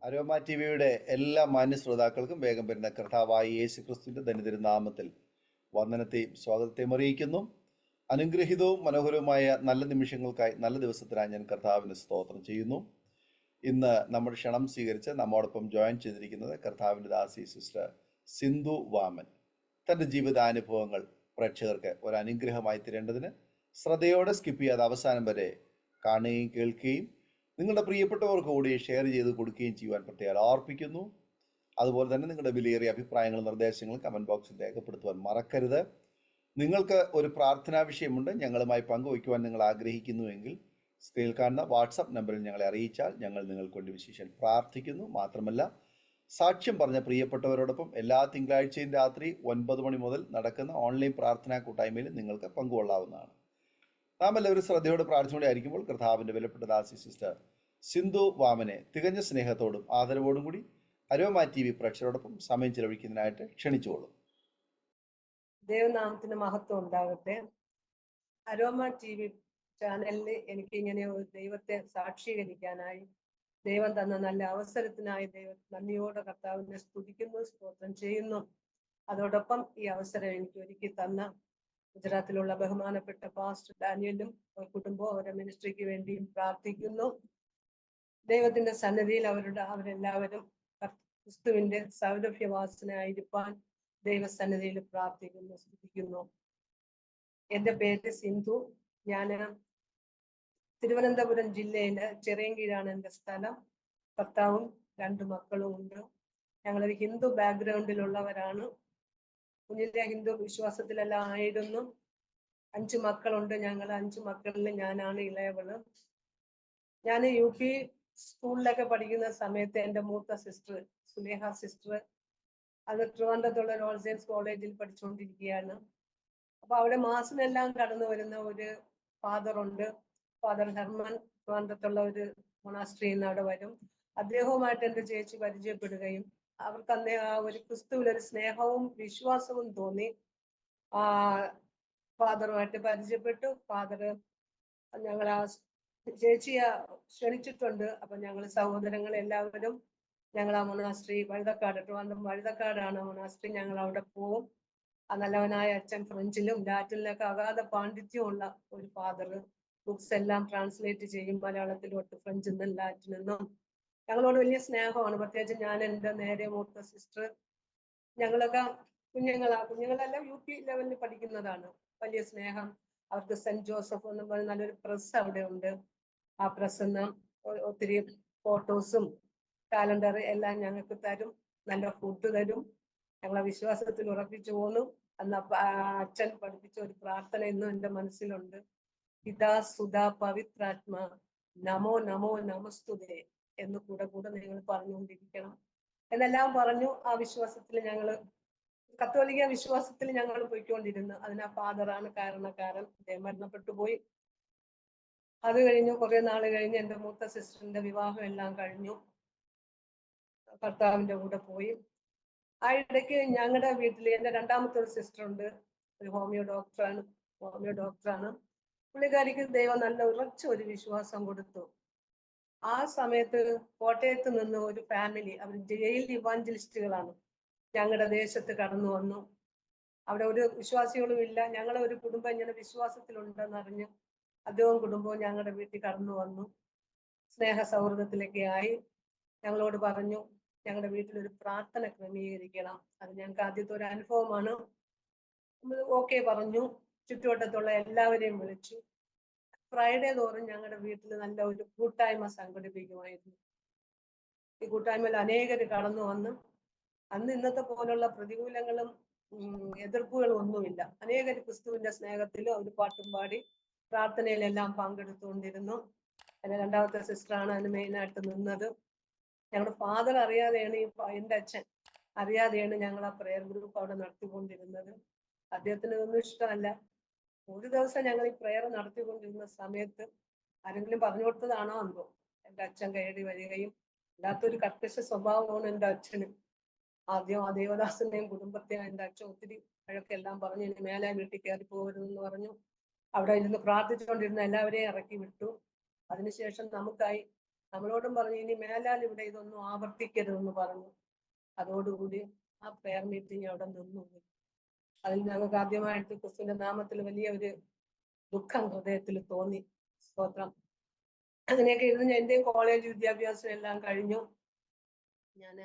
Aroma T വിയുടെ എല്ലാ മാന്യ ശ്രോതാക്കൾക്കും വേഗം വരുന്ന കർത്താവായ യേശു ക്രിസ്തുവിന്റെ ധന്യതിരുനാമത്തിൽ വന്ദനത്തെയും സ്വാഗതത്തെയും അറിയിക്കുന്നു. അനുഗ്രഹീതവും മനോഹരവുമായ നല്ല നിമിഷങ്ങൾക്കായി നല്ല ദിവസത്തിനായി ഞാൻ കർത്താവിന് സ്തോത്രം ചെയ്യുന്നു. ഇന്ന് നമ്മുടെ ക്ഷണം സ്വീകരിച്ച് നമ്മോടൊപ്പം ജോയിൻ ചെയ്തിരിക്കുന്നത് കർത്താവിൻ്റെ ദാസി സിസ്റ്റർ സിന്ധു വാമൻ. തൻ്റെ ജീവിതാനുഭവങ്ങൾ പ്രേക്ഷകർക്ക് ഒരു അനുഗ്രഹമായി തീരേണ്ടതിന് ശ്രദ്ധയോടെ സ്കിപ്പ് ചെയ്യാതെ അവസാനം വരെ കാണുകയും കേൾക്കുകയും നിങ്ങളുടെ പ്രിയപ്പെട്ടവർക്ക് കൂടി ഷെയർ ചെയ്ത് കൊടുക്കുകയും ചെയ്യുവാൻ പ്രത്യേകം ഓർപ്പിക്കുന്നു. അതുപോലെ തന്നെ നിങ്ങളുടെ വിലയേറിയ അഭിപ്രായങ്ങളും നിർദ്ദേശങ്ങളും കമൻറ്റ് ബോക്സിൽ രേഖപ്പെടുത്തുവാൻ മറക്കരുത്. നിങ്ങൾക്ക് ഒരു പ്രാർത്ഥനാ വിഷയമുണ്ട്, ഞങ്ങളുമായി പങ്കുവയ്ക്കുവാൻ നിങ്ങൾ ആഗ്രഹിക്കുന്നുവെങ്കിൽ സ്ക്രീനിൽ കാണുന്ന വാട്സപ്പ് നമ്പറിൽ ഞങ്ങളെ അറിയിച്ചാൽ ഞങ്ങൾ നിങ്ങൾക്ക് വേണ്ടി വിശേഷം പ്രാർത്ഥിക്കുന്നു. മാത്രമല്ല, സാക്ഷ്യം പറഞ്ഞ പ്രിയപ്പെട്ടവരോടൊപ്പം എല്ലാ തിങ്കളാഴ്ചയും രാത്രി 9 മണി മുതൽ നടക്കുന്ന ഓൺലൈൻ പ്രാർത്ഥനാ കൂട്ടായ്മയിൽ നിങ്ങൾക്ക് പങ്കുകൊള്ളാവുന്നതാണ്. നാം എല്ലാവരും ശ്രദ്ധയോടെ പ്രാർത്ഥനയോടെ ആയിരിക്കുമ്പോൾ കർത്താവിൻ്റെ വിലപ്പെട്ട ദാസി സിസ്റ്റർ സിന്ധു വാമനെ തികഞ്ഞ സ്നേഹത്തോടും ആദരവോടും കൂടി അരോമ ടി വി പ്രേക്ഷകരോടൊപ്പം സമയം ചെലവഴിക്കുന്നതിനായിട്ട് ക്ഷണിച്ചോളും. ദൈവനാമത്തിന് മഹത്വം ഉണ്ടാകട്ടെ. അരോമ ടി വി ചാനലിൽ എനിക്ക് ഇങ്ങനെ ഒരു ദൈവത്തെ സാക്ഷീകരിക്കാനായി ദൈവം തന്ന നല്ല അവസരത്തിനായി നന്ദിയോടെ കർത്താവിനെ സ്തുതിക്കുന്നു, സ്തോത്രം ചെയ്യുന്നു. അതോടൊപ്പം ഈ അവസരം എനിക്ക് ഒരുക്കി തന്ന ഗുജറാത്തിലുള്ള ബഹുമാനപ്പെട്ട പാസ്റ്റർ ഡാനിയലും കുടുംബവും അവരുടെ മിനിസ്ട്രിക്ക് വേണ്ടിയും പ്രാർത്ഥിക്കുന്നു. ദൈവത്തിന്റെ സന്നിധിയിൽ അവരെല്ലാവരും ക്രിസ്തുവിന്റെ സൗരഭ്യവാസനായിരിക്കാൻ ദൈവസന്നിധിയിൽ പ്രാർത്ഥിക്കുന്നു, സ്തുതിക്കുന്നു. എൻ്റെ പേര് സിന്ധു. ഞാൻ തിരുവനന്തപുരം ജില്ലയിലെ ചിറയൻകീഴാണ് എൻ്റെ സ്ഥലം. ഭർത്താവും 2 മക്കളും ഉണ്ട്. ഞങ്ങളൊരു ഹിന്ദു ബാക്ക്ഗ്രൗണ്ടിലുള്ളവരാണ്. കുഞ്ഞിലെ ഹിന്ദു വിശ്വാസത്തിലെല്ലാം ആയിരുന്നു. 5 മക്കളുണ്ട്. ഞങ്ങൾ 5 മക്കളിൽ ഞാനാണ് ഇളയവള്. ഞാൻ UP സ്കൂളിലൊക്കെ പഠിക്കുന്ന സമയത്ത് എൻ്റെ മൂത്ത സിസ്റ്റർ സുലേഹ സിസ്റ്റർ അത് ട്രിവാൻഡ്രത്തുള്ള ഓൾ സെയിൻസ് കോളേജിൽ പഠിച്ചുകൊണ്ടിരിക്കുകയാണ്. അപ്പൊ അവിടെ മാസിനെല്ലാം കടന്നു വരുന്ന ഒരു ഫാദർ ഉണ്ട്, ഫാദർ ഹെർമൻ. ട്രിവാൻഡ്രത്തുള്ള ഒരു മൊണാസ്ട്രിയിൽ നിന്ന് അവിടെ വരും. അദ്ദേഹവുമായിട്ട് എൻ്റെ ചേച്ചി പരിചയപ്പെടുകയും അവർക്ക് അന്നേ ആ ഒരു ക്രിസ്തുവിലൊരു സ്നേഹവും വിശ്വാസവും തോന്നി. ഫാദറുമായിട്ട് പരിചയപ്പെട്ടു. ഫാദർ ഞങ്ങൾ ആ ചേച്ചിയെ ക്ഷണിച്ചിട്ടുണ്ട്. അപ്പൊ ഞങ്ങൾ സഹോദരങ്ങൾ എല്ലാവരും ഞങ്ങൾ ആ മൊണാസ്ട്രി വഴുതക്കാട്, ട്രിവാൻഡ്രം വഴുതക്കാടാണ് മൊണാസ്ട്രി. ഞങ്ങൾ അവിടെ പോവും. ആ നല്ലവനായ അച്ഛൻ ഫ്രഞ്ചിലും ലാറ്റിനിലൊക്കെ അഗാധ പാണ്ഡിത്യമുള്ള ഒരു ഫാദർ. ബുക്സ് എല്ലാം ട്രാൻസ്ലേറ്റ് ചെയ്യും, മലയാളത്തിലോട്ട് ഫ്രഞ്ചിൽ നിന്നും ലാറ്റിൽ നിന്നും. ഞങ്ങളോട് വലിയ സ്നേഹമാണ്. പ്രത്യേകിച്ച് ഞാൻ, എൻ്റെ നേരെ മൂത്ത സിസ്റ്റർ, ഞങ്ങളൊക്കെ കുഞ്ഞുങ്ങളെല്ലാം UP ലെവലിൽ പഠിക്കുന്നതാണ്. വലിയ സ്നേഹം. അവർക്ക് സെന്റ് ജോസഫ് എന്ന് പറഞ്ഞ നല്ലൊരു പ്രസ് അവിടെ ഉണ്ട്. ആ പ്രസ്സിന്ന് ഒത്തിരി ഫോട്ടോസും കാലണ്ടർ എല്ലാം ഞങ്ങൾക്ക് തരും, നല്ല ഫുഡ് തരും. ഞങ്ങളെ വിശ്വാസത്തിൽ ഉറപ്പിച്ചു പോന്നു. അന്ന് അച്ഛൻ പഠിപ്പിച്ച ഒരു പ്രാർത്ഥന ഇന്നും എൻ്റെ മനസ്സിലുണ്ട്. പിതാ സുധാ പവിത്രാത്മ നമോ നമോ നമസ്തുതേ എന്ന് കൂടെ നിങ്ങൾ പറഞ്ഞുകൊണ്ടിരിക്കണം എന്നെല്ലാം പറഞ്ഞു. ആ വിശ്വാസത്തിൽ ഞങ്ങള് കത്തോലിക്ക വിശ്വാസത്തിൽ ഞങ്ങൾ പോയിക്കൊണ്ടിരുന്നു. അതിന് ആ ഫാദറാണ് കാരണക്കാരൻ. അദ്ദേഹം മരണപ്പെട്ടു പോയി. അത് കഴിഞ്ഞു കുറെ നാൾ കഴിഞ്ഞ് എൻ്റെ മൂത്ത സിസ്റ്ററിന്റെ വിവാഹം എല്ലാം കഴിഞ്ഞു. ഭർത്താവിന്റെ കൂടെ പോയി. ആ ഇടയ്ക്ക് ഞങ്ങളുടെ വീട്ടിൽ എൻ്റെ രണ്ടാമത്തെ ഒരു സിസ്റ്റർ ഉണ്ട്, ഒരു ഹോമിയോ ഡോക്ടറാണ്. പുള്ളിക്കാരിക്ക് ദൈവം നല്ല ഉറച്ച ഒരു വിശ്വാസം കൊടുത്തു. ആ സമയത്ത് കോട്ടയത്ത് നിന്ന് ഒരു ഫാമിലി, അവർ ജയിൽ ഇവാഞ്ചലിസ്റ്റുകളാണ്, ഞങ്ങളുടെ ദേശത്ത് കടന്നു വന്നു. അവിടെ ഒരു വിശ്വാസികളും ഇല്ല. ഞങ്ങളെ ഒരു കുടുംബം ഇങ്ങനെ വിശ്വാസത്തിലുണ്ടെന്ന് അറിഞ്ഞ് അദ്ദേഹവും കുടുംബവും ഞങ്ങളുടെ വീട്ടിൽ കടന്നു വന്നു. സ്നേഹ സൗഹൃദത്തിലൊക്കെ ആയി. ഞങ്ങളോട് പറഞ്ഞു ഞങ്ങളുടെ വീട്ടിലൊരു പ്രാർത്ഥന ക്രമീകരിക്കണം. അത് ഞങ്ങൾക്ക് ആദ്യത്തെ ഒരു അനുഭവമാണ്. ഓക്കെ പറഞ്ഞു. ചുറ്റുവട്ടത്തുള്ള എല്ലാവരെയും വിളിച്ചു. ഫ്രൈഡേ തോറും ഞങ്ങളുടെ വീട്ടിൽ നല്ല ഒരു കൂട്ടായ്മ സംഘടിപ്പിക്കുമായിരുന്നു. ഈ കൂട്ടായ്മയിൽ അനേകർ കടന്നു വന്ന്, അന്ന് ഇന്നത്തെ പോലുള്ള പ്രതികൂലങ്ങളും എതിർപ്പുകളും ഒന്നുമില്ല. അനേകർ ക്രിസ്തുവിന്റെ സ്നേഹത്തിലും അവർ പാട്ടും പാടി പ്രാർത്ഥനയിലെല്ലാം പങ്കെടുത്തുകൊണ്ടിരുന്നു. അതിന് രണ്ടാമത്തെ സിസ്റ്ററാണ് അതിന് മെയിനായിട്ട് നിന്നത്. ഞങ്ങളുടെ ഫാദർ അറിയാതെയാണ്, എൻ്റെ അച്ഛൻ അറിയാതെയാണ് ഞങ്ങൾ ആ പ്രെയർ ഗ്രൂപ്പ് അവിടെ നടത്തിക്കൊണ്ടിരുന്നത്. അദ്ദേഹത്തിന് ഇതൊന്നും ഇഷ്ടമല്ല. ഒരു ദിവസം ഞങ്ങൾ ഈ പ്രെയർ നടത്തിക്കൊണ്ടിരുന്ന സമയത്ത് ആരെങ്കിലും പറഞ്ഞു കൊടുത്തതാണോ എന്തോ, എൻ്റെ അച്ഛൻ കയറി വരികയും, അല്ലാത്തൊരു കർക്കശ സ്വഭാവമാണ് എൻ്റെ അച്ഛന്. ആദ്യം ആ ദേവദാസനെയും കുടുംബത്തെയും എൻ്റെ അച്ഛൻ ഒത്തിരി വഴക്കെല്ലാം പറഞ്ഞു. ഇനി മേലെ വീട്ടിൽ കയറി പോകരുതെന്ന് പറഞ്ഞു. അവിടെ ഇരുന്ന് പ്രാർത്ഥിച്ചുകൊണ്ടിരുന്ന എല്ലാവരെയും ഇറക്കി വിട്ടു. അതിനുശേഷം നമുക്കായി നമ്മളോടും പറഞ്ഞു ഇനി മേലാൽ ഇവിടെ ഇതൊന്നും ആവർത്തിക്കരുതെന്ന് പറഞ്ഞു. അതോടുകൂടി ആ പ്രെയർ മീറ്റിംഗ് അവിടെ നിന്നു. അതിൽ ഞങ്ങൾക്ക് ആദ്യമായിട്ട് ക്രിസ്തുവിന്റെ നാമത്തിൽ വലിയ ഒരു ദുഃഖം ഹൃദയത്തിൽ തോന്നി. സ്തോത്രം. അങ്ങനെയൊക്കെ ഇരുന്ന് എന്റെയും കോളേജ് വിദ്യാഭ്യാസം എല്ലാം കഴിഞ്ഞു. ഞാൻ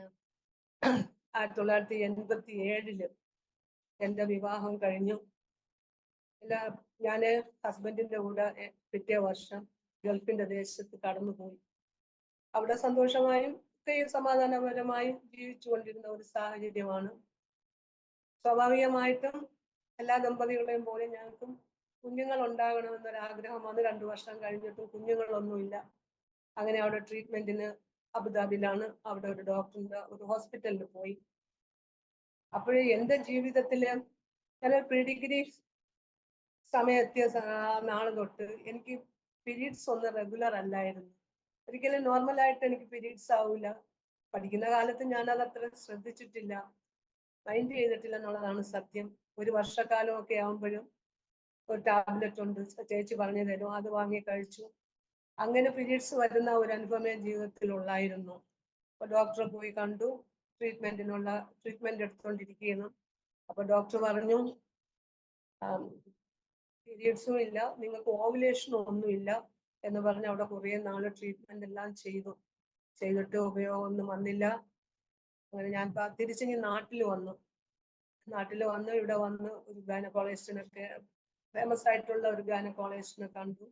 1987 എന്റെ വിവാഹം കഴിഞ്ഞു. ഞാന് ഹസ്ബൻഡിന്റെ കൂടെ പിറ്റേ വർഷം ഗൾഫിന്റെ ദേശത്ത് കടന്നുപോയി. അവിടെ സന്തോഷമായും സമാധാനപരമായും ജീവിച്ചു കൊണ്ടിരുന്ന ഒരു സാഹചര്യമാണ്. സ്വാഭാവികമായിട്ടും എല്ലാ ദമ്പതികളെയും പോലെ ഞങ്ങൾക്കും കുഞ്ഞുങ്ങൾ ഉണ്ടാകണമെന്നൊരാഗ്രഹം വന്ന് 2 വർഷം കഴിഞ്ഞിട്ടും കുഞ്ഞുങ്ങളൊന്നുമില്ല. അങ്ങനെ അവിടെ ട്രീറ്റ്മെന്റിന് അബുദാബിയിലാണ്, അവിടെ ഒരു ഡോക്ടറിന്റെ ഒരു ഹോസ്പിറ്റലിൽ പോയി. അപ്പോഴേ എന്റെ ജീവിതത്തില് ഞാനൊരു പ്രീ ഡിഗ്രി സമയത്തിയ നാള് തൊട്ട് എനിക്ക് പീരീഡ്സ് ഒന്നും റെഗുലർ അല്ലായിരുന്നു. ഒരിക്കലും നോർമലായിട്ട് എനിക്ക് പീരീഡ്സ് ആവൂല. പഠിക്കുന്ന കാലത്ത് ഞാനത് അത്ര ശ്രദ്ധിച്ചിട്ടില്ല, മൈൻഡ് ചെയ്തിട്ടില്ല എന്നുള്ളതാണ് സത്യം. ഒരു വർഷക്കാലമൊക്കെ ആകുമ്പോഴും ഒരു ടാബ്ലറ്റ് ഉണ്ട്, ചേച്ചി പറഞ്ഞു തരും, അത് വാങ്ങി കഴിച്ചു. അങ്ങനെ പീരീഡ്സ് വരുന്ന ഒരു അനുഭവമേ ജീവിതത്തിലുള്ളായിരുന്നു. അപ്പൊ ഡോക്ടറെ പോയി കണ്ടു, ട്രീറ്റ്മെന്റ് എടുത്തുകൊണ്ടിരിക്കുകയാണ്. അപ്പൊ ഡോക്ടർ പറഞ്ഞു പീരീഡ്സും ഇല്ല, നിങ്ങൾക്ക് ഓവുലേഷനും ഒന്നുമില്ല എന്ന് പറഞ്ഞ് അവിടെ കുറേ നാള് ട്രീറ്റ്മെന്റ് എല്ലാം ചെയ്തിട്ട് ഉപയോഗമൊന്നും വന്നില്ല. അങ്ങനെ ഞാൻ തിരിച്ചിങ്ങി നാട്ടിൽ വന്നു. ഇവിടെ വന്ന് ഒരു ഗൈനക്കോളജിസ്റ്റിനൊക്കെ ഫേമസ് ആയിട്ടുള്ള ഒരു ഗൈനക്കോളജിസ്റ്റിനെ കണ്ടു.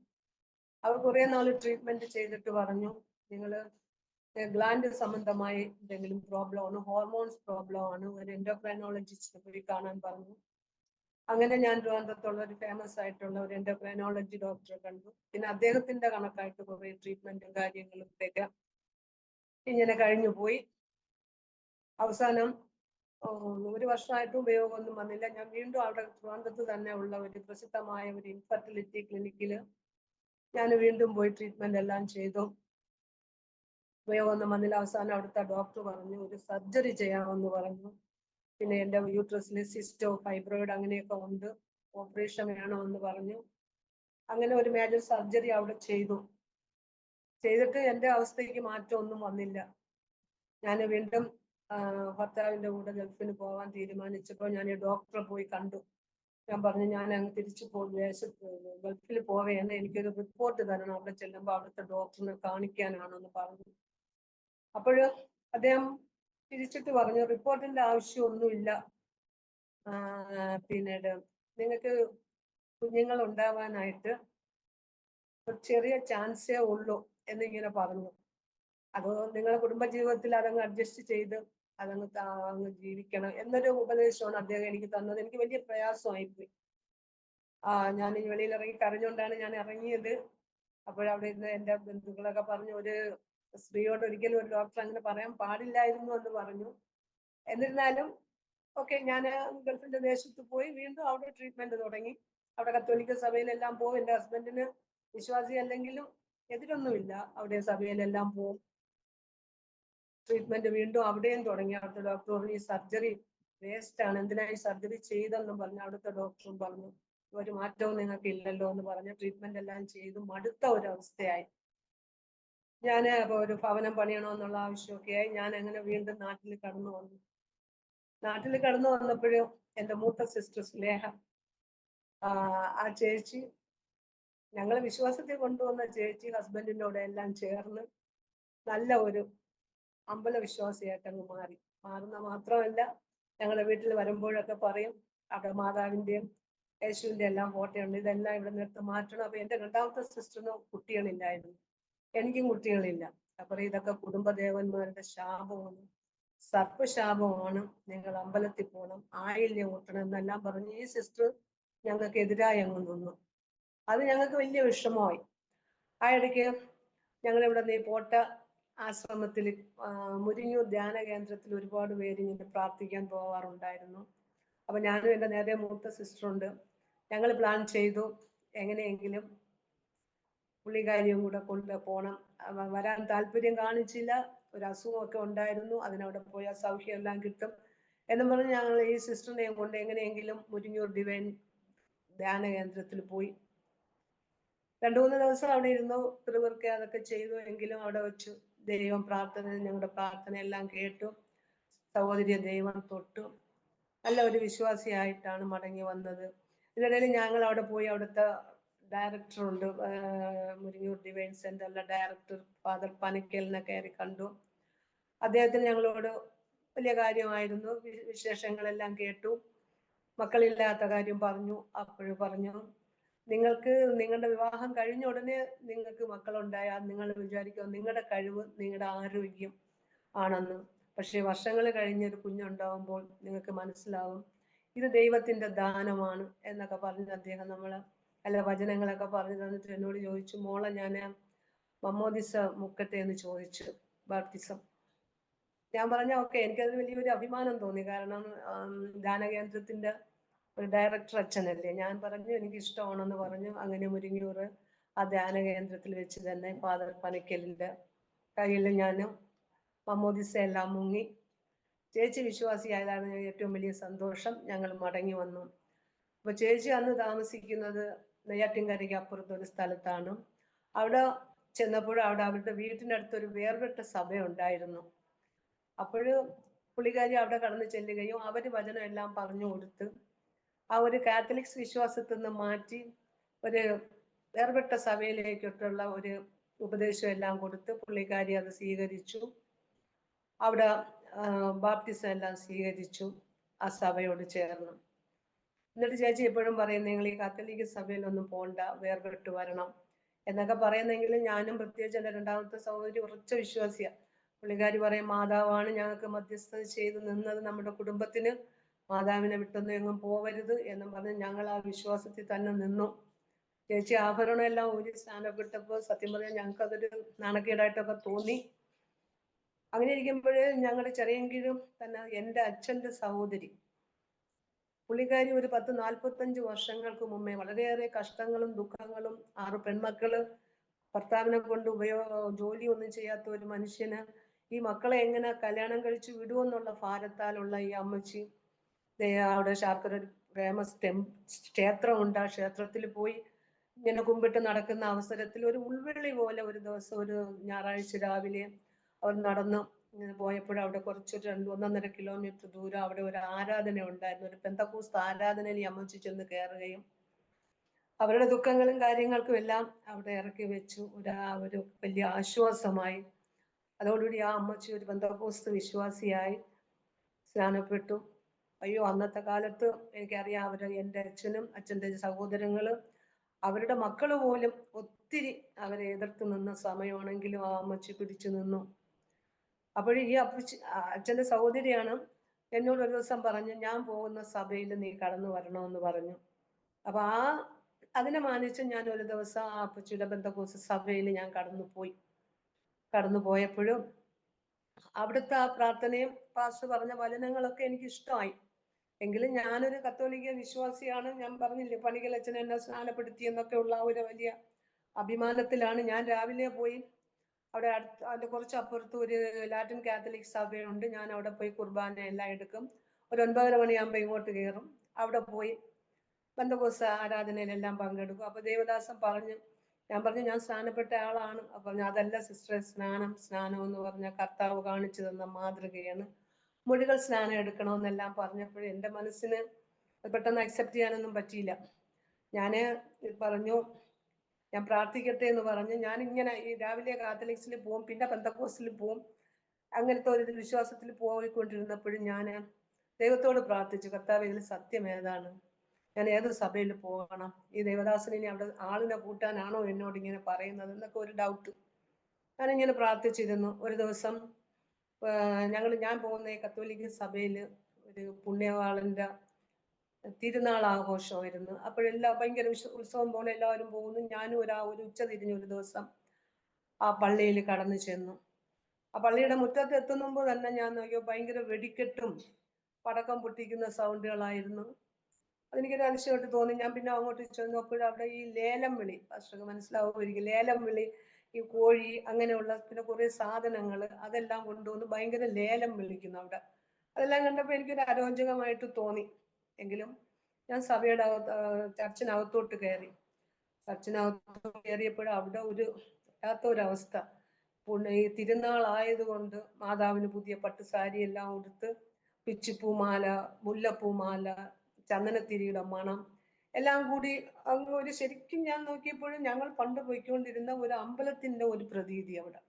അവർ കുറെ നാൾ ട്രീറ്റ്മെന്റ് ചെയ്തിട്ട് പറഞ്ഞു, നിങ്ങൾ ഗ്ലാൻഡ് സംബന്ധമായി എന്തെങ്കിലും പ്രോബ്ലം ആണ്, ഹോർമോൺസ് പ്രോബ്ലം ആണ്, ഒരു എൻഡോക്രൈനോളജിസ്റ്റിനെ പോയി കാണാൻ പറഞ്ഞു. അങ്ങനെ ഞാൻ ട്രിവാൻഡ്രത്തുള്ള ഒരു ഫേമസ് ആയിട്ടുള്ള ഒരു എൻഡോക്രൈനോളജി ഡോക്ടറെ കണ്ടു. പിന്നെ അദ്ദേഹത്തിന്റെ കണക്കായിട്ട് കുറെ ട്രീറ്റ്മെന്റും കാര്യങ്ങളും ഒക്കെ ഇങ്ങനെ കഴിഞ്ഞു പോയി. അവസാനം 1 വർഷമായിട്ടും ഉപയോഗമൊന്നും വന്നില്ല. ഞാൻ വീണ്ടും അവിടെ ട്രിവാൻഡ്രത്ത് തന്നെ ഉള്ള ഒരു പ്രസിദ്ധമായ ഒരു ഇൻഫെർട്ടിലിറ്റി ക്ലിനിക്കിൽ ഞാൻ വീണ്ടും പോയി ട്രീറ്റ്മെന്റ് എല്ലാം ചെയ്തു. ഉപയോഗമൊന്നും വന്നില്ല. അവസാനം അവിടുത്തെ ഡോക്ടർ പറഞ്ഞു ഒരു സർജറി ചെയ്യാമെന്ന് പറഞ്ഞു. പിന്നെ എൻ്റെ യൂട്രസിൽ സിസ്റ്റോ ഫൈബ്രോയിഡ് അങ്ങനെയൊക്കെ ഉണ്ട്, ഓപ്പറേഷൻ വേണമെന്ന് പറഞ്ഞു. അങ്ങനെ ഒരു മേജർ സർജറി അവിടെ ചെയ്തിട്ട് എൻ്റെ അവസ്ഥയ്ക്ക് മാറ്റമൊന്നും വന്നില്ല. ഞാൻ വീണ്ടും ഭർത്താവിൻ്റെ കൂടെ ഗൾഫിന് പോകാൻ തീരുമാനിച്ചപ്പോൾ ഞാൻ ഈ ഡോക്ടറെ പോയി കണ്ടു. ഞാൻ പറഞ്ഞു ഞാൻ അങ്ങ് തിരിച്ചു ഗൾഫിൽ പോവുകയാണ്, എനിക്കൊരു റിപ്പോർട്ട് തരണം, അവിടെ ചെല്ലുമ്പോൾ അവിടുത്തെ ഡോക്ടറിനെ കാണിക്കാനാണെന്ന് പറഞ്ഞു. അപ്പോഴ് അദ്ദേഹം തിരിച്ചിട്ട് പറഞ്ഞു റിപ്പോർട്ടിന്റെ ആവശ്യമൊന്നുമില്ല, പിന്നീട് നിങ്ങൾക്ക് കുഞ്ഞുങ്ങൾ ഉണ്ടാവാനായിട്ട് ഒരു ചെറിയ ചാൻസേ ഉള്ളൂ എന്നിങ്ങനെ പറഞ്ഞു. അത് നിങ്ങളുടെ കുടുംബജീവിതത്തിൽ അതങ്ങ് അഡ്ജസ്റ്റ് ചെയ്ത് അങ്ങ് ജീവിക്കണം എന്നൊരു ഉപദേശമാണ് അദ്ദേഹം എനിക്ക് തന്നത്. എനിക്ക് വലിയ പ്രയാസമായിപ്പോയി. ഞാൻ ഈ വെളിയിൽ ഇറങ്ങി കരഞ്ഞുകൊണ്ടാണ് ഞാൻ ഇറങ്ങിയത്. അപ്പോഴവിടെ ഇരുന്ന് എൻ്റെ ബന്ധുക്കളൊക്കെ പറഞ്ഞു ഒരു സ്ത്രീയോട് ഒരിക്കലും ഒരു ഡോക്ടർ അങ്ങനെ പറയാൻ പാടില്ലായിരുന്നു എന്ന് പറഞ്ഞു. എന്നിരുന്നാലും ഓക്കെ, ഞാൻ ഗൾഫിന്റെ ദേശത്ത് പോയി വീണ്ടും അവിടെ ട്രീറ്റ്മെന്റ് തുടങ്ങി. അവിടെ കത്തോലിക്ക സഭയിലെല്ലാം പോകും. എൻ്റെ ഹസ്ബൻഡിന് വിശ്വാസി അല്ലെങ്കിലും എതിരൊന്നുമില്ല, അവിടെ സഭയിലെല്ലാം പോകും. ട്രീറ്റ്മെന്റ് വീണ്ടും അവിടെയും തുടങ്ങി. അവിടുത്തെ ഡോക്ടർ പറഞ്ഞു ഈ സർജറി വേസ്റ്റ് ആണ്, എന്തിനായി സർജറി ചെയ്തെന്നും പറഞ്ഞു. അവിടുത്തെ ഡോക്ടറും പറഞ്ഞു ഒരു മാറ്റവും നിങ്ങൾക്ക് ഇല്ലല്ലോ എന്ന് പറഞ്ഞ് ട്രീറ്റ്മെന്റ് എല്ലാം ചെയ്തു മടുത്ത ഒരവസ്ഥയായി. ഞാൻ അപ്പോൾ ഒരു ഭവനം പണിയണമെന്നുള്ള ആവശ്യമൊക്കെയായി ഞാൻ അങ്ങനെ വീണ്ടും നാട്ടിൽ കടന്നു വന്നപ്പോഴും എൻ്റെ മൂത്ത സിസ്റ്റർ സ്നേഹ, ആ ചേച്ചി, ഞങ്ങളെ വിശ്വാസത്തിൽ കൊണ്ടുവന്ന ചേച്ചി ഹസ്ബൻഡിൻ്റെ കൂടെ എല്ലാം ചേർന്ന് നല്ല ഒരു അമ്പല വിശ്വാസിയായിട്ട് അങ്ങ് മാറുന്ന മാത്രമല്ല ഞങ്ങളുടെ വീട്ടിൽ വരുമ്പോഴൊക്കെ പറയും അവിടെ മാതാവിൻ്റെയും യേശുവിൻ്റെ എല്ലാം ഫോട്ടോയുണ്ട്, ഇതെല്ലാം ഇവിടെ നിർത്ത് മാറ്റണം. അപ്പൊ എൻ്റെ രണ്ടാമത്തെ സിസ്റ്ററിന് കുട്ടികളില്ലായിരുന്നു, എനിക്കും കുട്ടികളില്ല. അപ്പൊ ഇതൊക്കെ കുടുംബദേവന്മാരുടെ ശാപമാണ്, സർപ്പശാപമാണ്, നിങ്ങൾ അമ്പലത്തിൽ പോകണം, ആയില്യം ഊട്ടണം എന്നെല്ലാം പറഞ്ഞ് ഈ സിസ്റ്റർ ഞങ്ങൾക്ക് എതിരായി അങ്ങ് നിന്നു. അത് ഞങ്ങൾക്ക് വലിയ വിഷമമായി. ആ ഇടയ്ക്ക് ഞങ്ങളിവിടെ പോട്ട ആശ്രമത്തിൽ മുരിങ്ങൂർ ധ്യാന കേന്ദ്രത്തിൽ ഒരുപാട് പേര് ഇങ്ങനെ പ്രാർത്ഥിക്കാൻ പോവാറുണ്ടായിരുന്നു. അപ്പൊ ഞാനും എൻ്റെ നേരെ മൂത്ത സിസ്റ്ററുണ്ട്, ഞങ്ങൾ പ്ലാൻ ചെയ്തു എങ്ങനെയെങ്കിലും പുള്ളിക്കാരിയും കൂടെ പോകണം. വരാൻ താല്പര്യം കാണിച്ചില്ല, ഒരു അസുഖമൊക്കെ ഉണ്ടായിരുന്നു, അതിനവിടെ പോയാൽ സൗഖ്യം എല്ലാം കിട്ടും എന്നും പറഞ്ഞ് ഞങ്ങൾ ഈ സിസ്റ്ററിനെയും കൊണ്ട് എങ്ങനെയെങ്കിലും മുരിങ്ങൂർ ഡിവൈൻ ധ്യാന കേന്ദ്രത്തിൽ പോയി. 2-3 ദിവസം അവിടെ ഇരുന്നു, പിറുപിറുക്കെ അതൊക്കെ ചെയ്തു. എങ്കിലും അവിടെ വെച്ചു ദൈവം ഞങ്ങളുടെ പ്രാർത്ഥന എല്ലാം കേട്ടു. സഹോദരിയെ ദൈവം തൊട്ടു. നല്ല ഒരു വിശ്വാസിയായിട്ടാണ് മടങ്ങി വന്നത്. ഇതിനിടയിൽ ഞങ്ങൾ അവിടെ പോയി അവിടുത്തെ ഡയറക്ടറുണ്ട്, മുരിങ്ങൂർ ഡിവൈൻ സെന്ററിലെ ഡയറക്ടർ ഫാദർ പനിക്കലിനെ കയറി കണ്ടു. അദ്ദേഹത്തിന് ഞങ്ങളോട് വലിയ കാര്യമായിരുന്നു. വിശേഷങ്ങളെല്ലാം കേട്ടു. മക്കളില്ലാത്ത കാര്യം പറഞ്ഞു. അപ്പോഴും പറഞ്ഞു, നിങ്ങൾക്ക് നിങ്ങളുടെ വിവാഹം കഴിഞ്ഞ ഉടനെ നിങ്ങൾക്ക് മക്കളുണ്ടായാൽ നിങ്ങൾ വിചാരിക്കുക നിങ്ങളുടെ കഴിവ് നിങ്ങളുടെ ആരോഗ്യം ആണെന്ന്. പക്ഷെ വർഷങ്ങൾ കഴിഞ്ഞൊരു കുഞ്ഞുണ്ടാവുമ്പോൾ നിങ്ങൾക്ക് മനസ്സിലാവും ഇത് ദൈവത്തിന്റെ ദാനമാണ് എന്നൊക്കെ പറഞ്ഞ് അദ്ദേഹം അല്ല വചനങ്ങളൊക്കെ പറഞ്ഞു തന്നിട്ട് എന്നോട് ചോദിച്ചു, മോളെ ഞാൻ മമ്മോദിസ മുക്കട്ടെ എന്ന് ചോദിച്ചു, ബാപ്റ്റിസം. ഞാൻ പറഞ്ഞ ഓക്കെ. എനിക്കത് വലിയൊരു അഭിമാനം തോന്നി. കാരണം ധ്യാനകേന്ദ്രത്തിന്റെ ഒരു ഡയറക്ടർ അച്ഛനല്ലേ. ഞാൻ പറഞ്ഞു എനിക്ക് ഇഷ്ടമാണെന്ന് പറഞ്ഞു. അങ്ങനെ മുരിങ്ങൂർ ആ ധ്യാന കേന്ദ്രത്തിൽ വെച്ച് തന്നെ ഫാദർ പനക്കലിന്റെ കയ്യിൽ ഞാനും മമ്മോദിസ എല്ലാം മുങ്ങി. ചേച്ചി വിശ്വാസിയായതാണ് ഏറ്റവും വലിയ സന്തോഷം. ഞങ്ങൾ മടങ്ങി വന്നു. അപ്പൊ ചേച്ചി അന്ന് താമസിക്കുന്നത് നെയ്യാറ്റിൻകരയ്ക്ക് അപ്പുറത്തൊരു സ്ഥലത്താണ്. അവിടെ ചെന്നപ്പോൾ അവിടെ അവരുടെ വീട്ടിനടുത്ത് ഒരു വേർപെട്ട സഭയുണ്ടായിരുന്നു. അപ്പോഴ് പുള്ളിക്കാരി അവിടെ കടന്നു ചെല്ലുകയും അവര് വചനം എല്ലാം പറഞ്ഞു കൊടുത്ത് ആ ഒരു കാത്തലിക്സ് വിശ്വാസത്തിൽ നിന്ന് മാറ്റി ഒരു വേർപെട്ട സഭയിലേക്കിട്ടുള്ള ഒരു ഉപദേശം എല്ലാം കൊടുത്ത് പുള്ളിക്കാരി അത് സ്വീകരിച്ചു. അവിടെ ബാപ്റ്റിസം എല്ലാം സ്വീകരിച്ചു ആ സഭയോട് ചേർന്ന്. എന്നിട്ട് ചേച്ചി എപ്പോഴും പറയും നിങ്ങൾ ഈ കാത്തലിക് സഭയിലൊന്നും പോണ്ട, വേർപെട്ട് വരണം എന്നൊക്കെ പറയുന്നെങ്കിലും ഞാനും പ്രത്യേകിച്ച് എൻ്റെ രണ്ടാമത്തെ സഹോദരി ഉറച്ച വിശ്വാസിയാണ്. പുള്ളിക്കാരി പറയും മാതാവാണ് ഞങ്ങൾക്ക് മധ്യസ്ഥത ചെയ്ത് നിന്നത് നമ്മുടെ കുടുംബത്തിന്, മാതാവിനെ വിട്ടൊന്നും എങ്ങും പോവരുത് എന്നും പറഞ്ഞ് ഞങ്ങൾ ആ വിശ്വാസത്തിൽ തന്നെ നിന്നു. ചേച്ചി ആഭരണം എല്ലാം ഒരു സ്ഥാനപ്പെട്ടപ്പോൾ സത്യം പറഞ്ഞാൽ ഞങ്ങൾക്ക് അതൊരു നാണക്കേടായിട്ടൊക്കെ തോന്നി. അങ്ങനെ ഇരിക്കുമ്പോൾ ഞങ്ങളുടെ ചെറിയെങ്കിലും തന്നെ എൻ്റെ അച്ഛൻ്റെ സഹോദരി പുള്ളിക്കാരി ഒരു 10-45 വർഷങ്ങൾക്ക് മുമ്പേ വളരെയേറെ കഷ്ടങ്ങളും ദുഃഖങ്ങളും 6 പെൺമക്കള്, ഭർത്താവിനെ കൊണ്ട് ജോലി ഒന്നും ചെയ്യാത്ത ഒരു മനുഷ്യന് ഈ മക്കളെ എങ്ങനെ കല്യാണം കഴിച്ച് വിടുമെന്നുള്ള ഭാരത്താലുള്ള ഈ അമ്മച്ചി അവിടെ ശാർക്കര ഫേമസ് ക്ഷേത്രമുണ്ട്. ആ ക്ഷേത്രത്തിൽ പോയി ഇങ്ങനെ കുമ്പിട്ട് നടക്കുന്ന അവസരത്തിൽ ഒരു ഉൾവിളി പോലെ ഒരു ദിവസം ഒരു ഞായറാഴ്ച രാവിലെ അവർ നടന്ന് ഇങ്ങനെ പോയപ്പോൾ അവിടെ കുറച്ചൊരു 1-1.5 കിലോമീറ്റർ ദൂരം അവിടെ ഒരു ആരാധന ഉണ്ടായിരുന്നു. ഒരു പെന്തക്കോസ്ത് ആരാധനയിൽ ഈ അമ്മച്ചി ചെന്ന് കയറുകയും അവരുടെ ദുഃഖങ്ങളും കാര്യങ്ങൾക്കും എല്ലാം അവിടെ ഇറക്കി വെച്ചു. ഒരു വലിയ ആശ്വാസമായി. അതോടുകൂടി ആ അമ്മച്ചി ഒരു പെന്തക്കോസ്ത് വിശ്വാസിയായി സ്നാനപ്പെട്ടു. അയ്യോ, അന്നത്തെ കാലത്ത് എനിക്കറിയാം എൻ്റെ അച്ഛനും അച്ഛൻ്റെ സഹോദരങ്ങളും അവരുടെ മക്കൾ പോലും ഒത്തിരി അവരെ എതിർത്ത് നിന്ന സമയമാണെങ്കിലും ആ അമ്മച്ചി പിടിച്ചു നിന്നു. അപ്പോൾ ഈ അച്ഛൻ്റെ സഹോദരിയാണ് എന്നോട് ഒരു ദിവസം പറഞ്ഞു, ഞാൻ പോകുന്ന സഭയിൽ നീ കടന്നു വരണമെന്ന് പറഞ്ഞു. അപ്പൊ അതിനെ മാനിച്ച് ഞാൻ ഒരു ദിവസം ആ അപ്പച്ചിയുടെ ബന്ധക്കോസ് സഭയിൽ ഞാൻ കടന്നു പോയപ്പോഴും അവിടുത്തെ ആ പ്രാർത്ഥനയും പാസ്റ്റർ പറഞ്ഞ വചനങ്ങളൊക്കെ എനിക്ക് ഇഷ്ടമായി. എങ്കിലും ഞാനൊരു കത്തോലിക്ക വിശ്വാസിയാണ്. ഞാൻ പറഞ്ഞില്ലേ പണിക്കൽ അച്ഛനെ എന്നെ സ്നാനപ്പെടുത്തി എന്നൊക്കെ ഉള്ള ഒരു വലിയ അഭിമാനത്തിലാണ് ഞാൻ രാവിലെ പോയി. അവിടെ അതിന്റെ കുറച്ച് അപ്പുറത്ത് ഒരു ലാറ്റിൻ കാത്തലിക് സഭയുണ്ട്. ഞാൻ അവിടെ പോയി കുർബാന എല്ലാം എടുക്കും. ഒരു 9:30 മണിയാകുമ്പോൾ ഇങ്ങോട്ട് കയറും. അവിടെ പോയി പെന്തക്കോസ്ത് ആരാധനയിലെല്ലാം പങ്കെടുക്കും. അപ്പൊ ദേവദാസൻ ഞാൻ പറഞ്ഞു ഞാൻ സ്നാനപ്പെട്ട ആളാണ്. അപ്പൊ അതല്ല സിസ്റ്ററെ, സ്നാനം എന്ന് പറഞ്ഞ കർത്താവ് കാണിച്ചു തന്ന മാതൃകയാണ്, മൊഴികൾ സ്നാനം എടുക്കണമെന്നെല്ലാം പറഞ്ഞപ്പോൾ എൻ്റെ മനസ്സിന് പെട്ടെന്ന് അക്സെപ്റ്റ് ചെയ്യാനൊന്നും പറ്റിയില്ല. ഞാൻ പറഞ്ഞു ഞാൻ പ്രാർത്ഥിക്കട്ടെ എന്ന് പറഞ്ഞ് ഞാൻ ഇങ്ങനെ ഈ രാവിലെ കാത്തലിക്സിൽ പോവും, പിന്നെ പെന്തക്കോസ്റ്റിൽ പോവും, അങ്ങനത്തെ ഒരു വിശ്വാസത്തിൽ പോയിക്കൊണ്ടിരുന്നപ്പോഴും ഞാൻ ദൈവത്തോട് പ്രാർത്ഥിച്ചു, കർത്താവ് ഇതിൽ സത്യം ഏതാണ്, ഞാൻ ഏത് സഭയിൽ പോകണം, ഈ ദേവദാസനെ ഇനി അവിടെ ആളിനെ കൂട്ടാനാണോ എന്നോട് ഇങ്ങനെ പറയുന്നത് എന്നൊക്കെ ഒരു ഡൗട്ട്. ഞാനിങ്ങനെ പ്രാർത്ഥിച്ചിരുന്നു. ഒരു ദിവസം ഞാൻ പോകുന്ന ഈ കത്തോലിക്ക സഭയിൽ ഒരു പുണ്യവാളന്റെ തിരുനാൾ ആഘോഷമായിരുന്നു. അപ്പോഴെല്ലാം ഭയങ്കര ഉത്സവം പോലെ എല്ലാവരും പോകുന്നു. ഞാനും ഒരു ഉച്ച തിരിഞ്ഞ് ഒരു ദിവസം ആ പള്ളിയിൽ കടന്നു ചെന്നു. ആ പള്ളിയുടെ മുറ്റത്ത് എത്തുമ്പോൾ തന്നെ ഞാൻ നോക്കിയോ ഭയങ്കര വെടിക്കെട്ടും പടക്കം പൊട്ടിക്കുന്ന സൗണ്ടുകളായിരുന്നു. അതെനിക്കൊരു അതിശയമായിട്ട് തോന്നി. ഞാൻ പിന്നെ അങ്ങോട്ട് ചെന്നപ്പോഴും അവിടെ ഈ ലേലം വിളി, പാസ്റ്റർക്ക് മനസ്സിലാവുമായിരിക്കും, ലേലം വിളി, ഈ കോഴി അങ്ങനെയുള്ള പിന്നെ കുറെ സാധനങ്ങൾ അതെല്ലാം കൊണ്ടുവന്ന് ഭയങ്കര ലേലം വിളിക്കുന്നു അവിടെ. അതെല്ലാം കണ്ടപ്പോൾ എനിക്കൊരു അരോചകമായിട്ട് തോന്നി. എങ്കിലും ഞാൻ സഭയുടെ ചർച്ചിനകത്തോട്ട് കയറി. ചർച്ചിനകത്ത് കയറിയപ്പോഴും അവിടെ ഒരു വല്ലാത്തൊരവസ്ഥ. ഈ തിരുനാൾ ആയതുകൊണ്ട് മാതാവിന് പുതിയ പട്ടുസാരി എല്ലാം ഉടുത്ത് പിച്ചിപ്പൂമാല, മുല്ലപ്പൂമാല, ചന്ദനത്തിരിയുടെ മണം എല്ലാം കൂടി അങ്ങ് ഒരു ശരിക്കും ഞാൻ നോക്കിയപ്പോഴും ഞങ്ങൾ പണ്ട് പോയിക്കൊണ്ടിരുന്ന ഒരു അമ്പലത്തിന്റെ ഒരു പ്രതീതി അവിടെ.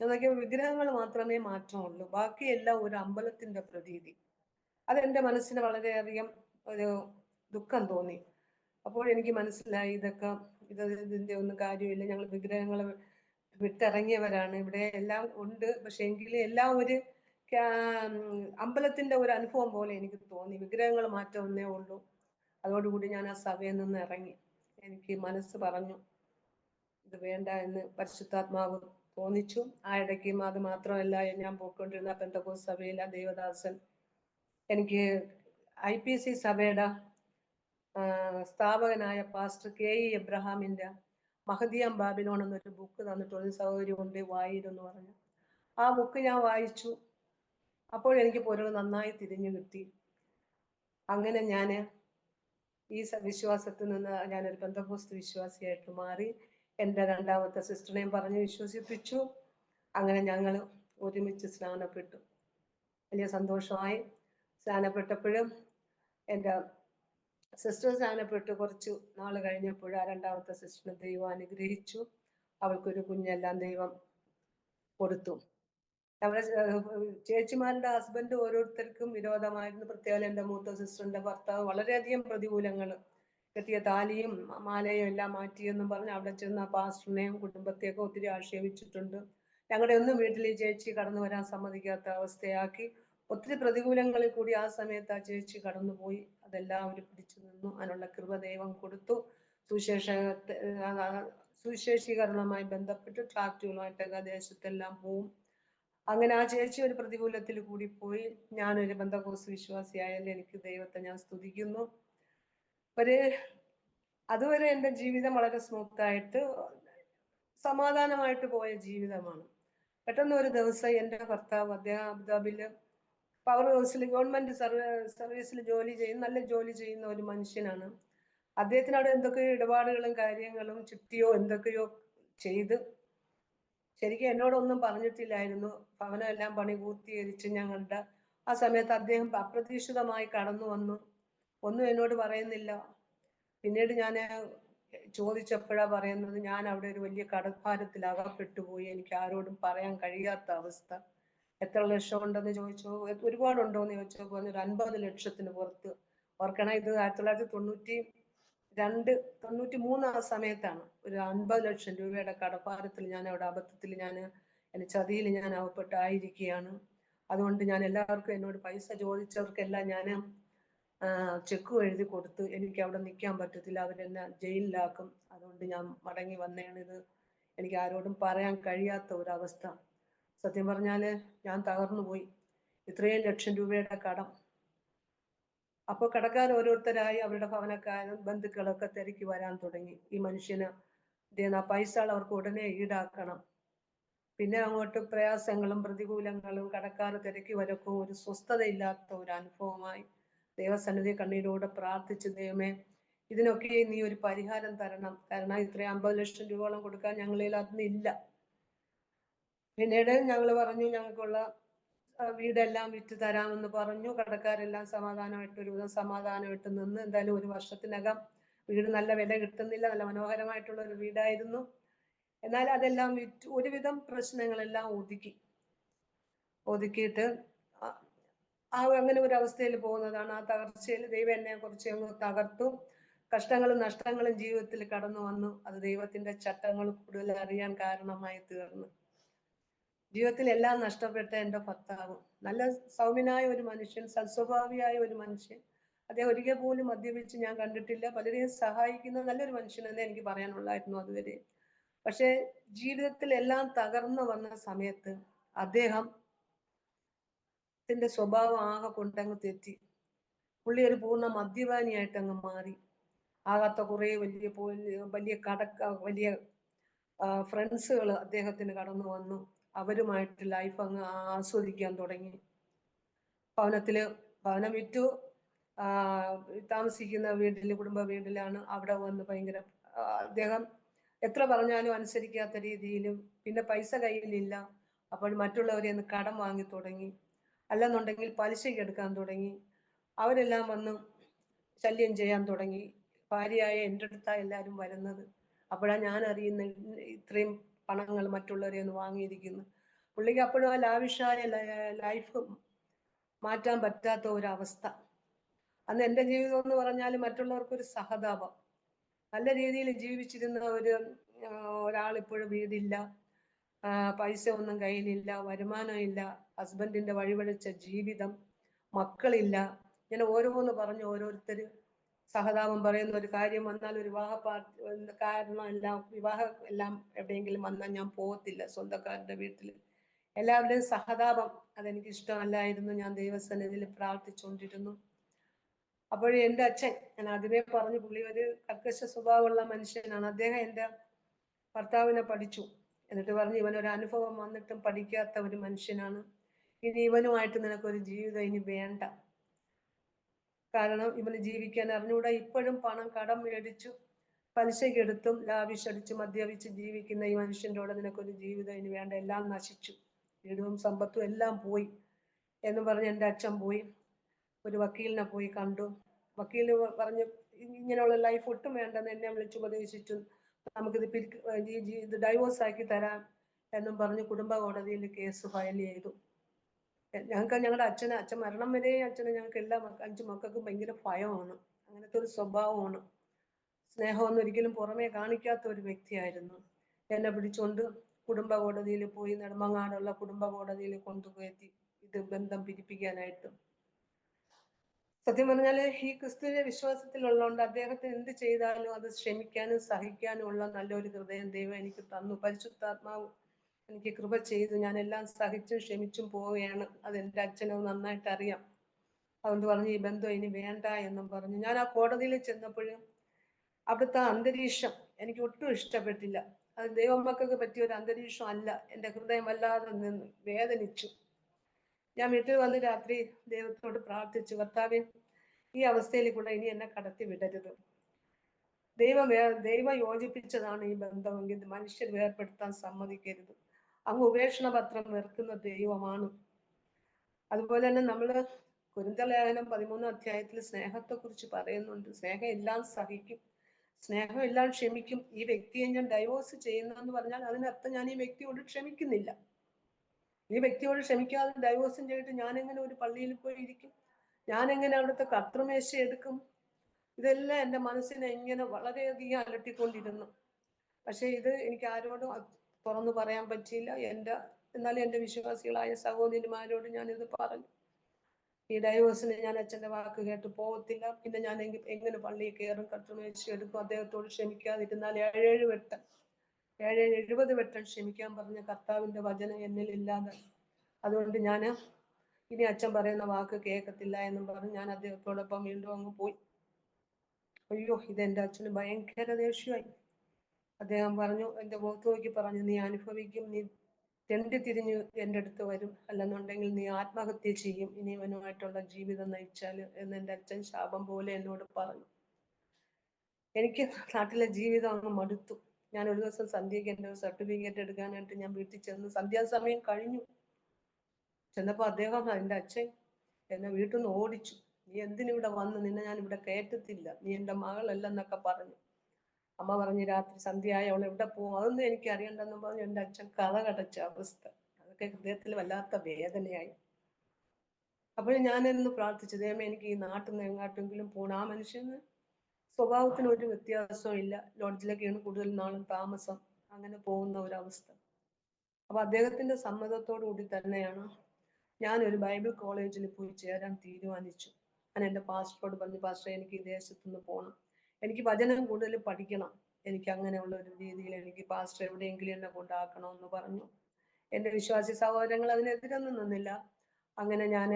ഞാൻ നോക്കിയപ്പോൾ വിഗ്രഹങ്ങൾ മാത്രമേ മാറ്റമുള്ളൂ, ബാക്കിയെല്ലാം ഒരു അമ്പലത്തിന്റെ പ്രതീതി. അതെന്റെ മനസ്സിന് വളരെയധികം ഒരു ദുഃഖം തോന്നി. അപ്പോൾ എനിക്ക് മനസ്സിലായി ഇതിന്റെ ഒന്നും കാര്യമില്ല. ഞങ്ങൾ വിഗ്രഹങ്ങൾ വിട്ടിറങ്ങിയവരാണ്. ഇവിടെ എല്ലാം ഉണ്ട്, പക്ഷെ എങ്കിലും എല്ലാം ഒരു അമ്പലത്തിന്റെ ഒരു അനുഭവം പോലെ എനിക്ക് തോന്നി. വിഗ്രഹങ്ങൾ മാറ്റമൊന്നേ ഉള്ളൂ. അതോടുകൂടി ഞാൻ ആ സഭയിൽ നിന്ന് ഇറങ്ങി. എനിക്ക് മനസ്സ് പറഞ്ഞു ഇത് വേണ്ട എന്ന് പരിശുദ്ധാത്മാവ് തോന്നിച്ചു. ആ ഇടയ്ക്കും അത് മാത്രമല്ല, ഞാൻ പോയിക്കൊണ്ടിരുന്ന പെന്തക്കോസ്ത് സഭയിലെ ദേവദാസൻ എനിക്ക് IPC സഭയുടെ സ്ഥാപകനായ പാസ്റ്റർ KE എബ്രഹാമിന്റെ മഹദിയാം ബാബിലോൺ എന്നൊരു ബുക്ക് തന്നിട്ടുള്ള സൗകര്യം കൊണ്ട് വായിരുന്നു പറഞ്ഞു. ആ ബുക്ക് ഞാൻ വായിച്ചു. അപ്പോൾ എനിക്ക് പൊരുൾ നന്നായി തിരിഞ്ഞു കിട്ടി. അങ്ങനെ ഞാൻ ഈ വിശ്വാസത്തിൽ നിന്ന് ഞാനൊരു പെന്തക്കോസ്ത് വിശ്വാസിയായിട്ട് മാറി. എൻ്റെ രണ്ടാമത്തെ സിസ്റ്ററിനെയും പറഞ്ഞ് വിശ്വസിപ്പിച്ചു. അങ്ങനെ ഞങ്ങൾ ഒരുമിച്ച് സ്നാനപ്പെട്ടു. വലിയ സന്തോഷമായി. സ്നാനപ്പെട്ടപ്പോഴും എൻ്റെ സിസ്റ്റർ സ്നാനപ്പെട്ട് കുറച്ചു നാൾ കഴിഞ്ഞപ്പോൾ ആ രണ്ടാമത്തെ സിസ്റ്ററിനെ ദൈവം അനുഗ്രഹിച്ചു. അവൾക്കൊരു കുഞ്ഞെല്ലാം ദൈവം കൊടുത്തു. നമ്മുടെ ചേച്ചിമാരുടെ ഹസ്ബൻഡ് ഓരോരുത്തർക്കും വിരോധമായിരുന്നു. പ്രത്യേകം എൻ്റെ മൂത്ത സിസ്റ്ററിന്റെ ഭർത്താവ് വളരെയധികം പ്രതികൂലങ്ങൾ, കെട്ടിയ താലിയും മാലയും എല്ലാം മാറ്റിയെന്നും പറഞ്ഞ് അവിടെ ചെന്ന് ആ പാസ്റ്ററിനെയും കുടുംബത്തെയൊക്കെ ഒത്തിരി ആക്ഷേപിച്ചിട്ടുണ്ട്. ഞങ്ങളുടെ ഒന്നും വീട്ടിൽ ഈ ചേച്ചി കടന്നു വരാൻ സമ്മതിക്കാത്ത അവസ്ഥയാക്കി. ഒത്തിരി പ്രതികൂലങ്ങളിൽ കൂടി ആ സമയത്ത് ആ ചേച്ചി കടന്നുപോയി. അതെല്ലാം അവർ പിടിച്ചു നിന്നു. അതിനുള്ള കൃപ ദൈവം കൊടുത്തു. സുവിശേഷീകരണവുമായി ബന്ധപ്പെട്ട് ട്രാക്റ്റുകളുമായിട്ടൊക്കെ ദേശത്തെല്ലാം പോവും. അങ്ങനെ ആ ചേച്ചി ഒരു പ്രതികൂലത്തിൽ കൂടി പോയി. ഞാനൊരു പെന്തക്കോസ്ത് വിശ്വാസിയായാലും എനിക്ക് ദൈവത്തെ ഞാൻ സ്തുതിക്കുന്നു. അതുവരെ എൻ്റെ ജീവിതം വളരെ സ്മൂത്തായിട്ട് സമാധാനമായിട്ട് പോയ ജീവിതമാണ്. പെട്ടെന്ന് ഒരു ദിവസം എൻ്റെ ഭർത്താവ്, അദ്ദേഹം അബുദാബിയില് പവർ ഹൗസിൽ ഗവൺമെന്റ് സർവീസിൽ നല്ല ജോലി ചെയ്യുന്ന ഒരു മനുഷ്യനാണ്. അദ്ദേഹത്തിന് അവിടെ എന്തൊക്കെയോ ഇടപാടുകളും കാര്യങ്ങളും ചുറ്റിയോ എന്തൊക്കെയോ ചെയ്ത് ശരിക്കും എന്നോടൊന്നും പറഞ്ഞിട്ടില്ലായിരുന്നു. ഭവനം എല്ലാം പണി പൂർത്തീകരിച്ച് ഞങ്ങളുടെ ആ സമയത്ത് അദ്ദേഹം അപ്രതീക്ഷിതമായി കടന്നു വന്നു. ഒന്നും എന്നോട് പറയുന്നില്ല. പിന്നീട് ഞാൻ ചോദിച്ചപ്പോഴാ പറയുന്നത്, ഞാൻ അവിടെ ഒരു വലിയ കടഭാരത്തിൽ അകപ്പെട്ടുപോയി, എനിക്ക് ആരോടും പറയാൻ കഴിയാത്ത അവസ്ഥ. എത്ര ലക്ഷം ഉണ്ടെന്ന് ചോദിച്ചു. ഒരുപാടുണ്ടോ എന്ന് ചോദിച്ചപ്പോൾ ഒരു 50 ലക്ഷത്തിന് പുറത്ത്. ഓർക്കണം, ഇത് 1992-93 ആ സമയത്താണ്. ഒരു 50 ലക്ഷം രൂപയുടെ കടഭാരത്തിൽ ഞാൻ അവിടെ അബദ്ധത്തിൽ എൻ്റെ ചതിയിൽ ഞാൻ അകപ്പെട്ടായിരിക്കുകയാണ്. അതുകൊണ്ട് ഞാൻ എല്ലാവർക്കും, എന്നോട് പൈസ ചോദിച്ചവർക്കെല്ലാം ഞാൻ ചെക്ക് എഴുതി കൊടുത്ത് എനിക്ക് അവിടെ നിൽക്കാൻ പറ്റത്തില്ല, അവരെന്നെ ജയിലിലാക്കും, അതുകൊണ്ട് ഞാൻ മടങ്ങി വന്നതാണ്. ഇത് എനിക്ക് ആരോടും പറയാൻ കഴിയാത്ത ഒരവസ്ഥ. സത്യം പറഞ്ഞാല് ഞാൻ തകർന്നു പോയി. ഇത്രയും ലക്ഷം രൂപയുടെ കടം. അപ്പോൾ കടക്കാർ ഓരോരുത്തരായി അവരുടെ ഭവനക്കാരും ബന്ധുക്കളൊക്കെ തിരക്കി വരാൻ തുടങ്ങി. ഈ മനുഷ്യന് പൈസ അവർക്ക് ഉടനെ ഈടാക്കണം. പിന്നെ അങ്ങോട്ട് പ്രയാസങ്ങളും പ്രതികൂലങ്ങളും കടക്കാർ തിരക്കി വരക്കും ഒരു സ്വസ്ഥതയില്ലാത്ത ഒരു അനുഭവമായി. ദൈവസന്നിധി കണ്ണീരോടെ പ്രാർത്ഥിച്ചു, ദൈവമേ ഇതിനൊക്കെ നീ ഒരു പരിഹാരം തരണം. കാരണം ഇത്രയും 50 ലക്ഷം രൂപയോളം കൊടുക്കാൻ ഞങ്ങളിൽ അന്നില്ല. പിന്നീട് ഞങ്ങൾ പറഞ്ഞു ഞങ്ങൾക്കുള്ള വീടെല്ലാം വിറ്റ് തരാമെന്ന് പറഞ്ഞു. കടക്കാരെല്ലാം ഒരുവിധം സമാധാനമായിട്ട് നിന്ന്. എന്തായാലും ഒരു വർഷത്തിനകം വീട് നല്ല വില കിട്ടുന്നില്ല, നല്ല മനോഹരമായിട്ടുള്ള ഒരു വീടായിരുന്നു. എന്നാൽ അതെല്ലാം വിറ്റ് ഒരുവിധം പ്രശ്നങ്ങളെല്ലാം ഒതുക്കിയിട്ട് അങ്ങനെ ഒരു അവസ്ഥയിൽ പോകുന്നതാണ്. ആ തകർച്ചയിൽ ദൈവം എന്നെ കുറച്ച് അങ്ങ് തകർത്തു. കഷ്ടങ്ങളും നഷ്ടങ്ങളും ജീവിതത്തിൽ കടന്നു വന്നു. അത് ദൈവത്തിന്റെ ചട്ടങ്ങൾ കൂടുതൽ അറിയാൻ കാരണമായി തീർന്നു. ജീവിതത്തിൽ എല്ലാം നഷ്ടപ്പെട്ട എൻ്റെ ഭർത്താവ്, നല്ല സൗമ്യനായ ഒരു മനുഷ്യൻ, സൽസ്വഭാവിയായ ഒരു മനുഷ്യൻ. അദ്ദേഹം ഒരിക്കൽ പോലും മദ്യപിച്ച് ഞാൻ കണ്ടിട്ടില്ല. പലരെയും സഹായിക്കുന്ന നല്ലൊരു മനുഷ്യനെന്ന് എനിക്ക് പറയാനുള്ളായിരുന്നു അതുവരെ. പക്ഷെ ജീവിതത്തിൽ എല്ലാം തകർന്നു വന്ന സമയത്ത് അദ്ദേഹത്തിന്റെ സ്വഭാവം ആകെ കൊണ്ടങ്ങ് തെറ്റി. പുള്ളി ഒരു പൂർണ്ണ മദ്യപാനിയായിട്ട് അങ്ങ് മാറി. ആകാത്ത കുറെ വലിയ ഫ്രണ്ട്സുകൾ അദ്ദേഹത്തിന് കടന്നു വന്നു. അവരുമായിട്ട് ലൈഫ് അങ്ങ് ആസ്വദിക്കാൻ തുടങ്ങി. ഭവനം വിറ്റു. താമസിക്കുന്ന കുടുംബ വീട്ടിലാണ്. അവിടെ വന്ന് ഭയങ്കര അദ്ദേഹം എത്ര പറഞ്ഞാലും അനുസരിക്കാത്ത രീതിയിലും, പിന്നെ പൈസ കയ്യിലില്ല, അപ്പോൾ മറ്റുള്ളവരെ ഒന്ന് കടം വാങ്ങി തുടങ്ങി, അല്ലെന്നുണ്ടെങ്കിൽ പലിശയ്ക്ക് എടുക്കാൻ തുടങ്ങി. അവരെല്ലാം വന്ന് ശല്യം ചെയ്യാൻ തുടങ്ങി. ഭാര്യയായ എൻ്റെ അടുത്താണ് എല്ലാവരും വരുന്നത്. അപ്പോഴാണ് ഞാൻ അറിയുന്നത് ഇത്രയും പണങ്ങൾ മറ്റുള്ളവരെ ഒന്ന് വാങ്ങിയിരിക്കുന്നു. പുള്ളിക്ക് അപ്പോഴും ആ ലാവിഷായ ലൈഫ് മാറ്റാൻ പറ്റാത്ത ഒരവസ്ഥ. അന്ന് എൻ്റെ ജീവിതം എന്ന് പറഞ്ഞാൽ മറ്റുള്ളവർക്കൊരു സഹതാപം, നല്ല രീതിയിൽ ജീവിച്ചിരുന്ന ഒരാൾ ഇപ്പോഴും വീടില്ല, പൈസ ഒന്നും കയ്യിലില്ല, വരുമാനമില്ല, ഹസ്ബൻഡിന്റെ വഴിവഴിച്ച ജീവിതം, മക്കളില്ല. ഇങ്ങനെ ഓരോന്ന് പറഞ്ഞ് ഓരോരുത്തർ സഹതാപം പറയുന്ന ഒരു കാര്യം വന്നാൽ, ഒരു കാരണം എല്ലാം വിവാഹം എല്ലാം എവിടെയെങ്കിലും വന്നാൽ ഞാൻ പോകത്തില്ല സ്വന്തക്കാരുടെ വീട്ടിൽ. എല്ലാവരുടെയും സഹതാപം അതെനിക്ക് ഇഷ്ടമല്ലായിരുന്നു. ഞാൻ ദൈവസന്നിധിയിൽ പ്രാർത്ഥിച്ചുകൊണ്ടിരുന്നു. അപ്പോഴേ എൻ്റെ അച്ഛൻ, ഞാൻ ആദ്യമേ പറഞ്ഞു, പുള്ളി ഒരു കർക്കശ സ്വഭാവമുള്ള മനുഷ്യനാണ്. അദ്ദേഹം എൻ്റെ ഭർത്താവിനെ പഠിച്ചു. എന്നിട്ട് പറഞ്ഞു, ഇവനൊരു അനുഭവം വന്നിട്ടും പഠിക്കാത്ത ഒരു മനുഷ്യനാണ്, ഇനി ഇവനുമായിട്ട് നിനക്കൊരു ജീവിതം ഇനി വേണ്ട. കാരണം ഇവന് ജീവിക്കാൻ അറിഞ്ഞുകൂടാ. ഇപ്പോഴും പണം കടം മേടിച്ചു പലിശക്കെടുത്തും ലാവിഷടിച്ച് മദ്യപിച്ച് ജീവിക്കുന്ന ഈ മനുഷ്യൻ്റെ കൂടെ നിനക്കൊരു ജീവിതം ഇനി വേണ്ട, എല്ലാം നശിച്ചു, വീടും സമ്പത്തും എല്ലാം പോയി എന്ന് പറഞ്ഞ് എൻ്റെ അച്ഛൻ പോയി ഒരു വക്കീലിനെ പോയി കണ്ടു. വക്കീൽ പറഞ്ഞു, ഇങ്ങനെയുള്ള ലൈഫ് ഒട്ടും വേണ്ടെന്ന് എന്നെ വിളിച്ച് ഉപദേശിച്ചു. നമുക്കിത് ഇത് ഡൈവോഴ്സ് ആക്കി തരാം എന്നും പറഞ്ഞ് കുടുംബ കോടതിയിൽ കേസ് ഫയൽ ചെയ്തു. ഞങ്ങളുടെ അച്ഛൻ മരണം വരെ അച്ഛനെ ഞങ്ങൾക്ക് എല്ലാ 5 മക്കൾക്കും ഭയങ്കര ഭയമാണ്. അങ്ങനത്തെ ഒരു സ്വഭാവമാണ്. സ്നേഹമൊന്നും ഒരിക്കലും പുറമേ കാണിക്കാത്ത ഒരു വ്യക്തിയായിരുന്നു. എന്നെ പിടിച്ചുകൊണ്ട് കുടുംബ കോടതിയിൽ പോയി, നെടുമങ്ങാടുള്ള കുടുംബ കോടതിയിൽ കൊണ്ടുപോയി ഇത് ബന്ധം പിരിപ്പിക്കാനായിട്ട്. സത്യം പറഞ്ഞാൽ ഈ ക്രിസ്തുവിന്റെ വിശ്വാസത്തിലുള്ളതുകൊണ്ട് അദ്ദേഹത്തിന് എന്ത് ചെയ്താലും അത് ക്ഷമിക്കാനും സഹിക്കാനും ഉള്ള നല്ലൊരു ഹൃദയം ദൈവം എനിക്ക് തന്നു. പരിശുദ്ധാത്മാവ് എനിക്ക് കൃപ ചെയ്തു. ഞാൻ എല്ലാം സഹിച്ചും ക്ഷമിച്ചും പോവുകയാണ്. അത് എൻ്റെ അച്ഛനത് നന്നായിട്ട് അറിയാം. അതുകൊണ്ട് പറഞ്ഞു, ഈ ബന്ധം ഇനി വേണ്ട എന്നും പറഞ്ഞു. ഞാൻ ആ കോടതിയിൽ ചെന്നപ്പോഴും അവിടുത്തെ അന്തരീക്ഷം എനിക്ക് ഒട്ടും ഇഷ്ടപ്പെട്ടില്ല. അത് ദൈവമക്കൾക്ക് പറ്റിയ ഒരു അന്തരീക്ഷം അല്ല. എൻ്റെ ഹൃദയം വല്ലാതെ നിന്ന് വേദനിച്ചു. ഞാൻ വീട്ടിൽ വന്ന് രാത്രി ദൈവത്തോട് പ്രാർത്ഥിച്ചു, കർത്താവേ, ഈ അവസ്ഥയിൽ കൂടെ ഇനി എന്നെ കടത്തി വിടരുത്. ദൈവം യോജിപ്പിച്ചതാണ് ഈ ബന്ധമെങ്കിൽ മനുഷ്യർ വേർപ്പെടുത്താൻ സമ്മതിക്കരുത്. അങ്ങ് ഉപേക്ഷണ പത്രം വെറുക്കുന്ന ദൈവമാണ്. അതുപോലെ തന്നെ നമ്മള് കൊരിന്ത്യർ ലേഖനം 13 അധ്യായത്തിൽ സ്നേഹത്തെ കുറിച്ച് പറയുന്നുണ്ട്. സ്നേഹം എല്ലാം സഹിക്കും, സ്നേഹം എല്ലാം ക്ഷമിക്കും. ഈ വ്യക്തിയെ ഞാൻ ഡൈവോഴ്സ് ചെയ്യുന്നെന്ന് പറഞ്ഞാൽ അതിനർത്ഥം ഞാൻ ഈ വ്യക്തിയോട് ക്ഷമിക്കുന്നില്ല. ഈ വ്യക്തിയോട് ക്ഷമിക്കാതെ ഡൈവോഴ്സും ചെയ്തിട്ട് ഞാൻ എങ്ങനെ ഒരു പള്ളിയിൽ പോയി ഇരിക്കും? ഞാൻ എങ്ങനെ അവിടുത്തെ കർത്തൃമേശ എടുക്കും? ഇതെല്ലാം എൻ്റെ മനസ്സിനെ ഇങ്ങനെ വളരെയധികം അലട്ടിക്കൊണ്ടിരുന്നു. പക്ഷെ ഇത് എനിക്ക് ആരോടും തുറന്നു പറയാൻ പറ്റിയില്ല. എന്നാലും എൻ്റെ വിശ്വാസികളായ സഹോദരിമാരോട് ഞാനിത് പറഞ്ഞു. ഈ ഡൈവോഴ്സിന് ഞാൻ അച്ഛൻ്റെ വാക്ക് കേട്ട് പോകത്തില്ല. പിന്നെ ഞാൻ എങ്ങനെ പള്ളിയിൽ കയറും, കർത്തൃമേശ എടുക്കും? അദ്ദേഹത്തോട് ക്ഷമിക്കാതിരുന്നാൽ 70 വട്ടം ക്ഷമിക്കാൻ പറഞ്ഞ കർത്താവിന്റെ വചനം എന്നിൽ ഇല്ലാതെ, അതുകൊണ്ട് ഞാൻ ഇനി അച്ഛൻ പറയുന്ന വാക്ക് കേൾക്കത്തില്ല എന്നും പറഞ്ഞ് ഞാൻ അദ്ദേഹത്തോടൊപ്പം വീണ്ടും അങ്ങ് പോയി. അയ്യോ, ഇതെന്റെ അച്ഛന് ഭയങ്കര ദേഷ്യമായി. അദ്ദേഹം പറഞ്ഞു, എൻ്റെ മുഖത്ത് നോക്കി പറഞ്ഞു, നീ അനുഭവിക്കും, നീ തെണ്ടി തിരിഞ്ഞ് എൻ്റെ അടുത്ത് വരും, അല്ലെന്നുണ്ടെങ്കിൽ നീ ആത്മഹത്യ ചെയ്യും ഇനി ഇവനുമായിട്ടുള്ള ജീവിതം നയിച്ചാൽ എന്ന് എൻ്റെ അച്ഛൻ ശാപം പോലെ എന്നോട് പറഞ്ഞു. എനിക്ക് നാട്ടിലെ ജീവിതം അങ്ങ് മടുത്തു. ഞാൻ ഒരു ദിവസം സന്ധ്യയ്ക്ക് എൻ്റെ സർട്ടിഫിക്കറ്റ് എടുക്കാനായിട്ട് ഞാൻ വീട്ടിൽ ചെന്ന്, സന്ധ്യാസമയം കഴിഞ്ഞു. ചെന്നപ്പോൾ അദ്ദേഹം, എൻ്റെ അച്ഛൻ എന്നെ വീട്ടിൽ നിന്ന് ഓടിച്ചു. നീ എന്തിനിവിടെ വന്ന്? നിന്നെ ഞാൻ ഇവിടെ കയറ്റത്തില്ല, നീ എൻ്റെ മകളല്ലെന്നൊക്കെ പറഞ്ഞു. അമ്മ പറഞ്ഞു, രാത്രി സന്ധ്യയായി അവൾ എവിടെ പോകും? അതൊന്നും എനിക്ക് അറിയണ്ടെന്ന് പറഞ്ഞു എൻ്റെ അച്ഛൻ കഥ കടച്ച അവസ്ഥ. അതൊക്കെ ഹൃദയത്തിൽ വല്ലാത്ത വേദനയായി. അപ്പോൾ ഞാനെന്ന് പ്രാർത്ഥിച്ചു, ദൈവമേ, എനിക്ക് ഈ നാട്ടിൽ നിന്ന് എങ്ങാട്ടെങ്കിലും പോകണം. ആ മനുഷ്യന് സ്വഭാവത്തിന് ഒരു വ്യത്യാസവും ഇല്ല. ലോഡ്ജിലൊക്കെയാണ് കൂടുതൽ നാളും താമസം. അങ്ങനെ പോകുന്ന ഒരവസ്ഥ. അപ്പൊ അദ്ദേഹത്തിന്റെ സമ്മതത്തോടു കൂടി തന്നെയാണ് ഞാൻ ഒരു ബൈബിൾ കോളേജിൽ പോയി ചേരാൻ തീരുമാനിച്ചു. ഞാൻ എൻ്റെ പാസ്റ്ററോട് പറഞ്ഞു, പാസ്റ്റർ, എനിക്ക് ഈ ദേശത്തുനിന്ന് പോകണം, എനിക്ക് വചനം കൂടുതൽ പഠിക്കണം, എനിക്ക് അങ്ങനെയുള്ള ഒരു രീതിയിൽ എനിക്ക് പാസ്റ്റർ എവിടെയെങ്കിലും എന്നെ കൊണ്ടാക്കണമെന്ന് പറഞ്ഞു. എൻ്റെ വിശ്വാസി സഹോദരങ്ങൾ അതിനെതിരൊന്നും നിന്നില്ല. അങ്ങനെ ഞാൻ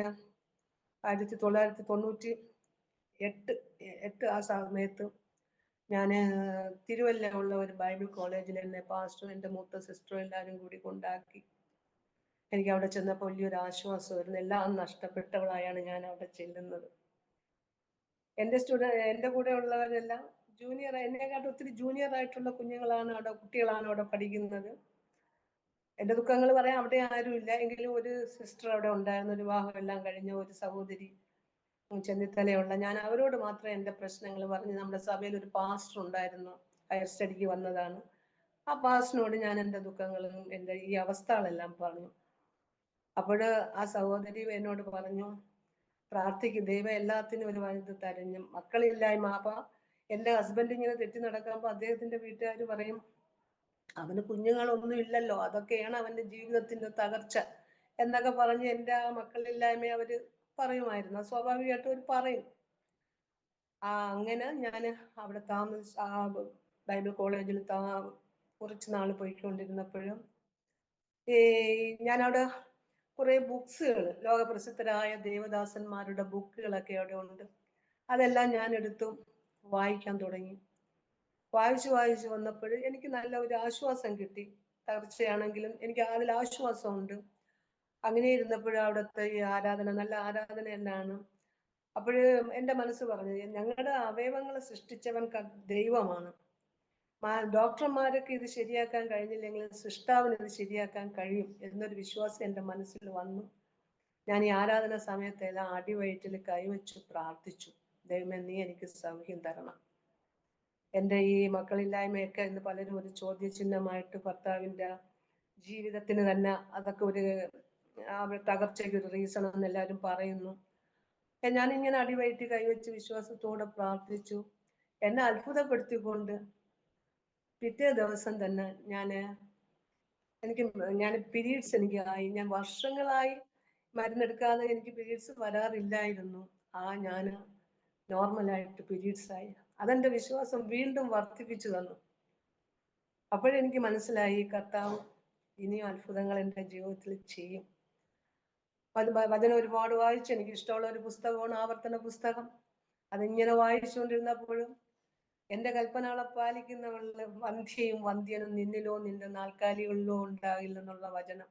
1998 ആ സമയത്ത് ഞാൻ തിരുവല്ല ഉള്ള ഒരു ബൈബിൾ കോളേജിൽ എന്നെ പാസ്റ്ററും എൻ്റെ മൂത്ത സിസ്റ്ററും എല്ലാവരും കൂടി കൊണ്ടാക്കി. എനിക്ക് അവിടെ ചെന്നപ്പോൾ വലിയൊരു ആശ്വാസമായിരുന്നു. എല്ലാം നഷ്ടപ്പെട്ടവളായാണ് ഞാൻ അവിടെ ചെല്ലുന്നത്. എൻ്റെ കൂടെ ഉള്ളവരെല്ലാം ജൂനിയർ, എന്നെക്കാട്ടും ഒത്തിരി ജൂനിയർ ആയിട്ടുള്ള കുട്ടികളാണ് അവിടെ പഠിക്കുന്നത്. എന്റെ ദുഃഖങ്ങൾ പറയാൻ അവിടെ ആരുമില്ല, എങ്കിലും ഒരു സിസ്റ്റർ അവിടെ ഉണ്ടായിരുന്നു, ഒരു വിവാഹം എല്ലാം കഴിഞ്ഞ ഒരു സഹോദരി ചെന്നിത്തലയുള്ള. ഞാൻ അവരോട് മാത്രമേ എൻ്റെ പ്രശ്നങ്ങൾ പറഞ്ഞ്, നമ്മുടെ സഭയിൽ ഒരു പാസ്റ്റർ ഉണ്ടായിരുന്നു, ഹയർ സ്റ്റഡിക്ക് വന്നതാണ്. ആ പാസ്റ്ററിനോട് ഞാൻ എൻ്റെ ദുഃഖങ്ങളും എൻ്റെ ഈ അവസ്ഥകളെല്ലാം പറഞ്ഞു. അപ്പോൾ ആ സഹോദരി എന്നോട് പറഞ്ഞു, പ്രാർത്ഥിക്കും, ദൈവം എല്ലാത്തിനും ഒരു വഴി തരഞ്ഞു. മക്കളില്ലായ്മ. അപ്പൊ എൻ്റെ ഹസ്ബൻഡ് ഇങ്ങനെ തെറ്റി നടക്കുമ്പോൾ അദ്ദേഹത്തിന്റെ വീട്ടുകാർ പറയും, അവന് കുഞ്ഞുങ്ങളൊന്നും ഇല്ലല്ലോ, അതൊക്കെയാണ് അവന്റെ ജീവിതത്തിന്റെ തകർച്ച എന്നൊക്കെ പറഞ്ഞ് എൻ്റെ ആ മക്കളില്ലായ്മ അവര് പറയുമായിരുന്നു. സ്വാഭാവികമായിട്ടും അവർ പറയും. അങ്ങനെ ഞാൻ അവിടെ ആ ബൈബിൾ കോളേജിൽ കുറച്ച് നാൾ പോയിക്കൊണ്ടിരുന്നപ്പോഴും ഞാനവിടെ കുറെ ബുക്സുകൾ, ലോകപ്രസിദ്ധരായ ദേവദാസന്മാരുടെ ബുക്കുകളൊക്കെ അവിടെ ഉണ്ട്. അതെല്ലാം ഞാൻ എടുത്തു വായിക്കാൻ തുടങ്ങി. വായിച്ചു വന്നപ്പോൾ എനിക്ക് നല്ല ഒരു ആശ്വാസം കിട്ടി. തകർച്ചയാണെങ്കിലും എനിക്ക് അതിൽ ആശ്വാസമുണ്ട്. അങ്ങനെ ഇരുന്നപ്പോഴും അവിടുത്തെ ഈ ആരാധന നല്ല ആരാധന തന്നെയാണ്. അപ്പോഴ് എൻ്റെ മനസ്സ് പറഞ്ഞു, ഞങ്ങളുടെ അവയവങ്ങളെ സൃഷ്ടിച്ചവൻ ദൈവമാണ്. ഡോക്ടർമാരൊക്കെ ഇത് ശരിയാക്കാൻ കഴിഞ്ഞില്ലെങ്കിൽ സൃഷ്ടാവിന് ഇത് ശരിയാക്കാൻ കഴിയും എന്നൊരു വിശ്വാസം എൻ്റെ മനസ്സിൽ വന്നു. ഞാൻ ഈ ആരാധന സമയത്തെല്ലാം അടിവയറ്റിൽ കൈവച്ചു പ്രാർത്ഥിച്ചു, ദൈവമേ നീ എനിക്ക് സൗഖ്യം തരണം. എൻ്റെ ഈ മക്കളില്ലായ്മയൊക്കെ ഇന്ന് പലരും ഒരു ചോദ്യചിഹ്നമായിട്ട്, ഭർത്താവിൻ്റെ ജീവിതത്തിന് തന്നെ അതൊക്കെ ഒരു തകർച്ചയ്ക്ക് ഒരു റീസൺ എന്ന് എല്ലാവരും പറയുന്നു. ഞാനിങ്ങനെ അടിവയറ്റി കൈവച്ച് വിശ്വാസത്തോടെ പ്രാർത്ഥിച്ചു. എന്നെ അത്ഭുതപ്പെടുത്തിക്കൊണ്ട് പിറ്റേ ദിവസം തന്നെ ഞാൻ പീരീഡ്സ് എനിക്ക് ആയി. ഞാൻ വർഷങ്ങളായി മരുന്നെടുക്കാതെ എനിക്ക് പീരീഡ്സ് വരാറില്ലായിരുന്നു. ഞാൻ നോർമലായിട്ട് പീരീഡ്സ് ആയി. അതെന്റെ വിശ്വാസം വീണ്ടും വർദ്ധിപ്പിച്ചു തന്നു. അപ്പോഴെനിക്ക് മനസ്സിലായി, കർത്താവ് ഇനിയും അത്ഭുതങ്ങൾ എൻ്റെ ജീവിതത്തിൽ ചെയ്യും. വചനം ഒരുപാട് വായിച്ചു. എനിക്ക് ഇഷ്ടമുള്ള ഒരു പുസ്തകമാണ് ആവർത്തന പുസ്തകം. അതിങ്ങനെ വായിച്ചുകൊണ്ടിരുന്നപ്പോഴും എൻ്റെ കൽപ്പനകളെ പാലിക്കുന്നവളിൽ വന്ധ്യയും വന്ധ്യനും നിന്നിലോ നിന്റെ നാൽക്കാലികളിലോ ഉണ്ടാകില്ലെന്നുള്ള വചനം.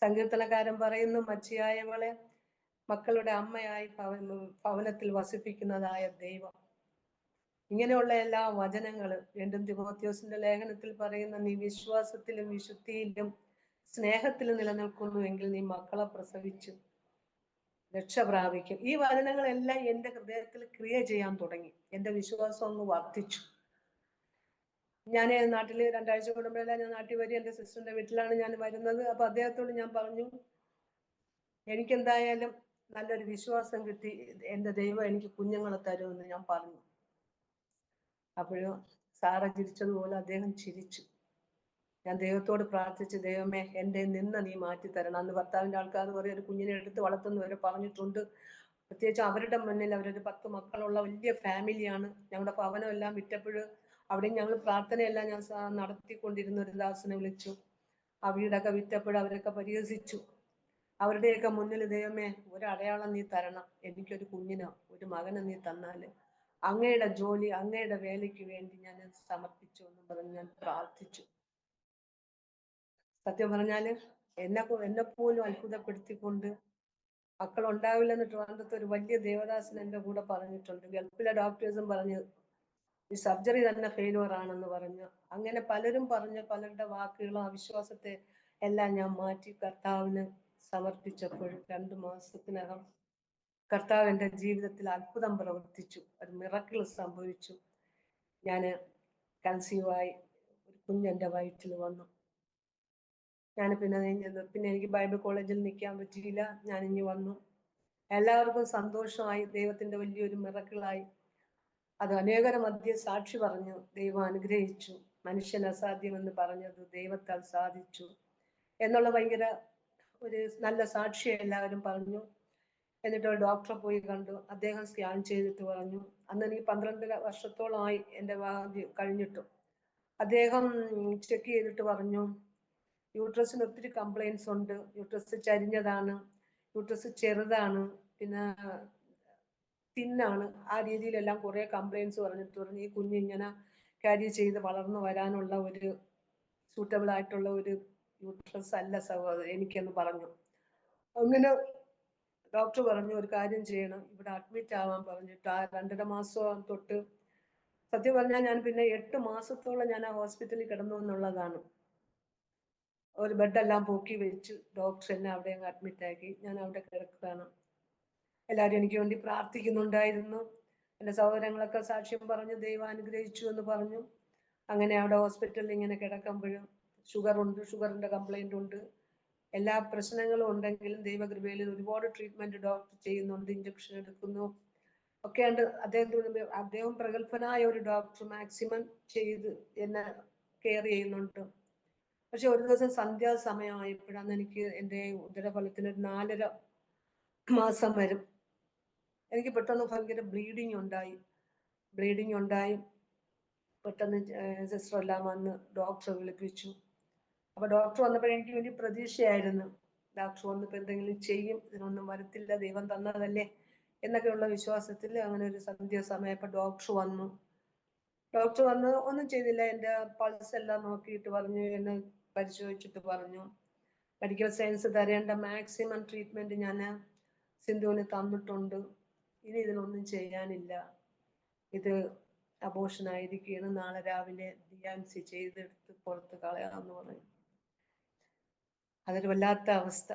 സങ്കീർത്തനക്കാരൻ പറയുന്നു, മച്ചിയായവളെ മക്കളുടെ അമ്മയായി ഭവനത്തിൽ വസിപ്പിക്കുന്നതായ ദൈവം. ഇങ്ങനെയുള്ള എല്ലാ വചനങ്ങളും വീണ്ടും തിമോഥെയോസിന്റെ ലേഖനത്തിൽ പറയുന്ന, നീ വിശ്വാസത്തിലും വിശുദ്ധിയിലും സ്നേഹത്തിലും നിലനിൽക്കുന്നുവെങ്കിൽ നീ മക്കളെ പ്രസവിച്ചു രക്ഷ പ്രാപിക്കും. ഈ വചനങ്ങളെല്ലാം എൻ്റെ ഹൃദയത്തിൽ ക്രിയ ചെയ്യാൻ തുടങ്ങി. എൻ്റെ വിശ്വാസം ഒന്ന് വർദ്ധിച്ചു. ഞാൻ നാട്ടിൽ 2 ആഴ്ച കൂടുമ്പോഴെല്ലാം ഞാൻ നാട്ടിൽ വരും. എൻ്റെ സിസ്റ്ററിന്റെ വീട്ടിലാണ് ഞാൻ വരുന്നത്. അപ്പൊ അദ്ദേഹത്തോട് ഞാൻ പറഞ്ഞു, എനിക്കെന്തായാലും നല്ലൊരു വിശ്വാസം കിട്ടി, എൻ്റെ ദൈവം എനിക്ക് കുഞ്ഞുങ്ങളെ തരുമെന്ന് ഞാൻ പറഞ്ഞു. അപ്പോഴും സാറ ചിരിച്ചതുപോലെ അദ്ദേഹം ചിരിച്ചു. ഞാൻ ദൈവത്തോട് പ്രാർത്ഥിച്ചു, ദൈവമേ എൻ്റെ നിന്ന നീ മാറ്റി തരണം. അന്ന് ഭർത്താവിൻ്റെ ആൾക്കാർ പറയും, ഒരു കുഞ്ഞിനെ എടുത്ത് വളർത്തുന്നവരെ പറഞ്ഞിട്ടുണ്ട്. പ്രത്യേകിച്ച് അവരുടെ മുന്നിൽ, അവരൊരു 10 മക്കളുള്ള വലിയ ഫാമിലിയാണ്. ഞങ്ങളുടെ ഭവനം എല്ലാം വിറ്റപ്പോഴും അവിടെയും ഞങ്ങൾ പ്രാർത്ഥനയെല്ലാം ഞാൻ നടത്തിക്കൊണ്ടിരുന്ന ഒരു ദാസനെ വിളിച്ചു. ആ വീടൊക്കെ വിറ്റപ്പോഴും അവരൊക്കെ പരിഹസിച്ചു. അവരുടെയൊക്കെ മുന്നിൽ, ദൈവമേ ഒരു അടയാളം നീ തരണം, എനിക്കൊരു കുഞ്ഞിനോ ഒരു മകനെ നീ തന്നാല് അങ്ങയുടെ ജോലി, അങ്ങയുടെ വേലയ്ക്ക് വേണ്ടി ഞാൻ സമർപ്പിച്ചു എന്ന് പറഞ്ഞ് ഞാൻ പ്രാർത്ഥിച്ചു. സത്യം പറഞ്ഞാല് എന്നെ പോലും അത്ഭുതപ്പെടുത്തിക്കൊണ്ട്, മക്കൾ ഉണ്ടാവില്ലെന്ന് ട്രിവാൻഡ്രത്ത് ഒരു വലിയ ദേവദാസൻ എൻ്റെ കൂടെ പറഞ്ഞിട്ടുണ്ട്. ഗൾഫിലെ ഡോക്ടേഴ്സും പറഞ്ഞു ഈ സർജറി തന്നെ ഫെയിലുവർ ആണെന്ന് പറഞ്ഞു. അങ്ങനെ പലരും പറഞ്ഞ പലരുടെ വാക്കുകളും അവിശ്വാസത്തെ എല്ലാം ഞാൻ മാറ്റി കർത്താവിന് സമർപ്പിച്ചപ്പോൾ 2 മാസത്തിനകം കർത്താവ് എൻ്റെ ജീവിതത്തിൽ അത്ഭുതം പ്രവർത്തിച്ചു. ഒരു മിറക്കിൾ സംഭവിച്ചു. ഞാൻ കൺസീവായി, ഒരു കുഞ്ഞെൻ്റെ വയറ്റിൽ വന്നു. പിന്നെ എനിക്ക് ബൈബിൾ കോളേജിൽ നിൽക്കാൻ പറ്റിയില്ല. ഞാൻ ഇനി വന്നു. എല്ലാവർക്കും സന്തോഷമായി. ദൈവത്തിന്റെ വലിയൊരു മിറക്കിളായി. അത് അനേകര മധ്യ സാക്ഷി പറഞ്ഞു. ദൈവം അനുഗ്രഹിച്ചു. മനുഷ്യൻ അസാധ്യമെന്ന് പറഞ്ഞത് ദൈവത്താൽ സാധിച്ചു എന്നുള്ള ഭയങ്കര ഒരു നല്ല സാക്ഷിയെ എല്ലാവരും പറഞ്ഞു. എന്നിട്ട് ഒരു ഡോക്ടറെ പോയി കണ്ടു. അദ്ദേഹം സ്കാൻ ചെയ്തിട്ട് പറഞ്ഞു, അന്ന് എനിക്ക് 12 വർഷത്തോളമായി എൻ്റെ കഴിഞ്ഞിട്ടും. അദ്ദേഹം ചെക്ക് ചെയ്തിട്ട് പറഞ്ഞു, യൂട്രസിന് ഒത്തിരി കംപ്ലൈൻസ് ഉണ്ട്. യൂട്രസ് ചരിഞ്ഞതാണ്, യൂട്രസ് ചെറുതാണ്, പിന്നെ തിന്നാണ്. ആ രീതിയിലെല്ലാം കുറെ കംപ്ലൈൻസ് പറഞ്ഞു. ഈ കുഞ്ഞിങ്ങനെ ക്യാരി ചെയ്ത് വളർന്നു വരാനുള്ള ഒരു സൂട്ടബിൾ ആയിട്ടുള്ള ഒരു യൂട്രസ് അല്ല സഹോദരൻ എനിക്കെന്ന് പറഞ്ഞു. അങ്ങനെ ഡോക്ടർ പറഞ്ഞു, ഒരു കാര്യം ചെയ്യണം, ഇവിടെ അഡ്മിറ്റ് ആവാൻ പറഞ്ഞിട്ട്. ആ 2.5 മാസം തൊട്ട് സത്യം പറഞ്ഞാൽ ഞാൻ പിന്നെ 8 മാസത്തോളം ഞാൻ ആ ഹോസ്പിറ്റലിൽ കിടന്നു എന്നുള്ളതാണ്. ഒരു ബെഡെല്ലാം പൊക്കി വെച്ച് ഡോക്ടർ എന്നെ അവിടെ അങ്ങ് അഡ്മിറ്റ് ആക്കി. ഞാൻ അവിടെ കിടക്കുകയാണ്. എല്ലാവരും എനിക്ക് വേണ്ടി പ്രാർത്ഥിക്കുന്നുണ്ടായിരുന്നു. എൻ്റെ സഹോദരങ്ങളൊക്കെ സാക്ഷ്യം പറഞ്ഞു, ദൈവം അനുഗ്രഹിച്ചു എന്ന് പറഞ്ഞു. അങ്ങനെ അവിടെ ഹോസ്പിറ്റലിൽ ഇങ്ങനെ കിടക്കുമ്പോഴും ഷുഗറിൻ്റെ കംപ്ലൈൻ്റ് ഉണ്ട്. എല്ലാ പ്രശ്നങ്ങളും ഉണ്ടെങ്കിലും ദൈവകൃപയിൽ ഒരുപാട് ട്രീറ്റ്മെന്റ് ഡോക്ടർ ചെയ്യുന്നുണ്ട്, ഇഞ്ചക്ഷൻ എടുക്കുന്നു ഒക്കെയുണ്ട്. അദ്ദേഹം പ്രഗത്ഭനായ ഒരു ഡോക്ടർ, മാക്സിമം ചെയ്ത് എന്നെ കെയർ ചെയ്യുന്നുണ്ട്. പക്ഷെ ഒരു ദിവസം സന്ധ്യാസമയമായപ്പോഴാണ് എനിക്ക് എൻ്റെ ഉദരഫലത്തിന് ഒരു 4.5 മാസം വരും. എനിക്ക് പെട്ടെന്ന് ഭയങ്കര ബ്ലീഡിങ് ഉണ്ടായി. പെട്ടെന്ന് സിസ്റ്റർ എല്ലാം വന്ന് ഡോക്ടറെ വിളിപ്പിച്ചു. അപ്പൊ ഡോക്ടർ വന്നപ്പോൾ എനിക്ക് വലിയ പ്രതീക്ഷയായിരുന്നു. ഡോക്ടർ വന്നപ്പോൾ എന്തെങ്കിലും ചെയ്യും, ഇതിനൊന്നും വരത്തില്ല, ദൈവം തന്നതല്ലേ എന്നൊക്കെയുള്ള വിശ്വാസത്തിൽ അങ്ങനെ ഒരു സന്ധ്യാസമയപ്പോൾ ഡോക്ടർ വന്നു ഒന്നും ചെയ്തില്ല. എൻ്റെ പൾസ് എല്ലാം നോക്കിയിട്ട് പറഞ്ഞു, എന്നെ പരിശോധിച്ചിട്ട് പറഞ്ഞു, മെഡിക്കൽ സയൻസ് തരേണ്ട മാക്സിമം ട്രീറ്റ്മെന്റ് ഞാൻ സിന്ധുവിന് തന്നിട്ടുണ്ട്, ഇനി ഇതിനൊന്നും ചെയ്യാനില്ല, ഇത് അബോഷൻ ആയിരിക്കുകയാണ്, നാളെ രാവിലെ DNC ചെയ്തെടുത്ത് പുറത്ത് കളയാമെന്ന് പറഞ്ഞു. അതൊരു വല്ലാത്ത അവസ്ഥ.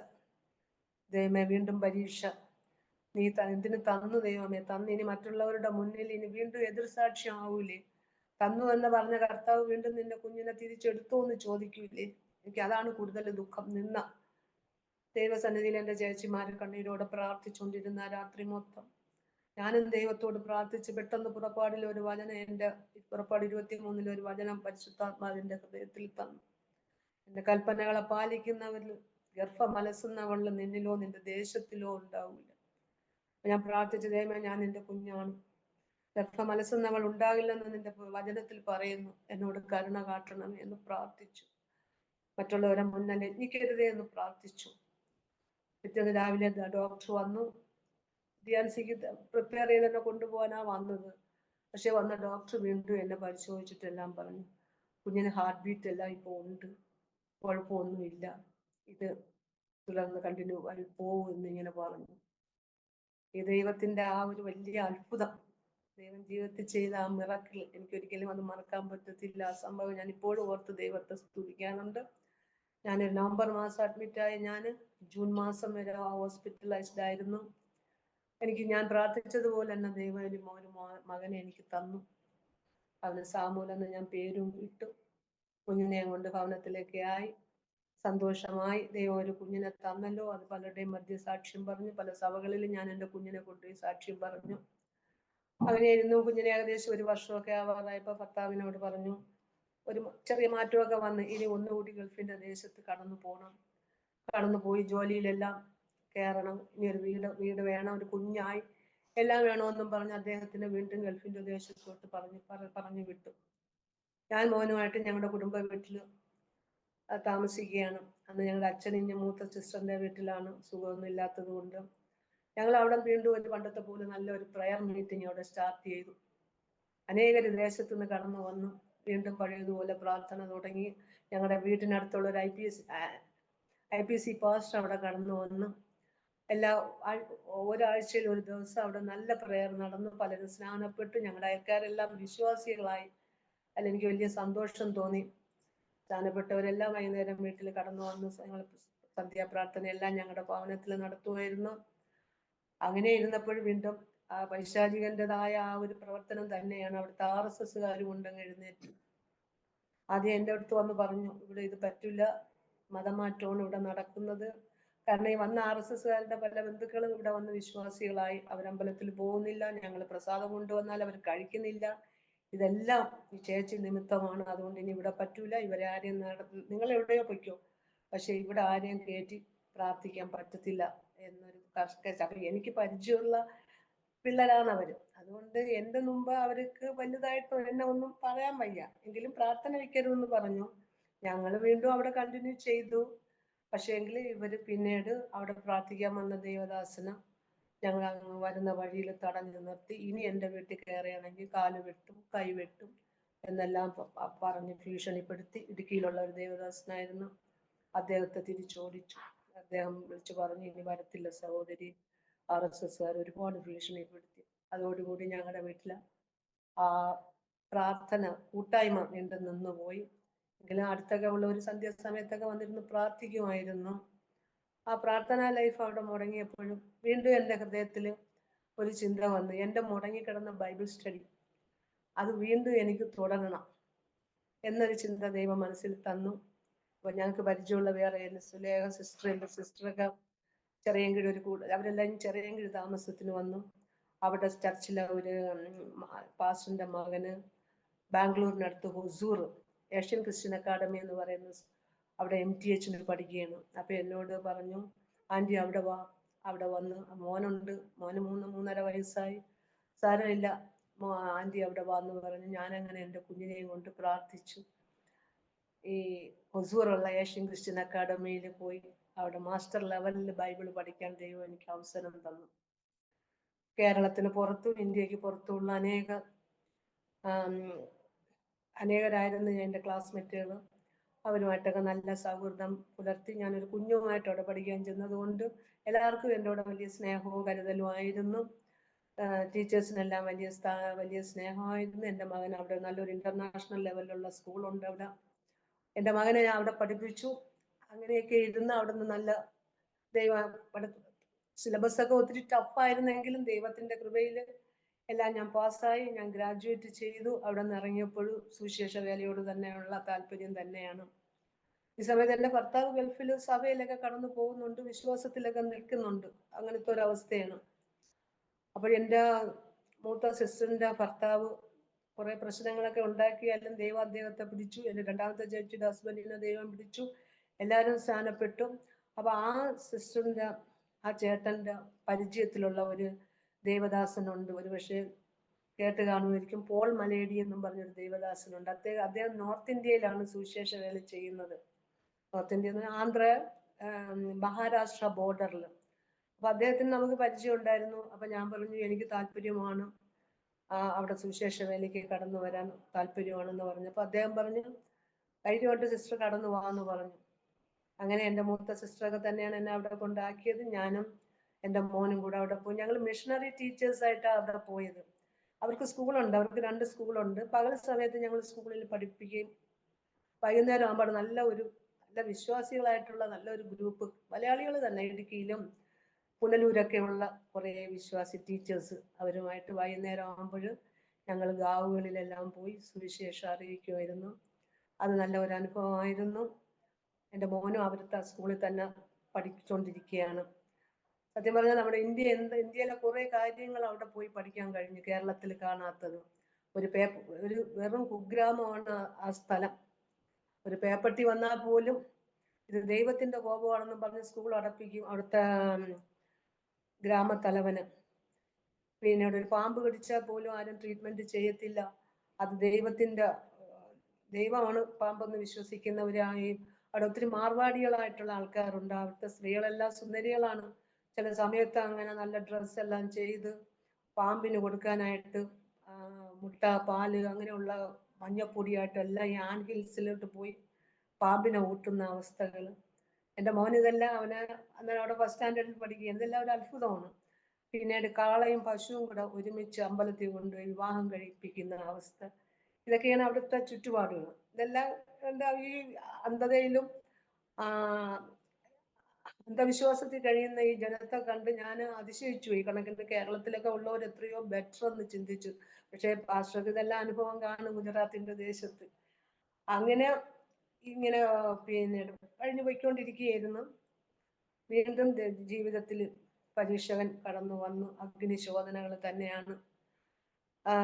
ദൈവമേ, വീണ്ടും പരീക്ഷ, നീ എന്തിനു തന്നു ദൈവമേ, തന്നു ഇനി മറ്റുള്ളവരുടെ മുന്നിൽ ഇനി വീണ്ടും എതിർസാക്ഷ്യം ആവൂലേ, തന്നു എന്ന് പറഞ്ഞ കർത്താവ് വീണ്ടും നിന്റെ കുഞ്ഞിനെ തിരിച്ചെടുത്തോ എന്ന് ചോദിക്കൂലേ. എനിക്ക് അതാണ് കൂടുതൽ ദുഃഖം. നിന്ന ദൈവസന്നിധിയിൽ എൻ്റെ ചേച്ചിമാര് കണ്ണീരോടെ പ്രാർത്ഥിച്ചുകൊണ്ടിരുന്ന രാത്രി മൊത്തം ഞാനും ദൈവത്തോട് പ്രാർത്ഥിച്ച് പെട്ടെന്ന് പുറപ്പാടിൽ ഒരു വചനം, എൻ്റെ പുറപ്പാട് 23 ഒരു വചനം പരിശുദ്ധാത്മാവിന്റെ ഹൃദയത്തിൽ തന്നു. എൻ്റെ കൽപ്പനകളെ പാലിക്കുന്നവരിൽ ഗർഭം അലസുന്നവളിൽ നിന്നിലോ നിന്റെ ദേശത്തിലോ ഉണ്ടാവില്ല. ഞാൻ പ്രാർത്ഥിച്ച ദൈവമേ, ഞാൻ നിന്റെ കുഞ്ഞാണ്, ഗർഭം അലസുന്നവൾ ഉണ്ടാകില്ലെന്ന് നിന്റെ വചനത്തിൽ പറയുന്നു, എന്നോട് കരുണ കാട്ടണം എന്ന് പ്രാർത്ഥിച്ചു. മറ്റുള്ളവരെ മുന്നിൽ യജ്ഞിക്കരുതേ എന്ന് പ്രാർത്ഥിച്ചു. പിറ്റേന്ന് രാവിലെ ഡോക്ടർ വന്നു. DNCക്ക് പ്രിപ്പയർ ചെയ്ത് എന്നെ കൊണ്ടുപോകാനാ വന്നത്. പക്ഷെ വന്ന ഡോക്ടർ വീണ്ടും എന്നെ പരിശോധിച്ചിട്ടെല്ലാം പറഞ്ഞു, കുഞ്ഞിന് ഹാർട്ട് ബീറ്റ് എല്ലാം ഇപ്പോൾ ഉണ്ട്, കുഴപ്പമൊന്നുമില്ല, ഇത് തുടർന്ന് കണ്ടിന്യൂ ആയി പോകും എന്നിങ്ങനെ പറഞ്ഞു. ഈ ദൈവത്തിന്റെ ആ ഒരു വലിയ അത്ഭുതം, ദൈവം ജീവിതത്തിൽ ചെയ്ത ആ മിറക്കിൾ എനിക്കൊരിക്കലും അത് മറക്കാൻ പറ്റത്തില്ല. ആ സംഭവം ഞാൻ ഇപ്പോഴും ഓർത്ത് ദൈവത്തെ സ്തുതിക്കാനുണ്ട്. ഞാൻ നവംബർ മാസം അഡ്മിറ്റായി, ഞാൻ ജൂൺ മാസം വരെ ഹോസ്പിറ്റലൈസ്ഡ് ആയിരുന്നു. ഞാൻ പ്രാർത്ഥിച്ചതുപോലെ തന്നെ ദൈവം ഒരു മകനെ എനിക്ക് തന്നു. അവന് സാമൂൽ എന്ന് ഞാൻ പേരും ഇട്ടു. കുഞ്ഞിനെ കൊണ്ട് ഭവനത്തിലേക്ക് ആയി, സന്തോഷമായി. ദൈവം ഒരു കുഞ്ഞിനെ തന്നല്ലോ. അത് പലരുടെയും മധ്യ സാക്ഷ്യം പറഞ്ഞു, പല സഭകളിലും ഞാൻ എൻ്റെ കുഞ്ഞിനെ കൊണ്ടുപോയി സാക്ഷ്യം പറഞ്ഞു. അങ്ങനെ ഇരുന്നു. കുഞ്ഞിനെ ഏകദേശം 1 വർഷമൊക്കെ ആവാറായപ്പോൾ ഭർത്താവിനോട് പറഞ്ഞു, ഒരു ചെറിയ മാറ്റമൊക്കെ വന്ന്, ഇനി ഒന്നുകൂടി ഗൾഫിന്റെ ദേശത്ത് കടന്നു പോയി ജോലിയിലെല്ലാം കയറണം, ഇനി ഒരു വീട് വേണം, ഒരു കുഞ്ഞായി എല്ലാം വേണമെന്നും പറഞ്ഞ് അദ്ദേഹത്തിന് വീണ്ടും ഗൾഫിന്റെ ദേശത്തോട്ട് പറഞ്ഞു വിട്ടു. ഞാൻ മോനുമായിട്ട് ഞങ്ങളുടെ കുടുംബ വീട്ടിൽ താമസിക്കുകയാണ്. അന്ന് ഞങ്ങളുടെ അച്ഛൻ മൂത്ത സിസ്റ്ററിന്റെ വീട്ടിലാണ്, സുഖമൊന്നും ഇല്ലാത്തത് കൊണ്ട് ഞങ്ങൾ അവിടെ വീണ്ടും ഒരു പണ്ടത്തെ പോലെ നല്ലൊരു പ്രയർ മീറ്റിംഗ് അവിടെ സ്റ്റാർട്ട് ചെയ്തു. അനേകർ ദേശത്തു നിന്ന് കടന്നു വന്നു. വീണ്ടും പഴയതുപോലെ പ്രാർത്ഥന തുടങ്ങി. ഞങ്ങളുടെ വീട്ടിനടുത്തുള്ള ഒരു IPC പാസ്റ്റർ അവിടെ കടന്നു വന്നു. ഒരാഴ്ചയിൽ ഒരു ദിവസം അവിടെ നല്ല പ്രയർ നടന്നു. പലരും സ്നാനപ്പെട്ടു. ഞങ്ങളുടെ അയൽക്കാരെല്ലാം വിശ്വാസികളായി. അതിൽ എനിക്ക് വലിയ സന്തോഷം തോന്നി. സ്നാനപ്പെട്ടവരെല്ലാം വൈകുന്നേരം വീട്ടിൽ കടന്നു വന്നു. ഞങ്ങൾ സന്ധ്യാപ്രാർത്ഥനയെല്ലാം ഞങ്ങളുടെ ഭവനത്തിൽ നടത്തുമായിരുന്നു. അങ്ങനെ ഇരുന്നപ്പോൾ വീണ്ടും ആ പൈശാചികന്റേതായ ആ ഒരു പ്രവർത്തനം തന്നെയാണ്. അവിടുത്തെ RSSകാരും ഉണ്ടെന്ന് എഴുന്നേറ്റ് ആദ്യം എൻ്റെ അടുത്ത് വന്ന് പറഞ്ഞു, ഇവിടെ ഇത് പറ്റില്ല, മതമാറ്റമാണ് ഇവിടെ നടക്കുന്നത്. കാരണം ഈ വന്ന RSSകാരുടെ പല ബന്ധുക്കളും ഇവിടെ വന്ന് വിശ്വാസികളായി. അവരമ്പലത്തിൽ പോകുന്നില്ല, ഞങ്ങൾ പ്രസാദം കൊണ്ടുവന്നാൽ അവർ കഴിക്കുന്നില്ല. ഇതെല്ലാം ഈ ചേച്ചി നിമിത്തമാണ്. അതുകൊണ്ട് ഇനി ഇവിടെ പറ്റൂല, ഇവരെ ആരെയും നിങ്ങൾ എവിടെയോ പൊയ്ക്കോ, പക്ഷെ ഇവിടെ ആരെയും കയറ്റി പ്രാർത്ഥിക്കാൻ പറ്റത്തില്ല എന്നൊരു അപ്പൊ എനിക്ക് പരിചയമുള്ള പിള്ളേരാണ് അവര്. അതുകൊണ്ട് എൻ്റെ മുമ്പ് അവർക്ക് വലുതായിട്ട് എന്നെ ഒന്നും പറയാൻ വയ്യ. എങ്കിലും പ്രാർത്ഥന വയ്ക്കരുതെന്ന് പറഞ്ഞു. ഞങ്ങൾ വീണ്ടും അവിടെ കണ്ടിന്യൂ ചെയ്തു. പക്ഷേ എങ്കിൽ ഇവര് പിന്നീട് അവിടെ പ്രാർത്ഥിക്കാൻ വന്ന ദേവദാസന് ഞങ്ങൾ അങ്ങ് വരുന്ന വഴിയിൽ തടഞ്ഞു നിർത്തി, ഇനി എൻ്റെ വീട്ടിൽ കയറുകയാണെങ്കിൽ കാല് വെട്ടും കൈ വെട്ടും എന്നെല്ലാം പറഞ്ഞ് ഭീഷണിപ്പെടുത്തി. ഇടുക്കിയിലുള്ള ഒരു ദേവദാസനായിരുന്നു. അദ്ദേഹത്തെ തിരിച്ചോടിച്ചു. അദ്ദേഹം വിളിച്ചു പറഞ്ഞു, ഇനി വരത്തില്ല സഹോദരി, RSSകാർ ഒരുപാട് ഭീഷണിപ്പെടുത്തി. അതോടുകൂടി ഞങ്ങളുടെ വീട്ടിൽ ആ പ്രാർത്ഥന കൂട്ടായ്മ വീണ്ടും നിന്നുപോയി. എങ്കിലും അടുത്തൊക്കെ ഉള്ള ഒരു സന്ധ്യാസമയത്തൊക്കെ വന്നിരുന്ന് പ്രാർത്ഥിക്കുമായിരുന്നു. ആ പ്രാർത്ഥനാ ലൈഫ് അവിടെ മുടങ്ങിയപ്പോഴും വീണ്ടും എൻ്റെ ഹൃദയത്തിൽ ഒരു ചിന്ത വന്നു, എൻ്റെ മുടങ്ങിക്കിടന്ന ബൈബിൾ സ്റ്റഡി അത് വീണ്ടും എനിക്ക് തുടരണം എന്നൊരു ചിന്ത ദൈവം മനസ്സിൽ തന്നു. അപ്പോൾ ഞങ്ങൾക്ക് പരിചയമുള്ള വേറെ സുലേഖ സിസ്റ്ററൊക്കെ ചെറിയൻകീഴ് അവരെല്ലാം ചെറിയൻകീഴ് താമസത്തിന് വന്നു. അവിടെ ചർച്ചിലെ ഒരു പാസ്റ്ററിന്റെ മകന് ബാംഗ്ലൂരിനടുത്ത് ഹുസൂർ ഏഷ്യൻ ക്രിസ്ത്യൻ അക്കാഡമി എന്ന് പറയുന്ന അവിടെ MTH പഠിക്കുകയാണ്. അപ്പൊ എന്നോട് പറഞ്ഞു, ആന്റി അവിടെ വാ. അവിടെ വന്ന് മോനുണ്ട്, മോന് 3-3.5 വയസ്സായി. സാരമില്ല ആന്റി അവിടെ വാന്ന് പറഞ്ഞു. ഞാനങ്ങനെ എൻ്റെ കുഞ്ഞിനെയും കൊണ്ട് പ്രാർത്ഥിച്ചു. ഈ ഹുസൂറുള്ള ഏഷ്യൻ ക്രിസ്ത്യൻ അക്കാഡമിയിൽ പോയി അവിടെ മാസ്റ്റർ ലെവലിൽ ബൈബിൾ പഠിക്കാൻ ദൈവം എനിക്ക് അവസരം തന്നു. കേരളത്തിന് പുറത്തും ഇന്ത്യക്ക് പുറത്തുമുള്ള അനേകരായിരുന്നു എൻ്റെ ക്ലാസ്മേറ്റുകൾ. അവരുമായിട്ടൊക്കെ നല്ല സൗഹൃദം പുലർത്തി. ഞാനൊരു കുഞ്ഞുമായിട്ട് അവിടെ പഠിക്കാൻ ചെന്നതുകൊണ്ട് എല്ലാവർക്കും എന്നോട് വലിയ സ്നേഹവും കരുതലും ആയിരുന്നു. ടീച്ചേഴ്സിനെല്ലാം വലിയ സ്നേഹമായിരുന്നു. എൻ്റെ മകൻ അവിടെ നല്ലൊരു ഇന്റർനാഷണൽ ലെവലിലുള്ള സ്കൂളുണ്ട് അവിടെ. എൻ്റെ മകനെ ഞാൻ അവിടെ പഠിപ്പിച്ചു. അങ്ങനെയൊക്കെ ഇരുന്ന് അവിടെ നിന്ന് നല്ല സിലബസ് ഒക്കെ ഒത്തിരി ടഫായിരുന്നെങ്കിലും ദൈവത്തിന്റെ കൃപയിൽ എല്ലാം ഞാൻ പാസ്സായി. ഞാൻ ഗ്രാജുവേറ്റ് ചെയ്തു. അവിടെ നിന്ന് ഇറങ്ങിയപ്പോഴും സുവിശേഷ വേലയോട് തന്നെയുള്ള താല്പര്യം തന്നെയാണ്. ഈ സമയത്ത് എൻ്റെ ഭർത്താവ് ഗൾഫിൽ സഭയിലൊക്കെ കടന്നു പോകുന്നുണ്ട്, വിശ്വാസത്തിലൊക്കെ നിൽക്കുന്നുണ്ട്. അങ്ങനത്തെ ഒരു അവസ്ഥയാണ്. അപ്പോഴെൻ്റെ മൂത്ത സിസ്റ്ററിന്റെ ഭർത്താവ് കുറെ പ്രശ്നങ്ങളൊക്കെ ഉണ്ടാക്കിയാലും ദൈവം അദ്ദേഹത്തെ പിടിച്ചു. എൻ്റെ രണ്ടാമത്തെ ചേച്ചിയുടെ ഹസ്ബൻഡിനെ ദൈവം പിടിച്ചു. എല്ലാവരും സ്ഥാനപ്പെട്ടു. അപ്പൊ ആ സിസ്റ്ററിന്റെ ആ ചേട്ടന്റെ പരിചയത്തിലുള്ള ഒരു ദേവദാസനുണ്ട്, ഒരു പക്ഷേ കേട്ട് കാണുമായിരിക്കും. പോൾ മലേഡി എന്നും പറഞ്ഞൊരു ദേവദാസനുണ്ട്. അദ്ദേഹം നോർത്ത് ഇന്ത്യയിലാണ് സുവിശേഷ വേല ചെയ്യുന്നത്. നോർത്ത് ഇന്ത്യ ആന്ധ്ര മഹാരാഷ്ട്ര ബോർഡറിൽ. അപ്പൊ അദ്ദേഹത്തിന് നമുക്ക് പരിചയം ഉണ്ടായിരുന്നു. അപ്പൊ ഞാൻ പറഞ്ഞു, എനിക്ക് താല്പര്യമാണ് അവിടെ സുവിശേഷ വേലയ്ക്ക് കടന്നു വരാൻ താല്പര്യമാണെന്ന് പറഞ്ഞു. അപ്പൊ അദ്ദേഹം പറഞ്ഞു, ധൈര്യമായിട്ട് സിസ്റ്റർ കടന്നു പോകാന്ന് പറഞ്ഞു. അങ്ങനെ എൻ്റെ മൂത്ത സിസ്റ്ററൊക്കെ തന്നെയാണ് എന്നെ അവിടെ കൊണ്ടാക്കിയത്. ഞാനും എൻ്റെ മോനും കൂടെ അവിടെ പോയി. ഞങ്ങൾ മിഷണറി ടീച്ചേഴ്സായിട്ടാണ് അവിടെ പോയത്. അവർക്ക് സ്കൂളുണ്ട്, അവർക്ക് 2 സ്കൂളുണ്ട്. പകൽ സമയത്ത് ഞങ്ങൾ സ്കൂളിൽ പഠിപ്പിക്കുകയും വൈകുന്നേരം ആകുമ്പോൾ നല്ല വിശ്വാസികളായിട്ടുള്ള നല്ലൊരു ഗ്രൂപ്പ് മലയാളികൾ തന്നെ, ഇടുക്കിയിലും പുനലൂരൊക്കെ ഉള്ള കുറേ വിശ്വാസി ടീച്ചേഴ്സ്, അവരുമായിട്ട് വൈകുന്നേരം ആകുമ്പോൾ ഞങ്ങൾ ഗാവുകളിലെല്ലാം പോയി സുവിശേഷം അറിയിക്കുമായിരുന്നു. അത് നല്ല ഒരു അനുഭവമായിരുന്നു. എൻ്റെ മോനും അവിടുത്തെ സ്കൂളിൽ തന്നെ പഠിച്ചുകൊണ്ടിരിക്കുകയാണ്. സത്യം പറഞ്ഞാൽ നമ്മുടെ ഇന്ത്യയിലെ കുറെ കാര്യങ്ങൾ അവിടെ പോയി പഠിക്കാൻ കഴിഞ്ഞു, കേരളത്തിൽ കാണാത്തത്. ഒരു വെറും കുഗ്രാമമാണ് ആ സ്ഥലം. ഒരു പേപ്പട്ടി വന്നാൽ പോലും ഇത് ദൈവത്തിന്റെ കോപമാണെന്നും പറഞ്ഞ് സ്കൂൾ അടപ്പിക്കും അവിടുത്തെ ഗ്രാമത്തലവന്. പിന്നീട് ഒരു പാമ്പ് കടിച്ചാൽ പോലും ആരും ട്രീറ്റ്മെന്റ് ചെയ്യത്തില്ല. അത് ദൈവമാണ് പാമ്പെന്ന് വിശ്വസിക്കുന്നവരായി. അവിടെ ഒത്തിരി മാർവാടികളായിട്ടുള്ള ആൾക്കാരുണ്ട്. അവിടുത്തെ സ്ത്രീകളെല്ലാം സുന്ദരികളാണ്. ചില സമയത്ത് അങ്ങനെ നല്ല ഡ്രസ്സ് എല്ലാം ചെയ്ത് പാമ്പിന് കൊടുക്കാനായിട്ട് മുട്ട, പാല് അങ്ങനെയുള്ള മഞ്ഞപ്പൊടിയായിട്ടും എല്ലാം ഈ ഹിൽസിലോട്ട് പോയി പാമ്പിനെ ഊട്ടുന്ന അവസ്ഥകൾ. എൻ്റെ മോൻ ഇതെല്ലാം അന്നേരം അവിടെ ഫസ്റ്റ് സ്റ്റാൻഡേർഡിൽ പഠിക്കുക. ഇതെല്ലാം ഒരു അത്ഭുതമാണ്. പിന്നീട് കാളയും പശുവും കൂടെ ഒരുമിച്ച് അമ്പലത്തിൽ കൊണ്ടുപോയി വിവാഹം കഴിപ്പിക്കുന്ന അവസ്ഥ. ഇതൊക്കെയാണ് അവിടുത്തെ ചുറ്റുപാടുകൾ. ഇതെല്ലാം എന്താ ഈ അന്ധതയിലും അന്ധവിശ്വാസത്തിൽ കഴിയുന്ന ഈ ജനത്തെ കണ്ട് ഞാൻ അതിശയിച്ചു. ഈ കണക്കിന് കേരളത്തിലൊക്കെ ഉള്ളവർ എത്രയോ ബെറ്റർ എന്ന് ചിന്തിച്ചു. പക്ഷേ പാസ്റ്റർക്ക് ഇതെല്ലാം അനുഭവം കാണും ഗുജറാത്തിന്റെ ദേശത്ത്. അങ്ങനെ ഇങ്ങനെ പിന്നീട് കഴിഞ്ഞു പോയിക്കൊണ്ടിരിക്കുകയായിരുന്നു. വീണ്ടും ജീവിതത്തിൽ പരീക്ഷകൻ കടന്നു വന്നു. അഗ്നിശോധനകൾ തന്നെയാണ്.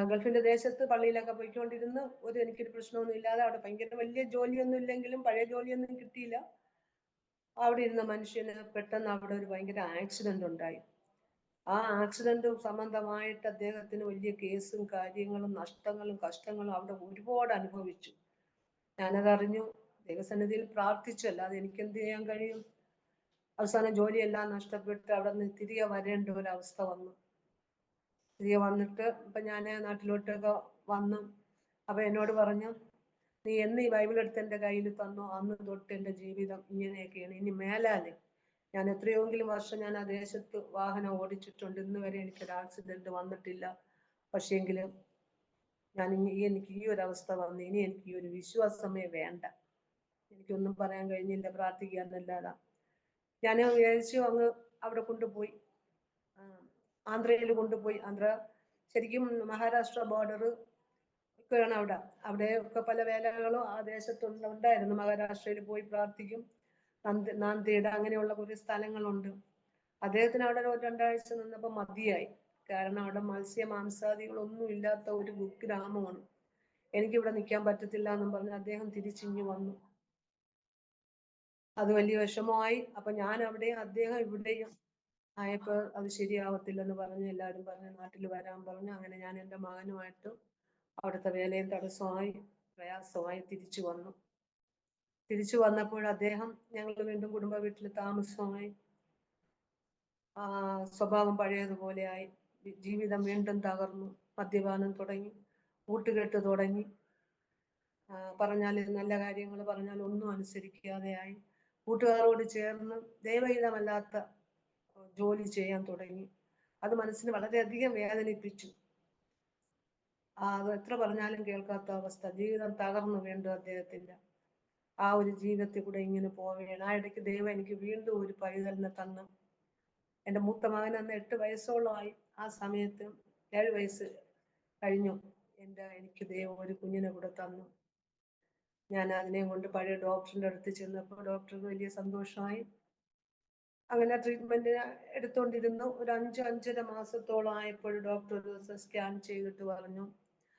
ഗൾഫിന്റെ ദേശത്ത് പള്ളിയിലൊക്കെ പോയിക്കൊണ്ടിരുന്നു. എനിക്കൊരു പ്രശ്നമൊന്നും ഇല്ലാതെ അവിടെ ഭയങ്കര വലിയ ജോലിയൊന്നും ഇല്ലെങ്കിലും പഴയ ജോലിയൊന്നും കിട്ടിയില്ല. അവിടെ ഇരുന്ന മനുഷ്യന് പെട്ടെന്ന് അവിടെ ഒരു ഭയങ്കര ആക്സിഡന്റ് ഉണ്ടായി. ആ ആക്സിഡന്റ് സംബന്ധമായിട്ട് അദ്ദേഹത്തിന് വലിയ കേസും കാര്യങ്ങളും നഷ്ടങ്ങളും കഷ്ടങ്ങളും അവിടെ ഒരുപാട് അനുഭവിച്ചു. ഞാനതറിഞ്ഞു. ദൈവസന്നിധിയിൽ പ്രാർത്ഥിച്ചു, അല്ലാതെ എനിക്കെന്ത് ചെയ്യാൻ കഴിയും. അവസാനം ജോലിയെല്ലാം നഷ്ടപ്പെട്ട് അവിടെ നിന്ന് തിരികെ വരേണ്ട ഒരവസ്ഥ വന്നു. തിരികെ വന്നിട്ട് ഇപ്പൊ ഞാൻ നാട്ടിലോട്ടൊക്കെ വന്നു. അപ്പൊ എന്നോട് പറഞ്ഞു, നീ എന്ന് ഈ ബൈബിൾ എടുത്ത് എൻ്റെ കയ്യിൽ തന്നോ അന്ന് തൊട്ട് എൻ്റെ ജീവിതം ഇങ്ങനെയൊക്കെയാണ്. ഇനി മേലാല് ഞാൻ എത്രയോങ്കിലും വർഷം ഞാൻ ആ ദേശത്ത് വാഹനം ഓടിച്ചിട്ടുണ്ട്. ഇന്ന് വരെ എനിക്കൊരു ആക്സിഡന്റ് വന്നിട്ടില്ല. പക്ഷേങ്കിലും എനിക്ക് ഈ ഒരു അവസ്ഥ വന്നു, ഇനി എനിക്ക് ഈ ഒരു വിശ്വാസമേ വേണ്ട. എനിക്കൊന്നും പറയാൻ കഴിഞ്ഞില്ല, പ്രാർത്ഥിക്കാന്നല്ലാതെ. ഞാൻ വിചാരിച്ചു അങ്ങ് അവിടെ കൊണ്ടുപോയി, ആന്ധ്രയിൽ കൊണ്ടുപോയി. ആന്ധ്ര ശരിക്കും മഹാരാഷ്ട്ര ബോർഡർ ഒക്കെയാണ് അവിടെ. അവിടെ ഒക്കെ പല വേലകളും ആ ദേശത്തുണ്ടായിരുന്നു. മഹാരാഷ്ട്രയിൽ പോയി പ്രാർത്ഥിക്കും. നാന്ദേഡ് അങ്ങനെയുള്ള കുറെ സ്ഥലങ്ങളുണ്ട്. അദ്ദേഹത്തിന് അവിടെ ഒരു 2 ആഴ്ച നിന്നപ്പോൾ മതിയായി. കാരണം അവിടെ മാംസാദികളൊന്നും ഇല്ലാത്ത ഒരു കുഗ്രാമമാണ്. എനിക്കിവിടെ നിൽക്കാൻ പറ്റത്തില്ല എന്നും പറഞ്ഞ് അദ്ദേഹം തിരിച്ചിങ്ങ് വന്നു. അത് വലിയ വിഷമമായി. അപ്പൊ ഞാൻ അവിടെയും അദ്ദേഹം ഇവിടെയും ആയപ്പോൾ അത് ശരിയാവത്തില്ലെന്ന് പറഞ്ഞ് എല്ലാവരും പറഞ്ഞ് നാട്ടിൽ വരാൻ പറഞ്ഞു. അങ്ങനെ ഞാൻ എൻ്റെ മകനുമായിട്ട് അവിടുത്തെ വേലയും തടസ്സമായി പ്രയാസമായി തിരിച്ചു വന്നപ്പോൾ അദ്ദേഹം ഞങ്ങൾ വീണ്ടും കുടുംബ വീട്ടിൽ താമസമായി. സ്വഭാവം പഴയതുപോലെയായി. ജീവിതം വീണ്ടും തകർന്നു. മദ്യപാനം തുടങ്ങി, കൂട്ടുകെട്ട് തുടങ്ങി. പറഞ്ഞാൽ നല്ല കാര്യങ്ങൾ പറഞ്ഞാൽ ഒന്നും അനുസരിക്കാതെയായി. കൂട്ടുകാരോട് ചേർന്ന് ദൈവഹിതമല്ലാത്ത ജോലി ചെയ്യാൻ തുടങ്ങി. അത് മനസ്സിന് വളരെയധികം വേദനിപ്പിച്ചു. അത് എത്ര പറഞ്ഞാലും കേൾക്കാത്ത അവസ്ഥ. ജീവിതം തകർന്നു വീണ്ടും അദ്ദേഹത്തിന്റെ. ആ ഒരു ജീവിതത്തിൽ കൂടെ ഇങ്ങനെ പോവുകയാണ്. ആ ഇടയ്ക്ക് ദൈവം എനിക്ക് വീണ്ടും ഒരു പൈതലിനെ തന്നു. എൻ്റെ മൂത്ത മകൻ അന്ന് 8 വയസ്സോളമായി. ആ സമയത്ത് 7 വയസ്സ് കഴിഞ്ഞു. എനിക്ക് ദൈവം ഒരു കുഞ്ഞിനെ കൂടെ തന്നു. ഞാൻ അതിനെയും കൊണ്ട് പഴയ ഡോക്ടറിന്റെ അടുത്ത് ചെന്നപ്പോൾ ഡോക്ടർക്ക് വലിയ സന്തോഷമായി. അങ്ങനെ ട്രീറ്റ്മെന്റ് എടുത്തോണ്ടിരുന്നു. ഒരു 5-5.5 മാസത്തോളം ആയപ്പോൾ ഡോക്ടർ ഒരു ദിവസം സ്കാൻ ചെയ്തിട്ട് പറഞ്ഞു.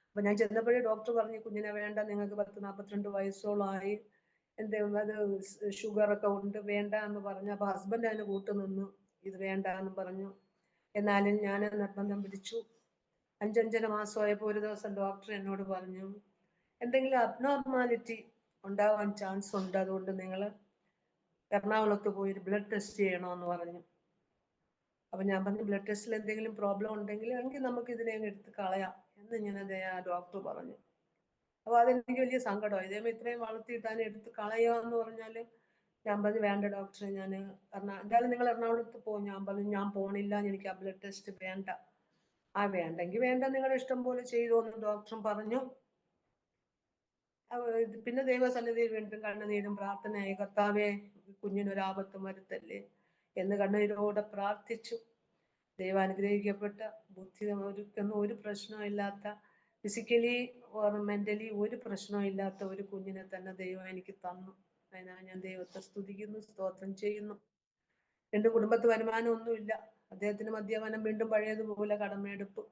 അപ്പൊ ഞാൻ ചെന്നപ്പോഴേ ഡോക്ടർ പറഞ്ഞു, കുഞ്ഞിനെ വേണ്ട, നിങ്ങൾക്ക് 42 വയസ്സോളമായി, അത് ഷുഗർ ഒക്കെ ഉണ്ട്, വേണ്ട എന്ന് പറഞ്ഞു. അപ്പൊ ഹസ്ബൻഡ് അതിന് കൂട്ടുനിന്നു, ഇത് വേണ്ട എന്ന് പറഞ്ഞു. എന്നാലും ഞാൻ നിർബന്ധം പിടിച്ചു. 5-5.5 മാസമായപ്പോൾ ഒരു ദിവസം ഡോക്ടർ എന്നോട് പറഞ്ഞു, എന്തെങ്കിലും അബ്നോർമാലിറ്റി ഉണ്ടാവാൻ ചാൻസ് ഉണ്ട്, അതുകൊണ്ട് നിങ്ങൾ എറണാകുളത്ത് പോയി ഒരു ബ്ലഡ് ടെസ്റ്റ് ചെയ്യണമെന്ന് പറഞ്ഞു. അപ്പൊ ഞാൻ പറഞ്ഞു, ബ്ലഡ് ടെസ്റ്റിൽ എന്തെങ്കിലും പ്രോബ്ലം ഉണ്ടെങ്കിൽ എങ്കിൽ നമുക്ക് ഇതിനെ എടുത്ത് കളയാം എന്ന് ഇങ്ങനെ ആ ഡോക്ടർ പറഞ്ഞു. അപ്പൊ അതെനിക്ക് വലിയ സങ്കടമായി. ഇതേപോലെ ഇത്രയും വളർത്തിയിട്ട് അതിനെ എടുത്ത് കളയുക പറഞ്ഞാല്. ഞാൻ പറഞ്ഞു, വേണ്ട ഡോക്ടറെ, ഞാൻ എന്തായാലും നിങ്ങൾ എറണാകുളത്ത് പോകും. ഞാൻ പറഞ്ഞു, ഞാൻ പോണില്ല, എനിക്ക് ആ ബ്ലഡ് ടെസ്റ്റ് വേണ്ട. വേണ്ടെങ്കിൽ വേണ്ട, നിങ്ങളുടെ ഇഷ്ടം പോലെ ചെയ്തു എന്ന് ഡോക്ടറും പറഞ്ഞു. പിന്നെ ദൈവസന്നിധിയിൽ വീണ്ടും കണ്ണുനീരും പ്രാർത്ഥനയായി. കർത്താവേ, കുഞ്ഞിനൊരാപത്തും വരുത്തല്ലേ എന്ന് കണ്ണുനീരോടെ പ്രാർത്ഥിച്ചു. ദൈവം അനുഗ്രഹിക്കപ്പെട്ട, ബുദ്ധി ഒരു പ്രശ്നവും ഇല്ലാത്ത, ഫിസിക്കലി ഓർ മെന്റലി ഒരു പ്രശ്നവും ഇല്ലാത്ത ഒരു കുഞ്ഞിനെ തന്നെ ദൈവം എനിക്ക് തന്നു. അതിനാൽ ഞാൻ ദൈവത്തെ സ്തുതിക്കുന്നു, സ്തോത്രം ചെയ്യുന്നു. എൻ്റെ കുടുംബത്ത് വരുമാനം ഒന്നുമില്ല. അദ്ദേഹത്തിന് മദ്യപാനം വീണ്ടും പഴയതുപോലെ കടമെടുപ്പ്,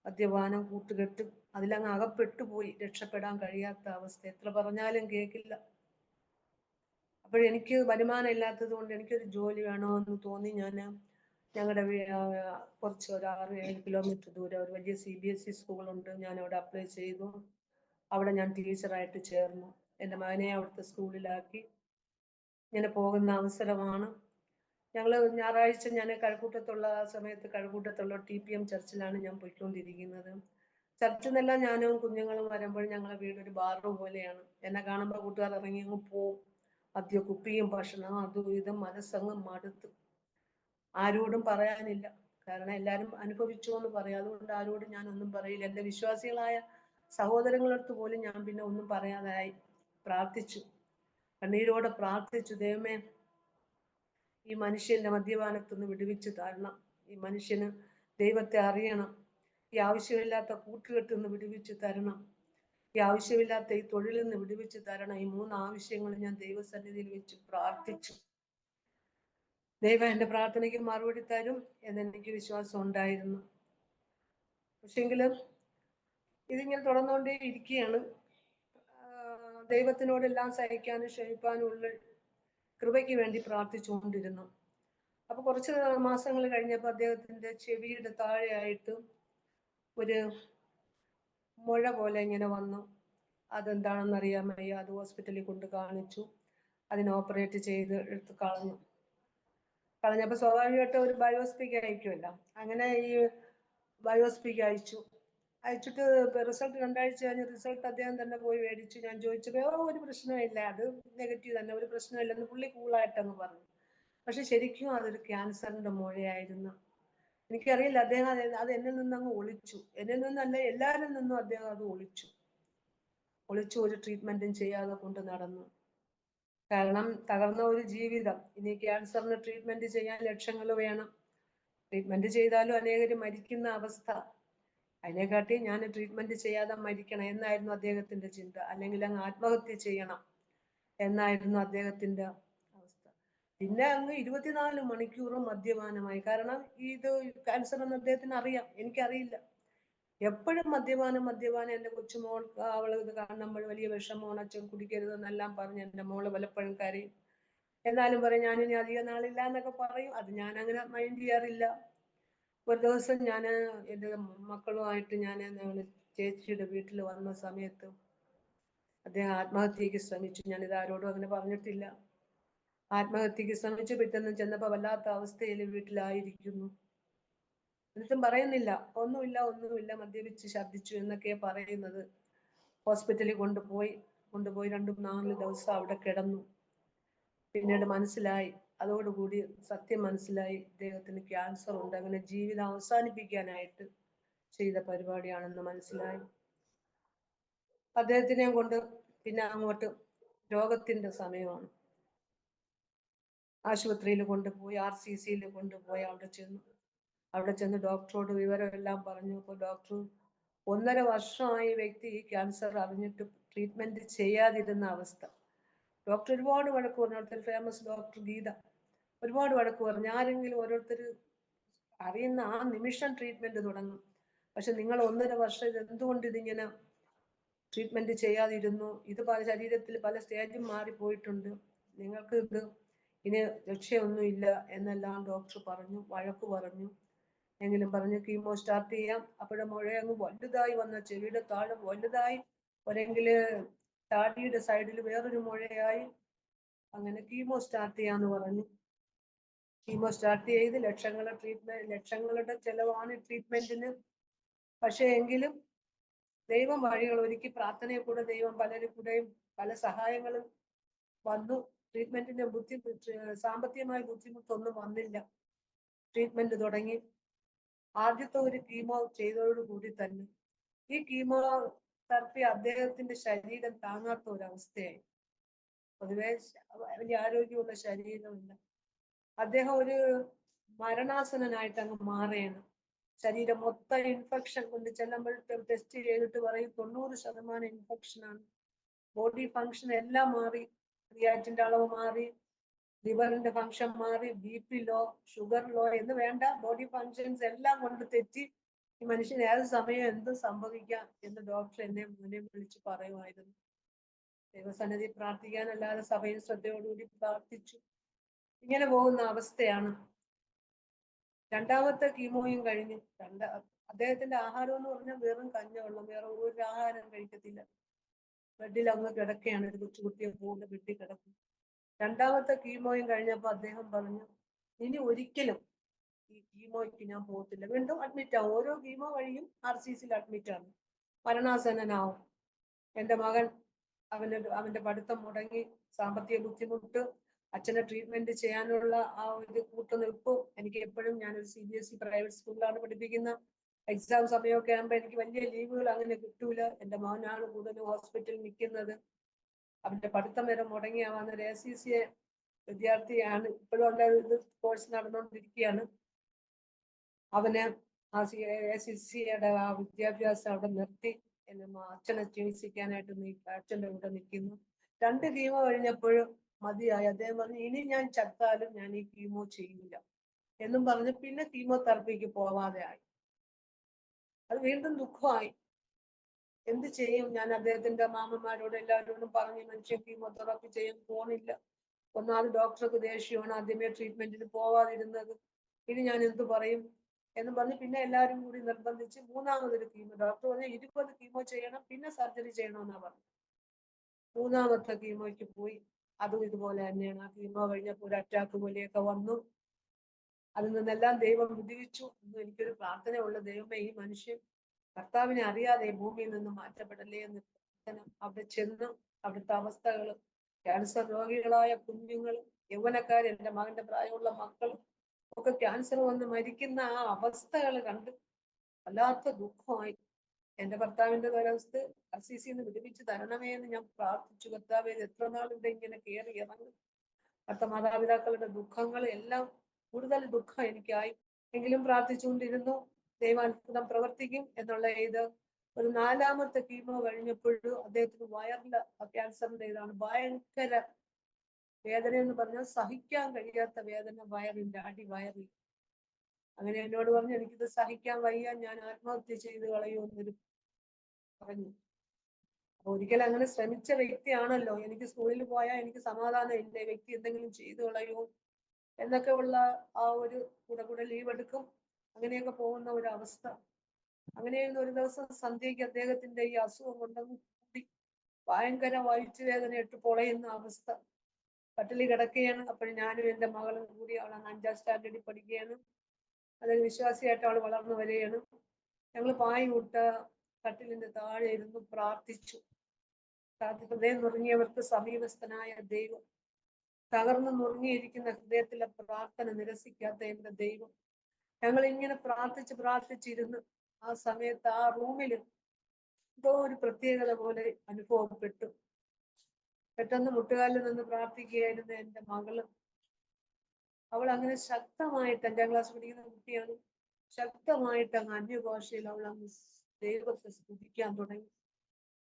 മദ്യപാനം, കൂട്ടുകെട്ട്, അതിലങ്ങ് അകപ്പെട്ടു പോയി. രക്ഷപ്പെടാൻ കഴിയാത്ത അവസ്ഥ. എത്ര പറഞ്ഞാലും കേൾക്കില്ല. അപ്പോഴെനിക്ക് വരുമാനം ഇല്ലാത്തത് കൊണ്ട് എനിക്കൊരു ജോലി വേണമെന്ന് തോന്നി. ഞങ്ങളുടെ കുറച്ച് ഒരു 6-7 കിലോമീറ്റർ ദൂരെ ഒരു വലിയ CBSE സ്കൂളുണ്ട്. ഞാൻ അവിടെ അപ്ലൈ ചെയ്തു. അവിടെ ഞാൻ ടീച്ചറായിട്ട് ചേർന്നു. എൻ്റെ മകനെ അവിടുത്തെ സ്കൂളിലാക്കി. ഇങ്ങനെ പോകുന്ന അവസരമാണ്. ഞങ്ങൾ ഞായറാഴ്ച ഞാൻ കഴക്കൂട്ടത്തുള്ള സമയത്ത് കഴക്കൂട്ടത്തുള്ള TPM ചർച്ചിലാണ് ഞാൻ പോയിക്കൊണ്ടിരിക്കുന്നത്. ചർച്ചിൽ നിന്നെല്ലാം ഞാനും കുഞ്ഞുങ്ങളും വരുമ്പോൾ ഞങ്ങളുടെ വീടൊരു ബാറ് പോലെയാണ്. എന്നെ കാണുമ്പോൾ കൂട്ടുകാർ ഇറങ്ങി അങ്ങ് പോവും. മദ്യ കുപ്പിയും ഭക്ഷണം അതും ഇതും. മനസ്സങ്ങ് മടുത്തു. ആരോടും പറയാനില്ല. കാരണം എല്ലാവരും അനുഭവിച്ചു എന്ന് പറയും. അതുകൊണ്ട് ആരോടും ഞാൻ ഒന്നും പറയില്ല. എൻ്റെ വിശ്വാസികളായ സഹോദരങ്ങളടുത്ത് പോലും ഞാൻ പിന്നെ ഒന്നും പറയാതായി. പ്രാർത്ഥിച്ചു, കണ്ണീരോടെ പ്രാർത്ഥിച്ചു, ദൈവമേ, ഈ മനുഷ്യന്റെ മദ്യപാനത്തുനിന്ന് വിടുവിച്ച് തരണം. ഈ മനുഷ്യന് ദൈവത്തെ അറിയണം. ഈ ആവശ്യമില്ലാത്ത കൂട്ടുകെട്ടിൽ നിന്ന് വിടുവിച്ച് തരണം. ഈ ആവശ്യമില്ലാത്ത ഈ തൊഴിലിൽ നിന്ന് വിടുവിച്ച് തരണം. ഈ 3 ആവശ്യങ്ങൾ ഞാൻ ദൈവസന്നിധിയിൽ വെച്ച് പ്രാർത്ഥിച്ചു. ദൈവം എൻ്റെ പ്രാർത്ഥനയ്ക്ക് മറുപടി തരും എന്നെനിക്ക് വിശ്വാസം ഉണ്ടായിരുന്നു. പക്ഷെങ്കിലും ഇതിങ്ങനെ തുടർന്നുകൊണ്ടേ ഇരിക്കുകയാണ്. ദൈവത്തിനോടെല്ലാം സഹിക്കാനും ക്ഷമിക്കാനും ഉള്ള കൃപയ്ക്ക് വേണ്ടി പ്രാർത്ഥിച്ചുകൊണ്ടിരുന്നു. അപ്പൊ കുറച്ച് മാസങ്ങൾ കഴിഞ്ഞപ്പോൾ അദ്ദേഹത്തിന്റെ ചെവിയുടെ താഴെയായിട്ട് ഒരു മുഴ പോലെ ഇങ്ങനെ വന്നു. അതെന്താണെന്ന് അറിയാൻ വയ്യ. അത് ഹോസ്പിറ്റലിൽ കൊണ്ട് കാണിച്ചു. അതിന് ഓപ്പറേറ്റ് ചെയ്ത് എടുത്ത് കളഞ്ഞപ്പോൾ സ്വാഭാവികമായിട്ട് ഒരു ബയോസ്പിക്ക് അയക്കുമല്ലോ. അങ്ങനെ ഈ ബയോസ്പിക്ക് അയച്ചിട്ട് റിസൾട്ട് 2 ആഴ്ച കഴിഞ്ഞ് റിസൾട്ട് അദ്ദേഹം തന്നെ പോയി മേടിച്ചു. ഞാൻ ചോദിച്ചപ്പോൾ ഒരു പ്രശ്നമില്ല, അത് നെഗറ്റീവ് തന്നെ, ഒരു പ്രശ്നമില്ലെന്ന് പുള്ളി കൂളായിട്ടങ്ങ് പറഞ്ഞു. പക്ഷെ ശരിക്കും അതൊരു ക്യാൻസറിന്റെ മുഴയായിരുന്നു. എനിക്കറിയില്ല, അദ്ദേഹം അത് എന്നിൽ നിന്ന് അങ്ങ് ഒളിച്ചു. എന്നിൽ നിന്നല്ല, എല്ലാവരിൽ നിന്നും അദ്ദേഹം അത് ഒളിച്ചു. ഒരു ട്രീറ്റ്മെന്റും ചെയ്യാതെ കൊണ്ട് നടന്നു. കാരണം തകർന്ന ഒരു ജീവിതം. ഇനി ക്യാൻസറിന് ട്രീറ്റ്മെന്റ് ചെയ്യാൻ ലക്ഷങ്ങൾ വേണം. ട്രീറ്റ്മെന്റ് ചെയ്താലും അനേകര് മരിക്കുന്ന അവസ്ഥ. അതിനെക്കാട്ടി ഞാൻ ട്രീറ്റ്മെന്റ് ചെയ്യാതെ മരിക്കണം എന്നായിരുന്നു അദ്ദേഹത്തിന്റെ ചിന്ത. അല്ലെങ്കിൽ അങ്ങ് ആത്മഹത്യ ചെയ്യണം എന്നായിരുന്നു അദ്ദേഹത്തിന്റെ അവസ്ഥ. പിന്നെ അങ്ങ് 24 മണിക്കൂറും മദ്യപാനമായി. കാരണം ഇത് ക്യാൻസർ എന്ന് അദ്ദേഹത്തിന് അറിയാം, എനിക്കറിയില്ല. എപ്പോഴും മദ്യപാനം. എന്റെ കൊച്ചുമോൾ, അവള് ഇത് കാണുമ്പോൾ വലിയ വിഷമമാണ്, അച്ഛൻ കുടിക്കരുതെന്നെല്ലാം പറഞ്ഞ് എന്റെ മോള് പലപ്പോഴും കരയും. എന്നാലും പറയും ഞാനിനി അധിക നാളില്ല എന്നൊക്കെ പറയും. അത് ഞാൻ അങ്ങനെ മൈൻഡ് ചെയ്യാറില്ല. ഒരു ദിവസം ഞാൻ എൻ്റെ മക്കളുമായിട്ട് ഞാൻ ചേച്ചിയുടെ വീട്ടിൽ വന്ന സമയത്ത് അദ്ദേഹം ആത്മഹത്യക്ക് ശ്രമിച്ചു. ഞാനിത് ആരോടും അങ്ങനെ പറഞ്ഞിട്ടില്ല. ആത്മഹത്യക്ക് ശ്രമിച്ചു. പിറ്റേന്ന് ചെന്നപ്പോ വല്ലാത്ത അവസ്ഥയിൽ വീട്ടിലായിരിക്കുന്നു. എന്നിട്ടും പറയുന്നില്ല, ഒന്നുമില്ല, മദ്യപിച്ച് ഛർദ്ദിച്ചു എന്നൊക്കെയാ പറയുന്നത്. ഹോസ്പിറ്റലിൽ കൊണ്ടുപോയി 2-4 ദിവസം അവിടെ കിടന്നു. പിന്നീട് മനസ്സിലായി, അതോടുകൂടി സത്യം മനസ്സിലായി, ഇദ്ദേഹത്തിന് ക്യാൻസർ ഉണ്ട്. അങ്ങനെ ജീവിതം അവസാനിപ്പിക്കാനായിട്ട് ചെയ്ത പരിപാടിയാണെന്ന് മനസ്സിലായി. അദ്ദേഹത്തിനെ കൊണ്ട് പിന്നെ അങ്ങോട്ട് രോഗത്തിന്റെ സമയമാണ്. ആശുപത്രിയിൽ കൊണ്ടുപോയി, RCCയിൽ കൊണ്ടുപോയി. അവിടെ ചെന്ന് ഡോക്ടറോട് വിവരമെല്ലാം പറഞ്ഞു. അപ്പോൾ ഡോക്ടർ 1.5 വർഷമായി വ്യക്തി ക്യാൻസർ അറിഞ്ഞിട്ട് ട്രീറ്റ്മെന്റ് ചെയ്യാതിരുന്ന അവസ്ഥ. ഡോക്ടർ ഒരുപാട് വഴക്ക് പറഞ്ഞു. അവിടുത്തെ ഫേമസ് ഡോക്ടർ ഗീത ഒരുപാട് വഴക്ക് പറഞ്ഞു. ആരെങ്കിലും ഓരോരുത്തർ അറിയുന്ന ആ നിമിഷം ട്രീറ്റ്മെന്റ് തുടങ്ങും. പക്ഷെ നിങ്ങൾ 1.5 വർഷം ഇത് എന്തുകൊണ്ട് ഇതിങ്ങനെ ട്രീറ്റ്മെന്റ് ചെയ്യാതിരുന്നു? ഇത് പല ശരീരത്തിൽ പല സ്റ്റേജും മാറിപ്പോയിട്ടുണ്ട്, നിങ്ങൾക്ക് ഇത് ഇനി രക്ഷയൊന്നുമില്ല എന്നെല്ലാം ഡോക്ടർ പറഞ്ഞു, വഴക്ക് പറഞ്ഞു. എങ്കിലും പറഞ്ഞു കീമോ സ്റ്റാർട്ട് ചെയ്യാം. അപ്പോഴേ മുഴ അങ്ങ് വലുതായി വന്ന, ചെവിയുടെ താഴെ വലുതായി, ഒരെങ്കില് താടിയുടെ സൈഡിൽ വേറൊരു മുഴയായി. അങ്ങനെ കീമോ സ്റ്റാർട്ട് ചെയ്യാന്ന് പറഞ്ഞു. കീമോ സ്റ്റാർട്ട് ചെയ്ത് ലക്ഷങ്ങളുടെ ചെലവാണ് ട്രീറ്റ്മെന്റിന്. പക്ഷെ എങ്കിലും ദൈവം വഴികൾ ഒരുക്കി. പ്രാർത്ഥനയെ കൂടെ ദൈവം പലരും കൂടെയും പല സഹായങ്ങളും വന്നു. ട്രീറ്റ്മെന്റിന്റെ സാമ്പത്തികമായ ബുദ്ധിമുട്ടൊന്നും വന്നില്ല. ട്രീറ്റ്മെന്റ് തുടങ്ങി. ആദ്യത്തെ ഒരു കീമോ ചെയ്തതോടുകൂടി തന്നെ ഈ കീമോ തെറാപ്പി അദ്ദേഹത്തിന്റെ ശരീരം താങ്ങാത്ത ഒരവസ്ഥയായി. പൊതുവെ വലിയ ആരോഗ്യമുള്ള ശരീരമില്ല. അദ്ദേഹം ഒരു മരണാസനായിട്ട് അങ്ങ് മാറുകയാണ്. ശരീരം മൊത്തം ഇൻഫെക്ഷൻ കൊണ്ട് ചെല്ലുമ്പോൾ ടെസ്റ്റ് ചെയ്തിട്ട് പറയും 90% ഇൻഫെക്ഷനാണ്. ബോഡി ഫങ്ഷൻ എല്ലാം മാറി. ക്രിയാറ്റിന്റെ അളവ് മാറി, ലിവറിന്റെ ഫങ്ഷൻ മാറി, BP ലോ, ഷുഗർ ലോ എന്ന് വേണ്ട, ബോഡി ഫങ്ഷൻസ് എല്ലാം കൊണ്ട് തെറ്റി. ഈ മനുഷ്യൻ ഏത് സമയം എന്ത് സംഭവിക്കാം എന്ന് ഡോക്ടർ എന്നെ വിളിച്ച് പറയുമായിരുന്നു. ദൈവസന്നിധി പ്രാർത്ഥിക്കാനല്ലാതെ സഭയിൽ ശ്രദ്ധയോടുകൂടി പ്രാർത്ഥിച്ചു. ഇങ്ങനെ പോകുന്ന അവസ്ഥയാണ്. രണ്ടാമത്തെ കീമോയും കഴിഞ്ഞ് അദ്ദേഹത്തിന്റെ ആഹാരം എന്ന് പറഞ്ഞാൽ വെറും കഞ്ഞവെള്ളം, വേറെ ഒരു ആഹാരം കഴിക്കത്തില്ല. ബെഡിൽ അങ്ങ് കിടക്കുകയാണ്, ഒരു കൊച്ചുകുട്ടിയെ പോലെ ബെഡിൽ കിടക്കും. രണ്ടാമത്തെ കീമോയും കഴിഞ്ഞപ്പോൾ അദ്ദേഹം പറഞ്ഞു ഇനി ഒരിക്കലും ഈ കീമോയ്ക്ക് ഞാൻ പോകത്തില്ല. വീണ്ടും അഡ്മിറ്റ് ആവും. ഓരോ കീമോ വഴിയും RCCയിൽ അഡ്മിറ്റ് ആണ്. മരണാസന്നനാവും. എൻ്റെ മകൻ അവന്റെ പഠിത്തം മുടങ്ങി, സാമ്പത്തിക ബുദ്ധിമുട്ട്, അച്ഛനെ ട്രീറ്റ്മെന്റ് ചെയ്യാനുള്ള ആ ഒരു കൂട്ടുനിൽപ്പ്. എനിക്ക് എപ്പോഴും, ഞാനൊരു CBSE പ്രൈവറ്റ് സ്കൂളിലാണ് പഠിപ്പിക്കുന്ന. എക്സാം സമയമൊക്കെ ആകുമ്പോൾ എനിക്ക് വലിയ ലീവുകൾ അങ്ങനെ കിട്ടൂല. എൻ്റെ മകനാണ് കൂടുതൽ ഹോസ്പിറ്റലിൽ നിൽക്കുന്നത്. അവന്റെ പഠിത്തം വരെ മുടങ്ങിയാവാൻ ഒരു ACCA വിദ്യാർത്ഥിയാണ്. ഇപ്പോഴും അവന്റെ ഇത് കോഴ്സ് നടന്നുകൊണ്ടിരിക്കുകയാണ്. അവന് ആ ACCയുടെ ആ വിദ്യാഭ്യാസം അവിടെ നിർത്തി അച്ഛനെ ചികിത്സിക്കാനായിട്ട് അച്ഛൻ്റെ കൂടെ നിൽക്കുന്നു. 2 കീമോ കഴിഞ്ഞപ്പോഴും മതിയായി. അദ്ദേഹം പറഞ്ഞു ഇനി ഞാൻ ചത്താലും ഞാൻ ഈ കീമോ ചെയ്യില്ല എന്നും പറഞ്ഞ് പിന്നെ കീമോതെറാപ്പിക്ക് പോവാതെ ആയി. അത് വീണ്ടും ദുഃഖമായി. എന്ത് ചെയ്യും? ഞാൻ അദ്ദേഹത്തിന്റെ മാമന്മാരോട് എല്ലാവരോടും പറഞ്ഞ് മനുഷ്യൻ കീമോതെറാപ്പി ചെയ്യാൻ പോണില്ല. ഒന്നാമത് ഡോക്ടർക്ക് ദേഷ്യമാണ് ആദ്യമേ ട്രീറ്റ്മെന്റിന് പോവാതിരുന്നത്. ഇനി ഞാൻ എന്ത് പറയും എന്ന് പറഞ്ഞ് പിന്നെ എല്ലാവരും കൂടി നിർബന്ധിച്ച് 3ാമതൊരു കീമോ. ഡോക്ടർ പറഞ്ഞ 20 കീമോ ചെയ്യണം, പിന്നെ സർജറി ചെയ്യണമെന്നാ പറഞ്ഞു. 3ാമത്തെ കീമോയ്ക്ക് പോയി. അതും ഇതുപോലെ തന്നെയാണ്. ആ കീമോ കഴിഞ്ഞപ്പോൾ ഒരു അറ്റാക്ക് പോലെയൊക്കെ വന്നു. അതിൽ നിന്നെല്ലാം ദൈവം വിടുവിച്ചു. ഇന്നും എനിക്കൊരു പ്രാർത്ഥനയുള്ള, ദൈവമേ ഈ മനുഷ്യൻ കർത്താവിനെ അറിയാതെ ഭൂമിയിൽ നിന്ന് മാറ്റപ്പെടലേ എന്ന് പ്രാർത്ഥന. അവിടെ ചെന്ന് അവിടുത്തെ അവസ്ഥകൾ, ക്യാൻസർ രോഗികളായ കുഞ്ഞുങ്ങൾ, യൗവനക്കാർ, എൻ്റെ മകന്റെ പ്രായമുള്ള മക്കൾ ഒക്കെ ക്യാൻസർ വന്ന് മരിക്കുന്ന ആ അവസ്ഥകൾ കണ്ട് വല്ലാത്ത ദുഃഖമായി. എന്റെ ഭർത്താവിന്റെ ഒരവസ്ഥ RCC വിടുവിച്ച് തരണമേ എന്ന് ഞാൻ പ്രാർത്ഥിച്ചു. കർത്താവേ, എത്ര നാൾ ഇവിടെ ഇങ്ങനെ കയറി ഇറങ്ങും. അടുത്ത മാതാപിതാക്കളുടെ ദുഃഖങ്ങൾ എല്ലാം കൂടുതൽ ദുഃഖം എനിക്കായി. എങ്കിലും പ്രാർത്ഥിച്ചുകൊണ്ടിരുന്നു. ദൈവാത്ഭുതം പ്രവർത്തിക്കും എന്നുള്ള ഇത് ഒരു 4ാമത്തെ കീമോ കഴിഞ്ഞപ്പോഴും അദ്ദേഹത്തിന് വയറില് ക്യാൻസറിന്റെ ഇതാണ്. ഭയങ്കര വേദന എന്ന് പറഞ്ഞാൽ സഹിക്കാൻ കഴിയാത്ത വേദന വയറിന്റെ അടിവയറിൽ. അങ്ങനെ എന്നോട് പറഞ്ഞു, എനിക്കിത് സഹിക്കാൻ വയ്യ, ഞാൻ ആത്മഹത്യ ചെയ്ത് കളയുമെന്നൊരു പറഞ്ഞു. അപ്പൊ ഒരിക്കലും അങ്ങനെ ശ്രമിച്ച വ്യക്തിയാണല്ലോ. എനിക്ക് സ്കൂളിൽ പോയാൽ എനിക്ക് സമാധാനം ഇല്ല, വ്യക്തി എന്തെങ്കിലും ചെയ്തു കളയോ എന്നൊക്കെ ഉള്ള ആ ഒരു കൂടെ ലീവ് എടുക്കും, അങ്ങനെയൊക്കെ പോകുന്ന ഒരു അവസ്ഥ. അങ്ങനെയായിരുന്നു. ഒരു ദിവസം സന്ധ്യയ്ക്ക് അദ്ദേഹത്തിന്റെ ഈ അസുഖം കൊണ്ടങ്ങ് കൂടി ഭയങ്കര വയറ്റുവേദന ഇട്ട് പൊളയുന്ന അവസ്ഥ. കട്ടിലിൽ കിടക്കുകയാണ്. അപ്പോൾ ഞാനും എൻ്റെ മകളും കൂടി, അവളാണ് 5ാം സ്റ്റാൻഡേർഡിൽ പഠിക്കുകയാണ്, അതിൽ വിശ്വാസിയായിട്ട് അവൾ വളർന്നു വരികയാണ്. ഞങ്ങൾ പായ് വിട്ട കട്ടിലിന്റെ താഴെ ഇരുന്ന് പ്രാർത്ഥിച്ചു. ഹൃദയം നുറുങ്ങിയവർക്ക് സമീപസ്ഥനായ ദൈവം, തകർന്നു നുറുങ്ങിയിരിക്കുന്ന ഹൃദയത്തിലെ പ്രാർത്ഥന നിരസിക്കാത്ത എന്റെ ദൈവം. ഞങ്ങൾ ഇങ്ങനെ പ്രാർത്ഥിച്ചിരുന്ന് ആ സമയത്ത് ആ റൂമിൽ എന്തോ ഒരു പ്രത്യേകത പോലെ അനുഭവപ്പെട്ടു. പെട്ടെന്ന് മുട്ടുകാലിൽ നിന്ന് പ്രാർത്ഥിക്കുകയായിരുന്നു എൻ്റെ മകള്. അവൾ അങ്ങനെ ശക്തമായിട്ട്, 5ാം ക്ലാസ് പഠിക്കുന്ന കുട്ടിയാണ്, ശക്തമായിട്ട് അങ്ങ് അന്യഭാഷയിൽ അവൾ അങ്ങ് ദൈവത്തെ സ്തുതിക്കാൻ തുടങ്ങി.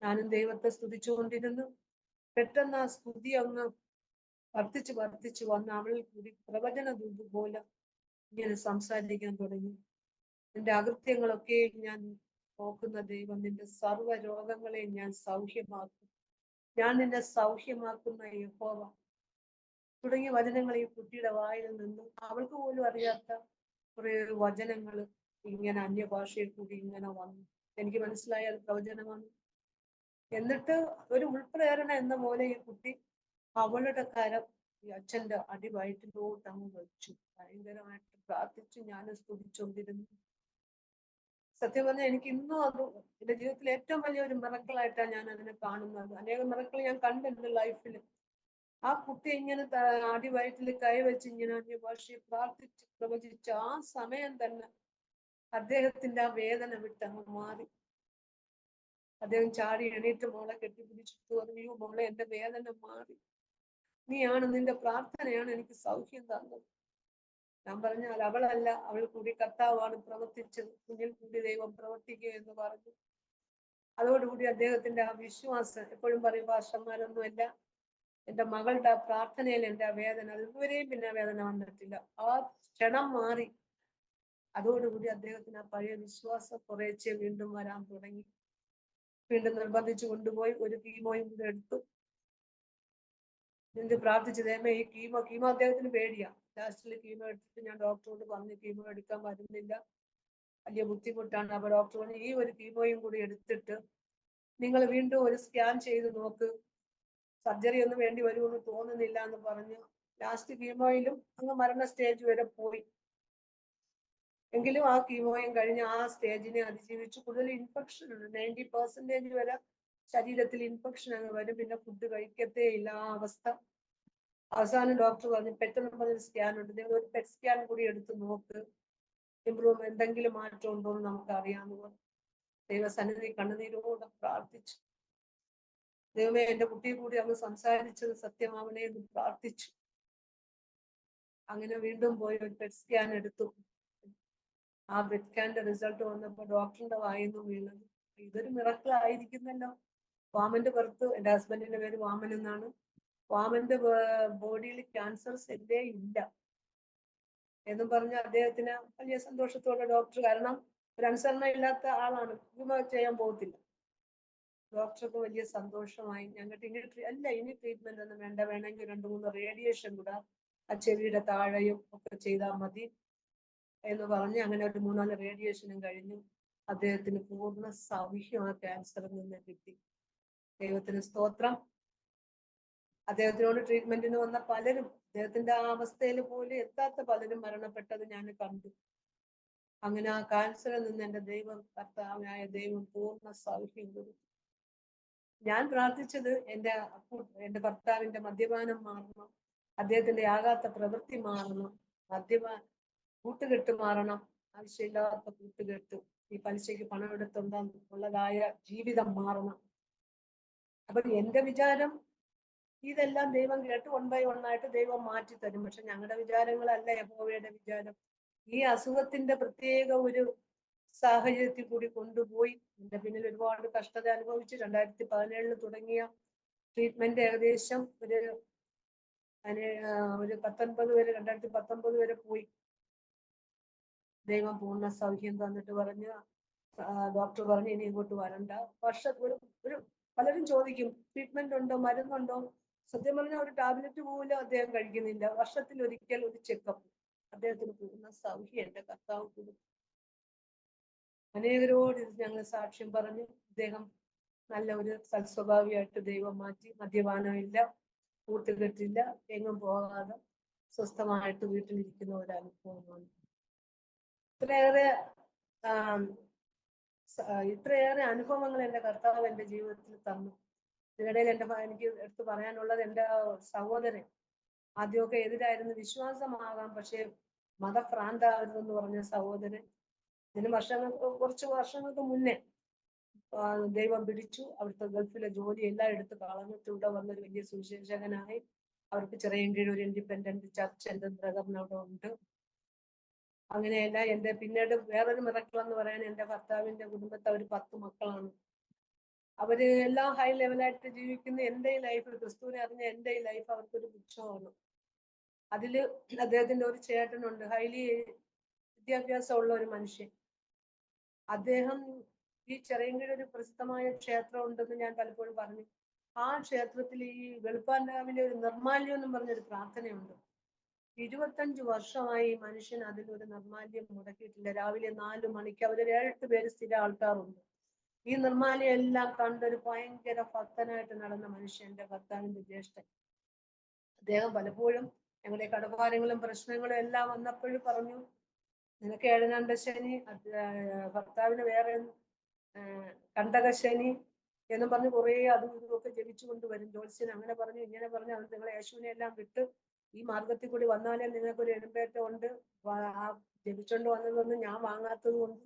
ഞാനും ദൈവത്തെ സ്തുതിച്ചുകൊണ്ടിരുന്നു. പെട്ടെന്ന് ആ സ്തുതി അങ്ങ് വർദ്ധിച്ചു വന്ന് അവളിൽ കൂടി പ്രവചന ദൂത് പോലെ ഇങ്ങനെ സംസാരിക്കാൻ തുടങ്ങി. നിന്റെ അകൃത്യങ്ങളൊക്കെ ഞാൻ നോക്കുന്ന ദൈവം, നിന്റെ സർവ്വ രോഗങ്ങളെയും ഞാൻ സൗഖ്യമാക്കും, ഞാൻ നിന്നെ സൗഖ്യമാക്കുന്ന യഹോവ തുടങ്ങിയ വചനങ്ങൾ ഈ കുട്ടിയുടെ വായിൽ നിന്ന് അവൾക്ക് പോലും അറിയാത്ത കുറെ വചനങ്ങൾ ഇങ്ങനെ അന്യഭാഷയിൽ കൂടി ഇങ്ങനെ വന്നു. എനിക്ക് മനസ്സിലായ അത് പ്രവചനമാണ്. എന്നിട്ട് ഒരു ഉൾപ്രേരണ എന്ന പോലെ ഈ കുട്ടി അവളുടെ കരം ഈ അച്ഛന്റെ അടിവയറ്റിലോട്ട് അങ്ങ് വെച്ചു. ഭയങ്കരമായിട്ട് പ്രാർത്ഥിച്ചു. ഞാൻ സ്തുതിച്ചുകൊണ്ടിരുന്നു. സത്യം പറഞ്ഞാൽ എനിക്ക് ഇന്നും അത് എന്റെ ജീവിതത്തിൽ ഏറ്റവും വലിയൊരു മിറക്കിളായിട്ടാണ് ഞാൻ അതിനെ കാണുന്നത്. അനേകം മിറക്കിൾ ഞാൻ കണ്ടു എന്റെ ലൈഫിൽ. ആ കുട്ടി ഇങ്ങനെ അടിവയറ്റിൽ കൈവച്ച് ഇങ്ങനെ അന്യഭാഷയെ പ്രാർത്ഥിച്ച് പ്രവചിച്ച ആ സമയം തന്നെ അദ്ദേഹത്തിന്റെ ആ വേദന വിട്ടങ്ങ് മാറി. അദ്ദേഹം ചാടി എണീറ്റ് മോളെ കെട്ടിപ്പിടിച്ചിട്ട് പറഞ്ഞു, മോളെ, എന്റെ വേദന മാറി, നീയാണ്, നിന്റെ പ്രാർത്ഥനയാണ് എനിക്ക് സൗഖ്യം തന്നത്. ഞാൻ പറഞ്ഞു, അത് അവളല്ല, അവൾ കൂടി കർത്താവാണ് പ്രവർത്തിച്ചത്, കുഞ്ഞിൽ കൂടി ദൈവം പ്രവർത്തിക്കുക എന്ന് പറഞ്ഞു. അതോടുകൂടി അദ്ദേഹത്തിന്റെ ആ വിശ്വാസം, എപ്പോഴും പറയും ഭാഷന്മാരൊന്നുമല്ല, എന്റെ മകളുടെ പ്രാർത്ഥനയിൽ എന്റെ വേദന, അതുവരെയും പിന്നെ വേദന വന്നിട്ടില്ല, ആ ക്ഷണം മാറി. അതോടുകൂടി അദ്ദേഹത്തിന് ആ പഴയ വിശ്വാസം കുറേശ്ശെ വീണ്ടും വരാൻ തുടങ്ങി. വീണ്ടും നിർബന്ധിച്ചു കൊണ്ടുപോയി ഒരു കീമോയും കൂടെ എടുത്തു. എന്ത് പ്രാർത്ഥിച്ചു, ദൈവമേ ഈ കീമോ അദ്ദേഹത്തിന് പേടിയാ. ലാസ്റ്റിൽ കീമോ എടുത്തിട്ട് ഞാൻ ഡോക്ടറോട് പറഞ്ഞു, കീമോ എടുക്കാൻ വരുന്നില്ല, വലിയ ബുദ്ധിമുട്ടാണ്. അപ്പൊ ഡോക്ടർ പറഞ്ഞു, ഈ ഒരു കീമോയും കൂടി എടുത്തിട്ട് നിങ്ങൾ വീണ്ടും ഒരു സ്കാൻ ചെയ്ത് നോക്ക്, സർജറി ഒന്നും വേണ്ടി വരുമെന്ന് തോന്നുന്നില്ല എന്ന് പറഞ്ഞു. ലാസ്റ്റ് കീമോയിലും അങ്ങ് മരണ സ്റ്റേജ് വരെ പോയി. എങ്കിലും ആ കീമോയും കഴിഞ്ഞ് ആ സ്റ്റേജിനെ അതിജീവിച്ചു. കൂടുതൽ ഇൻഫെക്ഷൻ ഉണ്ട്, 90% വരെ ശരീരത്തിൽ ഇൻഫെക്ഷൻ അങ്ങ് വരും, പിന്നെ ഫുഡ് കഴിക്കത്തേ ഇല്ല, ആ അവസ്ഥ. അവസാനം ഡോക്ടർ പറഞ്ഞു, പെട്ടെന്ന് പറഞ്ഞൊരു സ്കാൻ ഉണ്ട്, നിങ്ങൾ ഒരു പെറ്റ് സ്കാൻ കൂടി എടുത്ത് നോക്ക്, ഇമ്പ്രൂവ് എന്തെങ്കിലും മാറ്റം ഉണ്ടോ എന്ന് നമുക്ക് അറിയാമെന്ന് പറഞ്ഞു. ദൈവസന്നിധി കണ്ണുനീരോടെ പ്രാർത്ഥിച്ചു. ദൈവമേ, എന്റെ കുട്ടിയെ കൂടി അങ്ങ് സംസാരിച്ചത് സത്യമാവണേ എന്ന് പ്രാർത്ഥിച്ചു. അങ്ങനെ വീണ്ടും പോയി ഒരു പെറ്റ് സ്കാൻ എടുത്തു. ആ പെറ്റ് സ്കാന്റെ റിസൾട്ട് വന്നപ്പോൾ ഡോക്ടറിന്റെ വായിന്ന് വീണത്, ഇതൊരു മിറക്കിൾ ആയിരിക്കുന്നല്ലോ. വാമന്റെ പുറത്ത്, എന്റെ ഹസ്ബൻഡിന്റെ പേര് വാമൻ എന്നാണ്, വാമന്റെ ബോഡിയിൽ ക്യാൻസർ സെല്ലേ ഇല്ല എന്നും പറഞ്ഞ് അദ്ദേഹത്തിന് വലിയ സന്തോഷത്തോടെ ഡോക്ടർ, കാരണം ഒരു അനുസരണ ഇല്ലാത്ത ആളാണ്, കീമോ ചെയ്യാൻ പോകത്തില്ല. ഡോക്ടർക്ക് വലിയ സന്തോഷമായി. ഞങ്ങൾക്ക് ഇനി ട്രീറ്റ്മെന്റ് ഒന്നും വേണ്ട, വേണമെങ്കിൽ 2-3 റേഡിയേഷൻ കൂടെ ആ ചെവിയുടെ താഴെയും ഒക്കെ ചെയ്താൽ മതി എന്ന് പറഞ്ഞ് അങ്ങനെ ഒരു 3-4 റേഡിയേഷനും കഴിഞ്ഞു. അദ്ദേഹത്തിന് പൂർണ്ണ സൗഖ്യം ആ ക്യാൻസറിൽ നിന്ന് കിട്ടി. ദൈവത്തിന് സ്തോത്രം. അദ്ദേഹത്തിനോട് ട്രീറ്റ്മെന്റിന് വന്ന പലരും, അദ്ദേഹത്തിന്റെ ആ അവസ്ഥയിൽ പോലും എത്താത്ത പലരും മരണപ്പെട്ടത് ഞാൻ കണ്ടു. അങ്ങനെ ആ ക്യാൻസറിൽ നിന്ന് എന്റെ ദൈവം, കർത്താവായ ദൈവം പൂർണ്ണ സൗഖ്യം കൊടുത്തു. ഞാൻ പ്രാർത്ഥിച്ചത് എന്റെ ഭർത്താവിന്റെ മദ്യപാനം മാറണം, അദ്ദേഹത്തിന്റെ ആകാത്ത പ്രവൃത്തി മാറണം, കൂട്ടുകെട്ട് മാറണം. ആവശ്യമില്ലാത്ത കൂട്ടുകെട്ട്, ഈ പലിശയ്ക്ക് പണം എടുത്തുള്ളതായ ജീവിതം മാറണം. അപ്പൊ എന്റെ വിചാരം ഇതെല്ലാം ദൈവം കേട്ട് 1 by 1 ആയിട്ട് ദൈവം മാറ്റി തരും. പക്ഷെ ഞങ്ങളുടെ വിചാരങ്ങളല്ല യഹോവയുടെ വിചാരം. ഈ അസുഖത്തിന്റെ പ്രത്യേക ഒരു സാഹചര്യത്തിൽ കൂടി കൊണ്ടുപോയി എന്റെ പിന്നിൽ ഒരുപാട് കഷ്ടത അനുഭവിച്ച് 2017 തുടങ്ങിയ ട്രീറ്റ്മെന്റ് ഏകദേശം ഒരു 19 വരെ 2019 വരെ പോയി. ദൈവം പൂർണ്ണ സൗഖ്യം തന്നിട്ട് പറഞ്ഞ് ഡോക്ടർ പറഞ്ഞു ഇനി ഇങ്ങോട്ട് വരണ്ട. ഒരു പലരും ചോദിക്കും ട്രീറ്റ്മെന്റ് ഉണ്ടോ, മരുന്നുണ്ടോ? സത്യം പറഞ്ഞാൽ ഒരു ടാബ്ലറ്റ് പോലും അദ്ദേഹം കഴിക്കുന്നില്ല. വർഷത്തിൽ ഒരിക്കൽ ഒരു ചെക്കപ്പ്. അദ്ദേഹത്തിന് പൂർണ്ണ സൗഖ്യം എന്റെ കർത്താവ് കൊടുത്തു. അനേകരോട് ഇത് ഞങ്ങൾ സാക്ഷ്യം പറഞ്ഞു. അദ്ദേഹം നല്ല ഒരു സൽസ്വഭാവിയായിട്ട് ദൈവം മാറ്റി. മദ്യപാനമില്ല, കൂട്ടുകെട്ടില്ല, എങ്ങും പോകാതെ സ്വസ്ഥമായിട്ട് വീട്ടിലിരിക്കുന്ന ഒരു അനുഭവമാണ്. ഇത്രയേറെ അനുഭവങ്ങൾ എന്റെ കർത്താവ് എന്റെ ജീവിതത്തിൽ തന്നു. ഇതിനിടയിൽ എനിക്ക് എടുത്തു പറയാനുള്ളത്, എന്റെ സഹോദരൻ ആദ്യമൊക്കെ എതിരായിരുന്നു, വിശ്വാസമാകാം പക്ഷെ മതഭ്രാന്താകരുതെന്ന് പറഞ്ഞ സഹോദരൻ ഇതിന് കുറച്ച് വർഷങ്ങൾക്ക് മുന്നേ ദൈവം പിടിച്ചു. അവിടുത്തെ ഗൾഫിലെ ജോലി എല്ലാം എടുത്ത് കളഞ്ഞിട്ട് ഇവിടെ വന്നൊരു വലിയ സുവിശേഷകനായി. അവർക്ക് ചിറയൻകീഴ് ഒരു ഇൻഡിപെൻഡന്റ് ചർച്ച് എന്റെ ബ്രദറിന് അവിടെ ഉണ്ട്. അങ്ങനെയല്ല എന്റെ പിന്നീട് വേറൊരു മിറക്കിൾ എന്ന് പറയാൻ, എന്റെ ഭർത്താവിന്റെ കുടുംബത്തെ ഒരു 10 മക്കളാണ്. അവര് എല്ലാം ഹൈ ലെവലായിട്ട് ജീവിക്കുന്ന. എന്റെ ഈ ലൈഫ്, ക്രിസ്തുവിനെ അറിഞ്ഞ എന്റെ ഈ ലൈഫ് അവർക്കൊരു പുച്ഛമാണ്. അതില് അദ്ദേഹത്തിന്റെ ഒരു ചേട്ടനുണ്ട്, ഹൈലി വിദ്യാഭ്യാസമുള്ള ഒരു മനുഷ്യൻ. അദ്ദേഹം ഈ ചെറിയൻകീഴ് ഒരു പ്രസിദ്ധമായ ക്ഷേത്രം ഉണ്ടെന്ന് ഞാൻ പലപ്പോഴും പറഞ്ഞു. ആ ക്ഷേത്രത്തിൽ ഈ വെളുപ്പാൻകാവിലെ ഒരു നിർമ്മാല്യം എന്നും പറഞ്ഞൊരു പ്രാർത്ഥനയുണ്ട്. 25 വർഷമായി മനുഷ്യൻ അതിലൊരു നിർമ്മാല്യം മുടക്കിയിട്ടില്ല. രാവിലെ 4 മണിക്ക് അവരൊരു 7 പേര് സ്ഥിര ആൾക്കാരുണ്ട്. ഈ നിർമ്മാല്യം എല്ലാം കണ്ടൊരു ഭയങ്കര ഭക്തനായിട്ട് നടന്ന മനുഷ്യന്റെ ഭർത്താവിന്റെ ജ്യേഷ്ഠൻ. അദ്ദേഹം പലപ്പോഴും ഞങ്ങളുടെ കടഭാരങ്ങളും പ്രശ്നങ്ങളും എല്ലാം വന്നപ്പോഴും പറഞ്ഞു, നിനക്ക് ഏഴനാണ്ടശനി, ഭർത്താവിന് വേറെ കണ്ടകശനി എന്നും പറഞ്ഞ് കുറേ അതും ഇതുമൊക്കെ ജപിച്ചു കൊണ്ടുവരും. ജ്യോത്സ്യൻ അങ്ങനെ പറഞ്ഞു ഇങ്ങനെ പറഞ്ഞു, അത് നിങ്ങൾ യേശുവിനെ എല്ലാം വിട്ട് ഈ മാർഗത്തിൽ കൂടി വന്നാലേ നിങ്ങൾക്കൊരു എഴുമ്പേറ്റം ഉണ്ട്. ആ ജപിച്ചോണ്ട് വന്നതൊന്നും ഞാൻ വാങ്ങാത്തത് കൊണ്ട്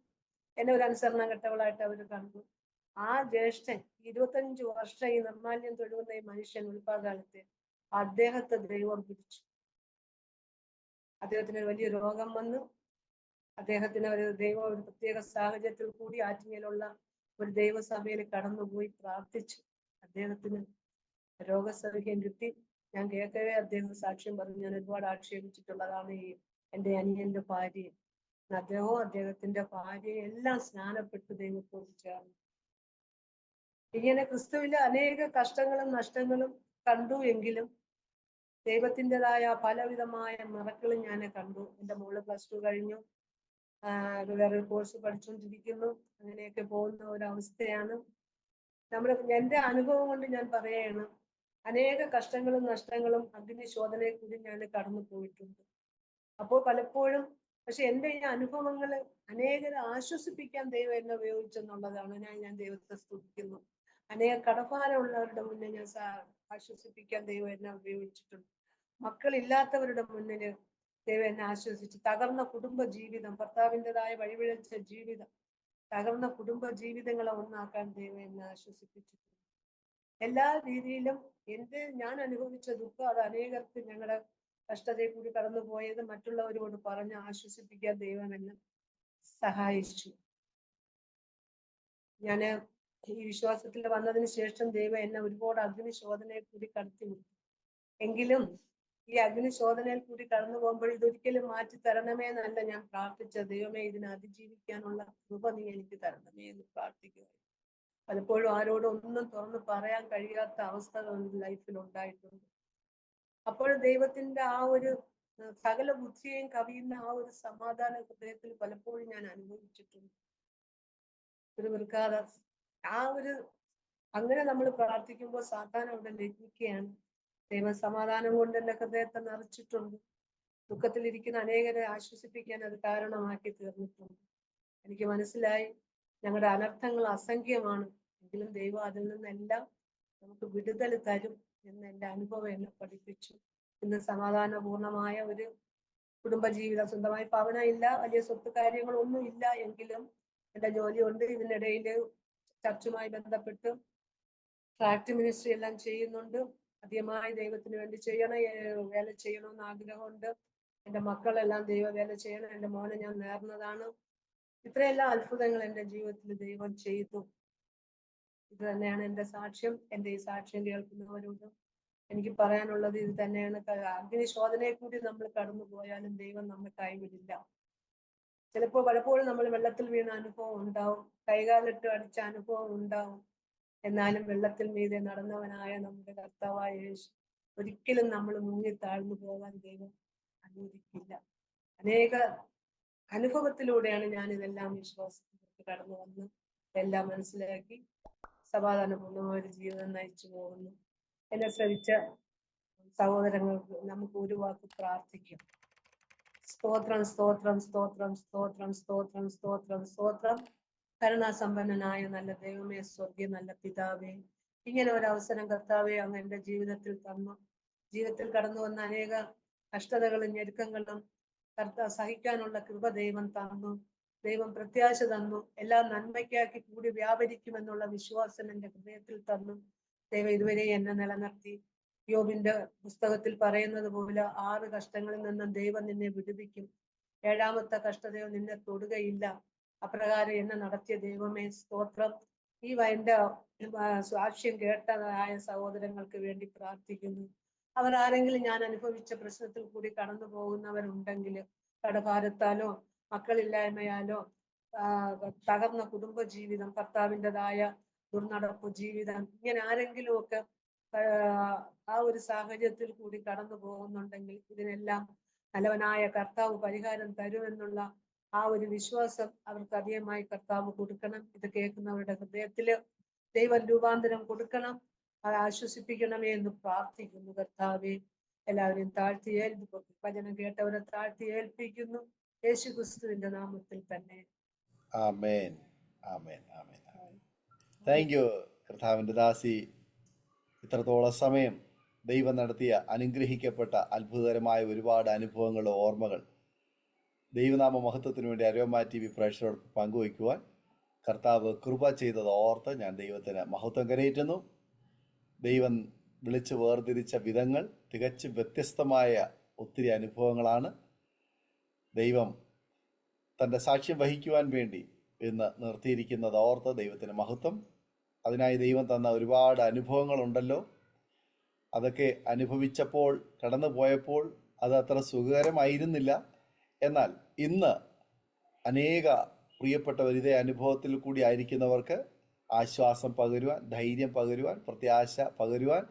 എന്നെ ഒരു അനുസരണ ഘട്ടങ്ങളായിട്ട് അവർ കണ്ടു. ആ ജ്യേഷ്ഠൻ 25 വർഷം ഈ നിർമ്മാല്യം തൊഴുകുന്ന ഈ മനുഷ്യൻ ഉൾപ്പാകാലത്ത് അദ്ദേഹത്തെ ദൈവം പിടിച്ചു. അദ്ദേഹത്തിന് വലിയ രോഗം വന്നു. അദ്ദേഹത്തിന് ഒരു പ്രത്യേക സാഹചര്യത്തിൽ കൂടി ആറ്റിങ്ങലുള്ള ഒരു ദൈവസഭയിൽ കടന്നുപോയി പ്രാർത്ഥിച്ചു. അദ്ദേഹത്തിന് രോഗസൗഖ്യം കിട്ടി. ഞാൻ കേൾക്കവേ അദ്ദേഹം സാക്ഷ്യം പറഞ്ഞു. ഞാൻ ഒരുപാട് ആക്ഷേപിച്ചിട്ടുള്ളതാണ് ഈ എൻ്റെ അനിയന്റെ ഭാര്യയെ. അദ്ദേഹവും അദ്ദേഹത്തിന്റെ ഭാര്യയെ എല്ലാം സ്നാനപ്പെട്ട് ദൈവത്തോട് ചേർന്നു. ഇങ്ങനെ ക്രിസ്തുവിലെ അനേക കഷ്ടങ്ങളും നഷ്ടങ്ങളും കണ്ടു എങ്കിലും ദൈവത്തിൻ്റെതായ പലവിധമായ മിറക്കിളും ഞാൻ കണ്ടു. എൻ്റെ മോള് +2 കഴിഞ്ഞു, വേറൊരു കോഴ്സ് പഠിച്ചുകൊണ്ടിരിക്കുന്നു. അങ്ങനെയൊക്കെ പോകുന്ന ഒരവസ്ഥയാണ്. എൻ്റെ അനുഭവം കൊണ്ട് ഞാൻ പറയുകയാണ്, അനേക കഷ്ടങ്ങളും നഷ്ടങ്ങളും അഗ്നിശോധനയെ കൂടി ഞാൻ കടന്നു പോയിട്ടുണ്ട്. അപ്പോൾ പലപ്പോഴും പക്ഷെ എൻ്റെ ഈ അനുഭവങ്ങൾ അനേകരെ ആശ്വസിപ്പിക്കാൻ ദൈവം എന്നെ ഉപയോഗിച്ചെന്നുള്ളതാണ്. ഞാൻ ദൈവത്തെ സ്തുതിക്കുന്നു. അനേക കടഭാരമുള്ളവരുടെ മുന്നേ ഞാൻ ആശ്വസിപ്പിക്കാൻ ദൈവം എന്നെ ഉപയോഗിച്ചിട്ടുണ്ട്. മക്കളില്ലാത്തവരുടെ മുന്നിൽ ദൈവം എന്നെ ആശ്വസിച്ചു. തകർന്ന കുടുംബ ജീവിതം, ഭർത്താവിൻ്റെതായ വഴിപിഴച്ച ജീവിതം, തകർന്ന കുടുംബ ജീവിതങ്ങളെ ഒന്നാക്കാൻ ദൈവം എന്നെ ആശ്വസിപ്പിച്ചിട്ടുണ്ട്. എല്ലാ രീതിയിലും ഞാൻ അനുഭവിച്ച ദുഃഖം അത് അനേകർക്ക് ഞങ്ങളുടെ കഷ്ടതയിൽ കൂടി കടന്നുപോയത് മറ്റുള്ളവരോട് പറഞ്ഞ് ആശ്വസിപ്പിക്കാൻ ദൈവം എന്നെ സഹായിച്ചു. ഞാൻ ഈ വിശ്വാസത്തിൽ വന്നതിന് ശേഷം ദൈവം എന്നെ ഒരുപാട് അഗ്നിശോധനയിൽ കൂടി കടത്തിവിട്ടു. എങ്കിലും ഈ അഗ്നിശോധനയിൽ കൂടി കടന്നു പോകുമ്പോൾ ഇതൊരിക്കലും മാറ്റി തരണമേ എന്നല്ല ഞാൻ പ്രാർത്ഥിച്ച, ദൈവമേ ഇതിനെ അതിജീവിക്കാനുള്ള കൃപ നീ എനിക്ക് തരണമേ എന്ന് പ്രാർത്ഥിക്കുക. പലപ്പോഴും ആരോടും ഒന്നും തുറന്ന് പറയാൻ കഴിയാത്ത അവസ്ഥകൾ ലൈഫിൽ ഉണ്ടായിട്ടുണ്ട്. അപ്പോൾ ദൈവത്തിന്റെ ആ ഒരു സകല ബുദ്ധിയെയും കവിയുന്ന ആ ഒരു സമാധാന ഹൃദയത്തിൽ പലപ്പോഴും ഞാൻ അനുഭവിച്ചിട്ടുണ്ട്. അങ്ങനെ നമ്മൾ പ്രാർത്ഥിക്കുമ്പോൾ സാത്താൻ അവിടെ ലഭിക്കുകയാണ്. ദൈവ സമാധാനം കൊണ്ട് എന്റെ ഹൃദയത്തെ നിറച്ചിട്ടുണ്ട്. ദുഃഖത്തിലിരിക്കുന്ന അനേകരെ ആശ്വസിപ്പിക്കാൻ അത് കാരണമാക്കി തീർന്നിട്ടുണ്ട്. എനിക്ക് മനസ്സിലായി ഞങ്ങളുടെ അനർത്ഥങ്ങൾ അസംഖ്യമാണ്, എങ്കിലും ദൈവം അതിൽ നിന്നെല്ലാം നമുക്ക് വിടുതൽ തരും എന്ന് എൻ്റെ അനുഭവം എന്നെ പഠിപ്പിച്ചു. ഇന്ന് സമാധാനപൂർണമായ ഒരു കുടുംബജീവിതം, സ്വന്തമായി ഭവനം ഇല്ല, വലിയ സ്വത്ത് കാര്യങ്ങളൊന്നും ഇല്ല എങ്കിലും എന്റെ ജോലിയുണ്ട്. ഇതിനിടയിൽ ചർച്ചുമായി ബന്ധപ്പെട്ട് ട്രാക്ട് മിനിസ്ട്രി എല്ലാം ചെയ്യുന്നുണ്ട്. അധികമായി ദൈവത്തിന് വേണ്ടി വേല ചെയ്യണമെന്ന് ആഗ്രഹമുണ്ട്. എന്റെ മക്കളെല്ലാം ദൈവ വേല ചെയ്യണം. എന്റെ മോനെ ഞാൻ നേർന്നതാണ്. ഇത്രയെല്ലാം അത്ഭുതങ്ങൾ എന്റെ ജീവിതത്തിൽ ദൈവം ചെയ്തു. ഇത് തന്നെയാണ് എന്റെ സാക്ഷ്യം. എന്റെ ഈ സാക്ഷ്യം കേൾക്കുന്നവരോട് എനിക്ക് പറയാനുള്ളത് ഇത് തന്നെയാണ്. അഗ്നിശോധനയെ കൂടി നമ്മൾ കടന്നു പോയാലും ദൈവം നമ്മെ കൈവിടില്ല. പലപ്പോഴും നമ്മൾ വെള്ളത്തിൽ വീണ അനുഭവം ഉണ്ടാവും, കൈകാലിട്ട് അടിച്ച അനുഭവം ഉണ്ടാവും. എന്നാലും വെള്ളത്തിൽ മീതെ നടന്നവനായ നമ്മുടെ കർത്താവായ യേശു ഒരിക്കലും നമ്മൾ മുങ്ങി താഴ്ന്നു പോകാൻ ദൈവം അനുവദിക്കില്ല. അനേക അനുഭവത്തിലൂടെയാണ് ഞാൻ ഇതെല്ലാം വിശ്വാസത്തിലേക്ക് കടന്നു വന്ന് എല്ലാം മനസ്സിലാക്കി സമാധാനപൂർണ്ണമായ ഒരു ജീവിതം നയിച്ചു പോകുന്നു. എന്നെ ശ്രമിച്ച സഹോദരങ്ങൾക്ക് നമുക്ക് ഒരു വാക്ക് പ്രാർത്ഥിക്കാം. സ്തോത്രം, സ്തോത്രം, സ്തോത്രം, സ്തോത്രം, സ്തോത്രം, സ്തോത്രം, സ്തോത്രം. കരുണാസമ്പന്നനായ നല്ല ദൈവമേ, സ്വർഗീയ നല്ല പിതാവേ, ഇങ്ങനെ ഒരു അവസരം കർത്താവേ അങ്ങ് എന്റെ ജീവിതത്തിൽ തന്നു. ജീവിതത്തിൽ കടന്നു വന്ന അനേക കഷ്ടതകളും ഞെരുക്കങ്ങളും സഹിക്കാനുള്ള കൃപ ദൈവം തന്നു. ദൈവം പ്രത്യാശ തന്നു. എല്ലാം നന്മയ്ക്കാക്കി കൂടി വ്യാപരിക്കുമെന്നുള്ള വിശ്വാസം എന്റെ ഹൃദയത്തിൽ തന്നു. ദൈവം ഇതുവരെ എന്നെ നിലനിർത്തി. യോബിന്റെ പുസ്തകത്തിൽ പറയുന്നത് പോലെ 6 കഷ്ടങ്ങളിൽ നിന്നും ദൈവം നിന്നെ വിടുവിക്കും. 7ാമത്തെ കഷ്ടതയോ നിന്നെ തൊടുകയില്ല. അപ്രകാരം എന്നെ നടത്തിയ ദൈവമേ സ്തോത്രം. ഈ എന്റെ സാക്ഷ്യം കേട്ടതായ സഹോദരങ്ങൾക്ക് വേണ്ടി പ്രാർത്ഥിക്കുന്നു. അവർ ആരെങ്കിലും ഞാൻ അനുഭവിച്ച പ്രശ്നത്തിൽ കൂടി കടന്നു പോകുന്നവരുണ്ടെങ്കിൽ, കടഭാരത്താലോ മക്കളില്ലായ്മയാലോ തകർന്ന കുടുംബജീവിതം, ഭർത്താവിൻ്റെതായ ദുർനടപ്പ് ജീവിതം, ഇങ്ങനെ ആരെങ്കിലും ഒക്കെ ആ ഒരു സാഹചര്യത്തിൽ കൂടി കടന്നു പോകുന്നുണ്ടെങ്കിൽ ഇതിനെല്ലാം നല്ലവനായ കർത്താവ് പരിഹാരം തരുമെന്നുള്ള ആ ഒരു വിശ്വാസം അവർക്ക് അധികമായി കർത്താവ് കൊടുക്കണം. ഇത് കേൾക്കുന്നവരുടെ ഹൃദയത്തില് ദൈവ രൂപാന്തരം കൊടുക്കണം. അത് ആശ്വസിപ്പിക്കണമേ എന്ന് പ്രാർത്ഥിക്കുന്നു. കർത്താവെ എല്ലാവരെയും താഴ്ത്തി വചനം കേട്ടവരെ താഴ്ത്തി ഏൽപ്പിക്കുന്നു. യേശു ക്രിസ്തുവിന്റെ നാമത്തിൽ തന്നെ. ആമേൻ, ആമേൻ, ആമേൻ. താങ്ക് യു കർത്താവിൻ്റെ ദാസി. ഇത്രത്തോളം സമയം ദൈവം നടത്തിയ അനുഗ്രഹിക്കപ്പെട്ട അത്ഭുതകരമായ ഒരുപാട് അനുഭവങ്ങൾ, ഓർമ്മകൾ ദൈവനാമ മഹത്വത്തിന് വേണ്ടി അരോമ TV പ്രേക്ഷകരോട് പങ്കുവയ്ക്കുവാൻ കർത്താവ് കൃപ ചെയ്തത് ഓർത്ത് ഞാൻ ദൈവത്തിന് മഹത്വം കരയേറ്റുന്നു. ദൈവം വിളിച്ച് വേർതിരിച്ച വിധങ്ങൾ തികച്ചും വ്യത്യസ്തമായ ഒത്തിരി അനുഭവങ്ങളാണ്. ദൈവം തൻ്റെ സാക്ഷ്യം വഹിക്കുവാൻ വേണ്ടി ഇന്ന് നിർത്തിയിരിക്കുന്നത് ഓർത്ത് ദൈവത്തിന് മഹത്വം. അതിനായി ദൈവം തന്ന ഒരുപാട് അനുഭവങ്ങളുണ്ടല്ലോ. അതൊക്കെ അനുഭവിച്ചപ്പോൾ, കടന്നു പോയപ്പോൾ അത് അത്ര സുഖകരമായിരുന്നില്ല. എന്നാൽ ഇന്ന് അനേക പ്രിയപ്പെട്ടവർ ഇതേ അനുഭവത്തിൽ കൂടി ആയിരിക്കുന്നവർക്ക് ആശ്വാസം പകരുവാൻ, ധൈര്യം പകരുവാൻ, പ്രത്യാശ പകരുവാൻ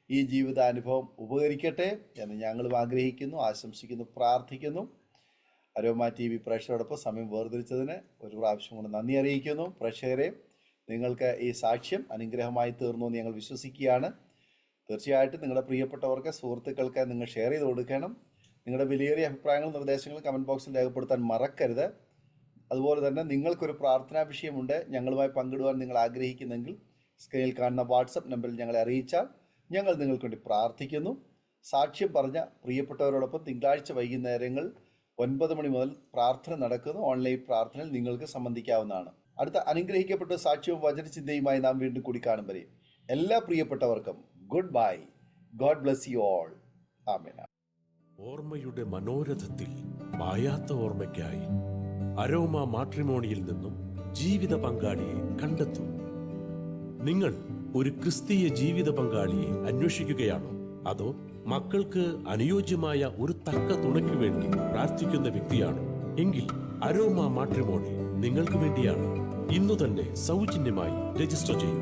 ഈ ജീവിതാനുഭവം ഉപകരിക്കട്ടെ എന്ന് ഞങ്ങളും ആഗ്രഹിക്കുന്നു, ആശംസിക്കുന്നു, പ്രാർത്ഥിക്കുന്നു. അരോമ TV പ്രേക്ഷകരോടൊപ്പം സമയം വേർതിരിച്ചതിന് ഒരു പ്രാവശ്യം കൊണ്ട് നന്ദി അറിയിക്കുന്നു. പ്രേക്ഷകരെ, നിങ്ങൾക്ക് ഈ സാക്ഷ്യം അനുഗ്രഹമായി തീർന്നു എന്ന് ഞങ്ങൾ വിശ്വസിക്കുകയാണ്. തീർച്ചയായിട്ടും നിങ്ങളുടെ പ്രിയപ്പെട്ടവർക്ക്, സുഹൃത്തുക്കൾക്ക് നിങ്ങൾ ഷെയർ ചെയ്ത് കൊടുക്കണം. നിങ്ങളുടെ വിലയേറിയ അഭിപ്രായങ്ങളും നിർദ്ദേശങ്ങളും കമൻറ്റ് ബോക്സിൽ രേഖപ്പെടുത്താൻ മറക്കരുത്. അതുപോലെ തന്നെ നിങ്ങൾക്കൊരു പ്രാർത്ഥനാ വിഷയമുണ്ട്, ഞങ്ങളുമായി പങ്കിടുവാൻ നിങ്ങൾ ആഗ്രഹിക്കുന്നെങ്കിൽ സ്ക്രീനിൽ കാണുന്ന വാട്സപ്പ് നമ്പറിൽ ഞങ്ങളെ അറിയിച്ചാൽ ഞങ്ങൾ നിങ്ങൾക്ക് വേണ്ടി പ്രാർത്ഥിക്കുന്നു. സാക്ഷ്യം പറഞ്ഞ പ്രിയപ്പെട്ടവരോടൊപ്പം തിങ്കളാഴ്ച വൈകുന്നേരങ്ങൾ 9 മണി മുതൽ പ്രാർത്ഥന നടക്കുന്നു. ഓൺലൈൻ പ്രാർത്ഥനയിൽ നിങ്ങൾക്ക് സംബന്ധിക്കാവുന്നതാണ്. അടുത്ത അനുഗ്രഹിക്കപ്പെട്ട സാക്ഷ്യവും വചനചിന്തയുമായി നാം വീണ്ടും കൂടി കാണും വരെ എല്ലാ പ്രിയപ്പെട്ടവർക്കും goodbye. God bless you all. ആമേൻ. ഓർമ്മയുടെ മനോരഥത്തിൽ മായാത്ത ഓർമ്മയ്ക്കായി അരോമ മാട്രിമോണിയിൽ നിന്നും ജീവിത പങ്കാളിയെ കണ്ടെത്തൂ. നിങ്ങൾ ഒരു ക്രിസ്തീയ ജീവിത പങ്കാളിയെ അന്വേഷിക്കുകയാണോ? അതോ മക്കൾക്ക് അനുയോജ്യമായ ഒരു തക്ക തുണയ്ക്ക് വേണ്ടി പ്രാർത്ഥിക്കുന്ന വ്യക്തിയാണോ? എങ്കിൽ അരോമ മാട്രിമോണി നിങ്ങൾക്ക് വേണ്ടിയാണ്. ഇന്നു തന്നെ സൗജന്യമായി രജിസ്റ്റർ ചെയ്യൂ.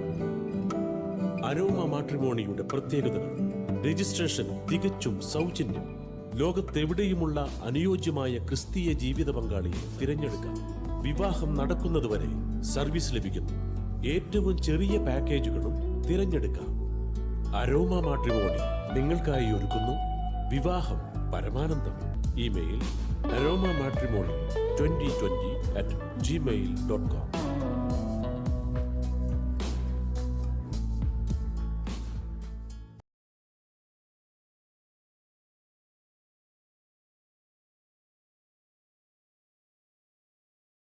അരോമ മാട്രിമോണിയുടെ പ്രത്യേകതകൾ: രജിസ്ട്രേഷൻ തികച്ചും സൗജന്യം. ലോകത്തെവിടെയുമുള്ള അനുയോജ്യമായ ക്രിസ്തീയ ജീവിത പങ്കാളിയെ തിരഞ്ഞെടുക്കാം. വിവാഹം നടക്കുന്നതുവരെ സർവീസ് ലഭിക്കുന്നു. ഏറ്റവും ചെറിയ പാക്കേജുകളും തിരഞ്ഞെടുക്കാം. അരോമ മാട്രിമോണി നിങ്ങൾക്കായി ഒരുക്കുന്നു വിവാഹം പരമാനന്ദം. Email aroma matrimony2020@gmail.com.